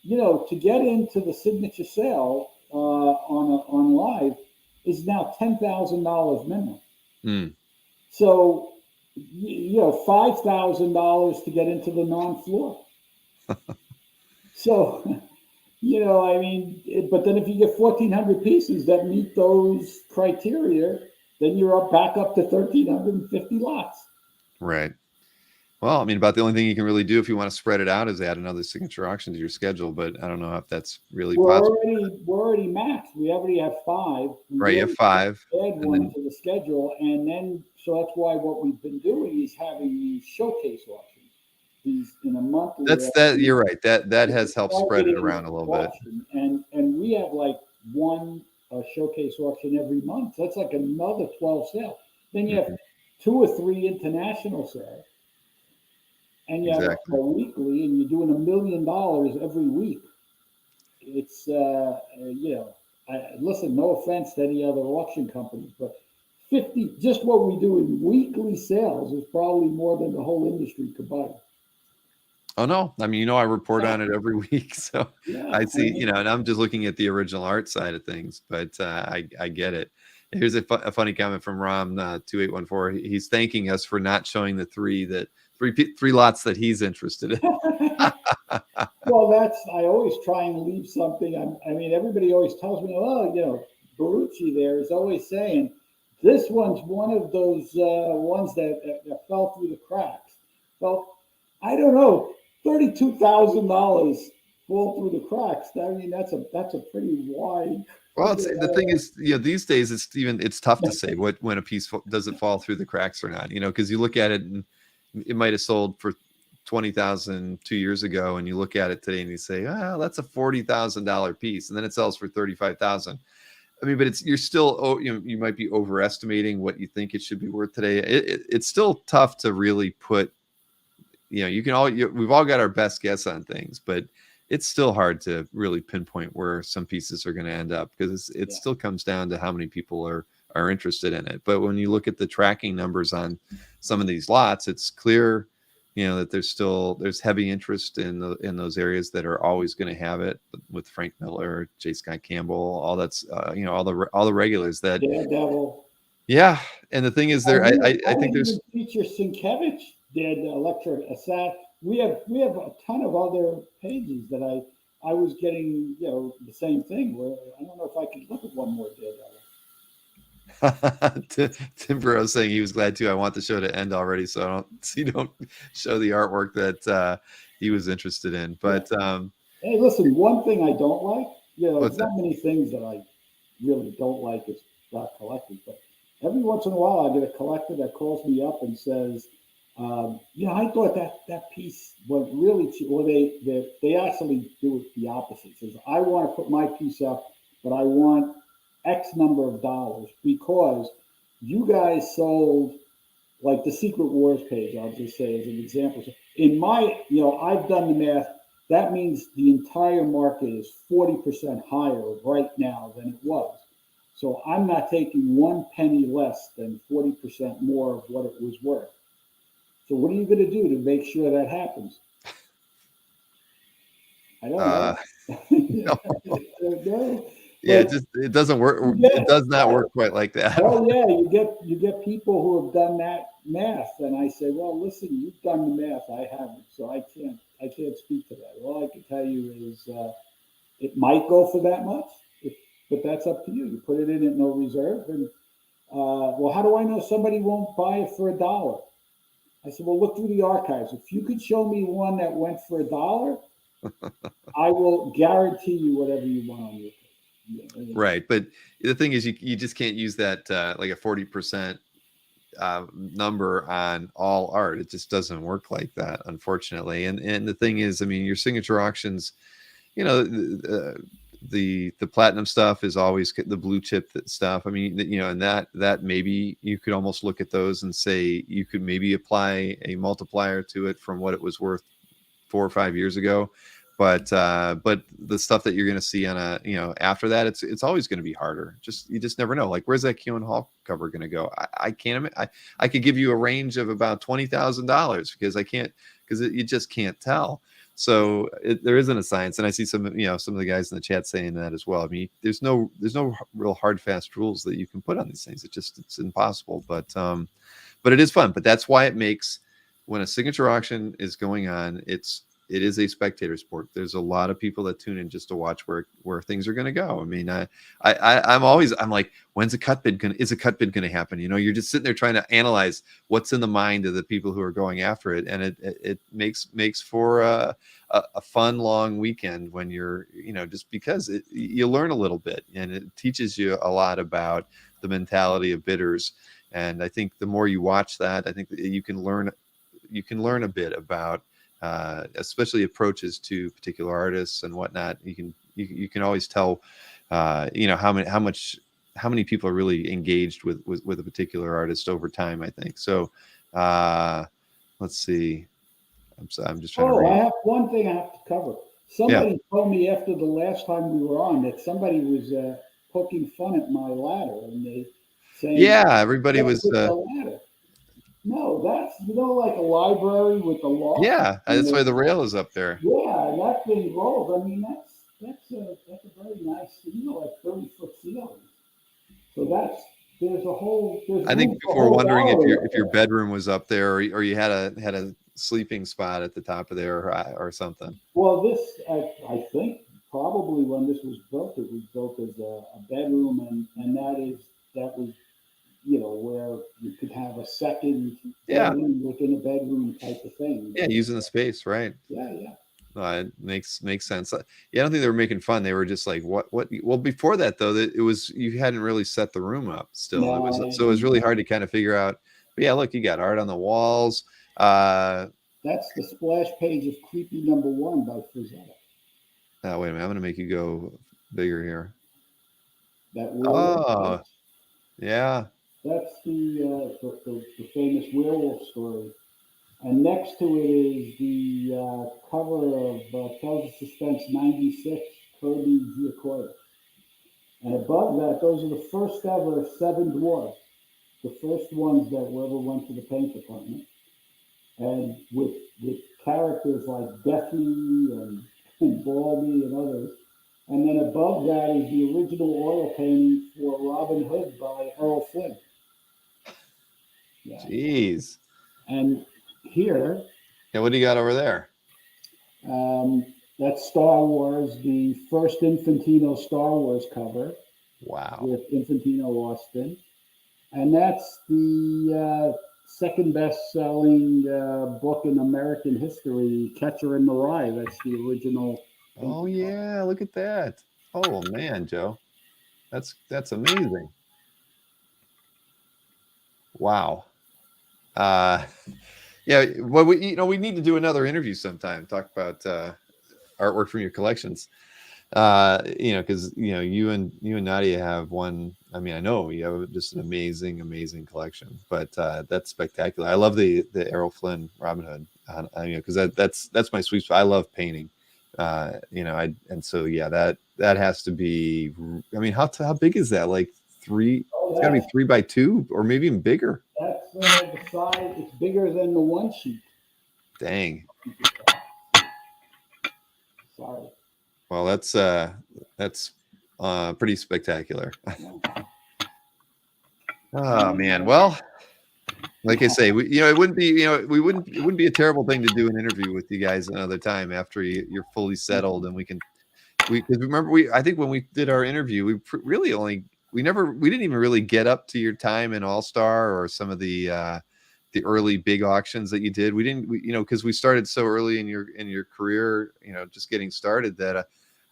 to get into the signature sale on live is now $10,000 minimum. So. $5,000 to get into the non-floor. So, I mean, but then if you get 1,400 pieces that meet those criteria, then you're back up to 1,350 lots. Right. Well, I mean, about the only thing you can really do if you want to spread it out is add another signature auction to your schedule, but I don't know if that's really possible. We're already maxed. We already have 5. You have 5. Add one to the schedule, and then so that's why what we've been doing is having these showcase auctions. These in a monthly. You're right. That has helped spread it around a little bit. And we have like one showcase auction every month. So that's like another 12 sales. Then you have 2 or 3 international sales. And you have a weekly, and you're doing $1 million every week. It's listen. No offense to any other auction companies, but 50 just what we do in weekly sales is probably more than the whole industry combined. Oh no! I mean, I report on it every week, so I see. And I'm just looking at the original art side of things, but I get it. Here's a funny comment from Rom 2814. He's thanking us for not showing the three lots that he's interested in. Well, I always try and leave something. I mean, everybody always tells me, Barucci there is always saying, this one's one of those ones that fell through the cracks. Well, I don't know, $32,000 fall through the cracks. I mean, that's a pretty wide. Well, the thing is, these days it's tough to say when a piece does it fall through the cracks or not. Because you look at it and it might have sold for 20,000 2 years ago, and you look at it today and you say, "Ah, that's a $40,000 piece," and then it sells for 35,000. I mean, but you're still, you might be overestimating what you think it should be worth today. It's still tough to really put, we've all got our best guess on things, but it's still hard to really pinpoint where some pieces are going to end up, because it still comes down to how many people are interested in it. But when you look at the tracking numbers on some of these lots, it's clear, that there's heavy interest in those areas that are always going to have it, with Frank Miller, J. Scott Campbell, all that's all the regulars that. Daredevil. Yeah, and the thing is, I think there's feature Sienkiewicz did Electric Assat. We have a ton of other pages that I was getting the same thing. Where I don't know if I could look at one more Daredevil. Tim Burrow saying he was glad too. I want the show to end already, so you don't show the artwork that he was interested in. But hey, listen, one thing I don't like, there's not that? many things that I really don't like as about collecting, but every once in a while I get a collector that calls me up and says, I thought that piece was really cheap, or they actually do it the opposite. Says, I want to put my piece up, but I want X number of dollars because you guys sold, like the Secret Wars page, I'll just say as an example. In my, I've done the math. That means the entire market is 40% higher right now than it was. So I'm not taking 1 penny less than 40% more of what it was worth. So what are you going to do to make sure that happens? I don't know. No. Yeah, it doesn't work. It does not work quite like that. Oh yeah, you get people who have done that math, and I say, well, listen, you've done the math, I haven't, so I can't speak to that. All I can tell you is it might go for that much, but that's up to you. You put it in at no reserve, and well, how do I know somebody won't buy it for $1? I said, well, look through the archives. If you could show me one that went for $1, I will guarantee you whatever you want on your page. Right, but the thing is, you just can't use that like a 40% number on all art. It just doesn't work like that, unfortunately. And the thing is, I mean, your signature auctions, the platinum stuff is always the blue chip stuff. I mean, and that maybe you could almost look at those and say you could maybe apply a multiplier to it from what it was worth 4 or 5 years ago. But the stuff that you're going to see on after that, it's always going to be harder. You just never know. Like, where's that Keown Hall cover going to go? I can't. I could give you a range of about $20,000 because you just can't tell. So there isn't a science, and I see some of the guys in the chat saying that as well. I mean, there's no real hard fast rules that you can put on these things. It's impossible. But it is fun. But that's why it makes, when a signature auction is going on, it is a spectator sport. There's a lot of people that tune in just to watch where things are going to go. I mean, I'm like, when's a cut bid is a cut bid going to happen? You're just sitting there trying to analyze what's in the mind of the people who are going after it. And it makes for a fun, long weekend when you're, just because you learn a little bit, and it teaches you a lot about the mentality of bidders. And I think the more you watch that, I think that you can learn a bit about, especially approaches to particular artists and whatnot. You can always tell, how many people are really engaged with a particular artist over time, I think. So, let's see. I'm just trying to read. I have one thing I have to cover. Somebody told me after the last time we were on that somebody was poking fun at my ladder, and they saying, everybody was. The ladder. No, that's like a library with a loft. Yeah, that's why the rail is up there. Yeah, and that thing rolls. I mean, that's a very nice, like 30-foot ceiling. So there's a whole. I think people were wondering if your bedroom was up there, or you had a sleeping spot at the top of there, or something. Well, this I think probably when this was built, it was built as a bedroom, and that was. Where you could have a second bedroom within a bedroom type of thing. Yeah, using the space, right? Yeah. It makes sense. I don't think they were making fun. They were just like, what? Well, before that though, it was, you hadn't really set the room up still. So it was really hard to kind of figure out. But yeah, look, you got art on the walls. That's the splash page of Creepy Number One by Frazetta. Wait a minute. I'm going to make you go bigger here. That werewolf. Oh, yeah. That's the famous werewolf story. And next to it is the cover of Tales of Suspense '96, Kirby Giacoya. And above that, those are the first ever Seven Dwarfs, the first ones that ever went to the paint department. And with characters like Deathy and Baldy and others. And then above that is the original oil painting for Robin Hood by Errol Flynn. Yeah. Jeez. And here, Yeah, what do you got over there? that's Star Wars, the first Infantino Star Wars cover Wow. with Infantino Austin. And that's the second best-selling book in American history, Catcher in the Rye. That's the original. Oh yeah, look at that. Oh man, Joe. That's amazing. Wow. Yeah, well we need to do another interview sometime, talk about artwork from your collections. Because you and Nadia have one. I mean, I know you have just an amazing collection, but that's spectacular. I love the Errol Flynn Robin Hood. Because that's my sweet spot. I love painting. So yeah, that has to be. I mean, how big is that? Like three? It's got to be 3x2 or maybe even bigger. That's the size. It's bigger than the one sheet. Dang. Sorry. Well, that's pretty spectacular. Oh man. Well, like I say, it wouldn't be, it wouldn't be a terrible thing to do an interview with you guys another time after you're fully settled, and because remember I think when we did our interview, we didn't even really get up to your time in All Star or some of the early big auctions that you did. We didn't, because we started so early in your career, just getting started, that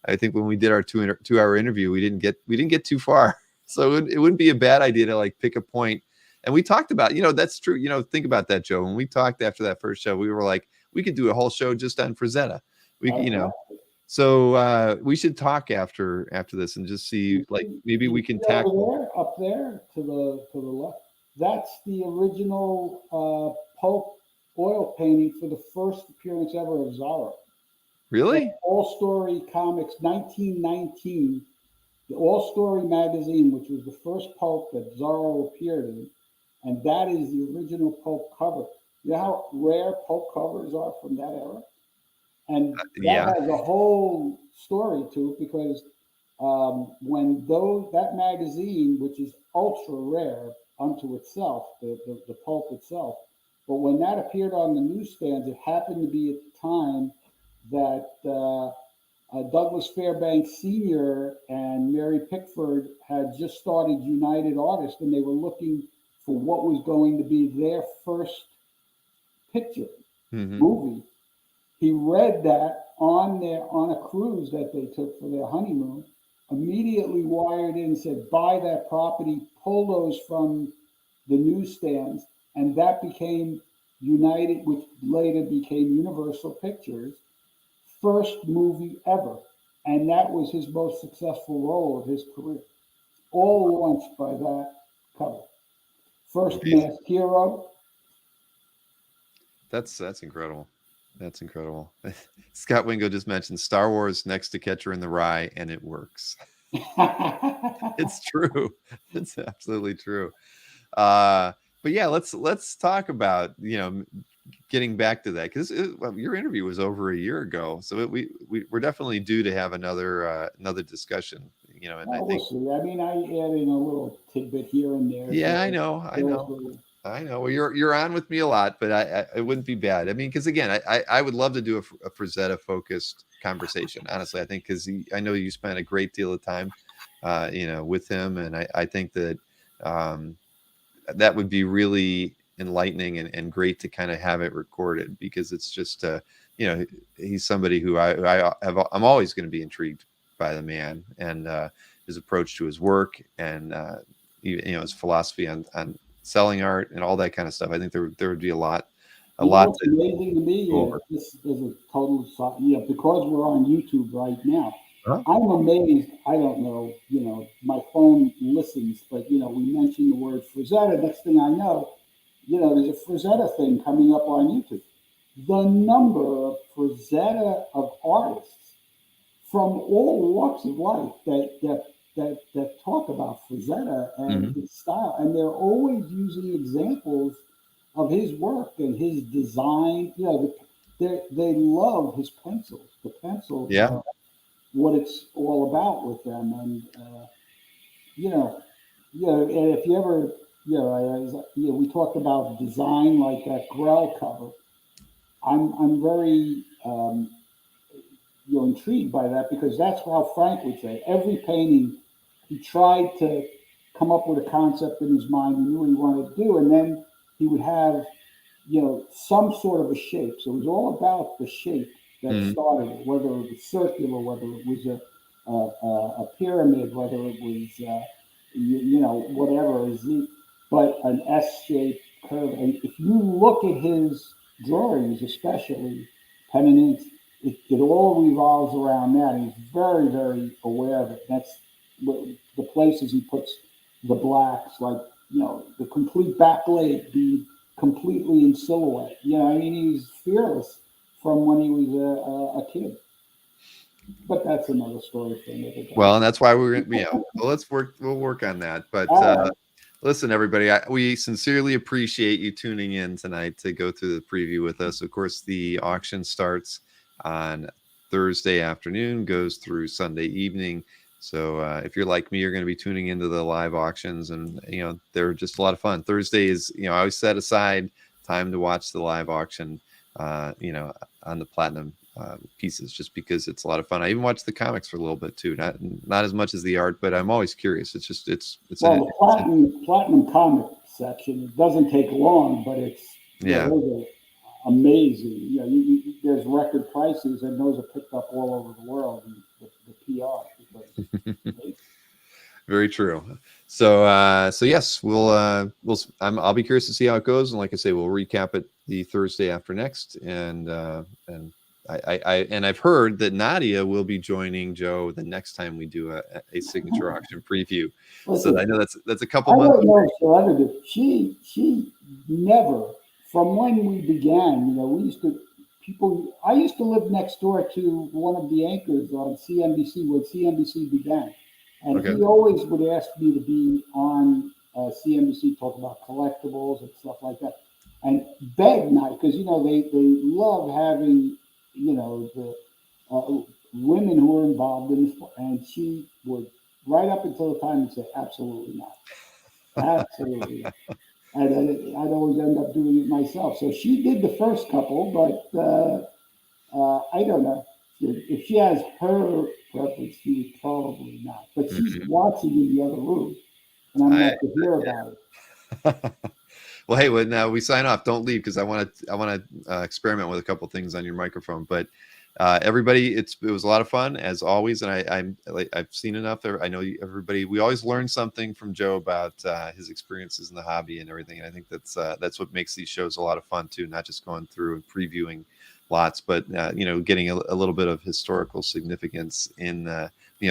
I think when we did our 2-hour interview, we didn't get too far. So it wouldn't be a bad idea to like pick a point. And we talked about, that's true. Think about that, Joe. When we talked after that first show, we were like, we could do a whole show just on Frazetta. So we should talk after this and just see, like, maybe we can tackle up there to the left. That's the original pulp oil painting for the first appearance ever of Zorro. Really? All Story Comics, 1919. The All Story magazine, which was the first pulp that Zorro appeared in, and that is the original pulp cover. You know how rare pulp covers are from that era? And that has a whole story to it, because when that magazine, which is ultra rare unto itself, the pulp itself, but when that appeared on the newsstands, it happened to be at the time that Douglas Fairbanks Sr. and Mary Pickford had just started United Artists, and they were looking for what was going to be their first picture movie. He read that on a cruise that they took for their honeymoon, immediately wired in and said, buy that property, pull those from the newsstands, and that became United, which later became Universal Pictures, first movie ever. And that was his most successful role of his career. All launched by that cover. First Masked Hero. That's incredible. That's incredible. Scott Wingo just mentioned Star Wars next to Catcher in the Rye, and it works. It's true. It's absolutely true. But yeah, let's talk about getting back to that, because your interview was over a year ago, so we're definitely due to have another discussion. And I think, I mean, I add in a little tidbit here and there. Yeah, I know. Well, you're on with me a lot, but it wouldn't be bad. I mean, because again, I would love to do a Frazetta focused conversation. Honestly, I think because I know you spent a great deal of time, with him, and I think that that would be really enlightening and great to kind of have it recorded, because it's just he's somebody who I'm always going to be intrigued by the man, and his approach to his work, and his philosophy on selling art and all that kind of stuff. I think there would be a lot a lot What's to amazing to me go is over. this is a total, because we're on YouTube right now. Huh? I'm amazed. I don't know, my phone listens, but, we mentioned the word Frazetta. Next thing I know, there's a Frazetta thing coming up on YouTube. The number of Frazetta of artists from all walks of life that talk about Frazetta and Hmm. his style, and they're always using examples of his work and his design. They love his pencils. The pencils Yeah. are what it's all about with them, and you know, and if you ever, we talked about design like that Grell cover. I'm very intrigued by that because that's how Frank would say every painting he tried to come up with a concept in his mind. He knew what he wanted to do, and then he would have some sort of a shape. So it was all about the shape that Hmm. started it, whether it was circular, whether it was a pyramid, whether it was whatever a Z, but an S shaped curve. And if you look at his drawings, especially pen and ink, it all revolves around that. He's very, very aware of it. That's the places he puts the blacks, like the complete back leg be completely in silhouette. I mean, he's fearless from when he was a kid. But that's another story for another day. Well, and that's why well, we'll work on that. But All right. listen, everybody, we sincerely appreciate you tuning in tonight to go through the preview with us. Of course, the auction starts on Thursday afternoon, goes through Sunday evening. So if you're like me, you're going to be tuning into the live auctions, and they're just a lot of fun. Thursday is, I always set aside time to watch the live auction, on the platinum pieces, just because it's a lot of fun. I even watch the comics for a little bit too, not as much as the art, but I'm always curious. It's just Well, the platinum comic section, it doesn't take long, but it's yeah. those are amazing. There's record prices, and those are picked up all over the world. And the PR because it's amazing. Very true. So yes, I'll be curious to see how it goes, and like I say, we'll recap it the Thursday after next, and and I've heard that Nadia will be joining Joe the next time we do a signature auction preview. So I Listen, know that's a couple I months don't know away. if she'll ever do. She never, from when we began. We used to people. I used to live next door to one of the anchors on CNBC when CNBC began, and Okay. he always would ask me to be on CNBC talk about collectibles and stuff like that, and beg not because they love having the women who were involved in this, and she would right up until the time and say absolutely not. Absolutely. I'd always end up doing it myself. So she did the first couple, but I don't know. If she has her preference, she would probably not. But she's Mhm. watching in the other room, and I'm going to I have to hear about it. Well, hey, when we sign off, don't leave because I want to experiment with a couple things on your microphone. But everybody, it was a lot of fun as always, and I've seen enough. I know everybody. We always learn something from Joe about his experiences in the hobby and everything. And I think that's what makes these shows a lot of fun too. Not just going through and previewing lots, but getting a little bit of historical significance in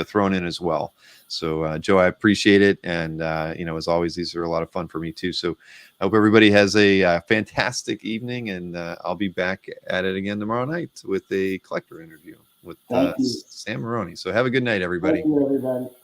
thrown in as well. So Joe, I appreciate it, and as always, these are a lot of fun for me too. So I hope everybody has a fantastic evening, and I'll be back at it again tomorrow night with a collector interview with Thank you. Sam Maroney. So have a good night, Thank everybody. you, everybody.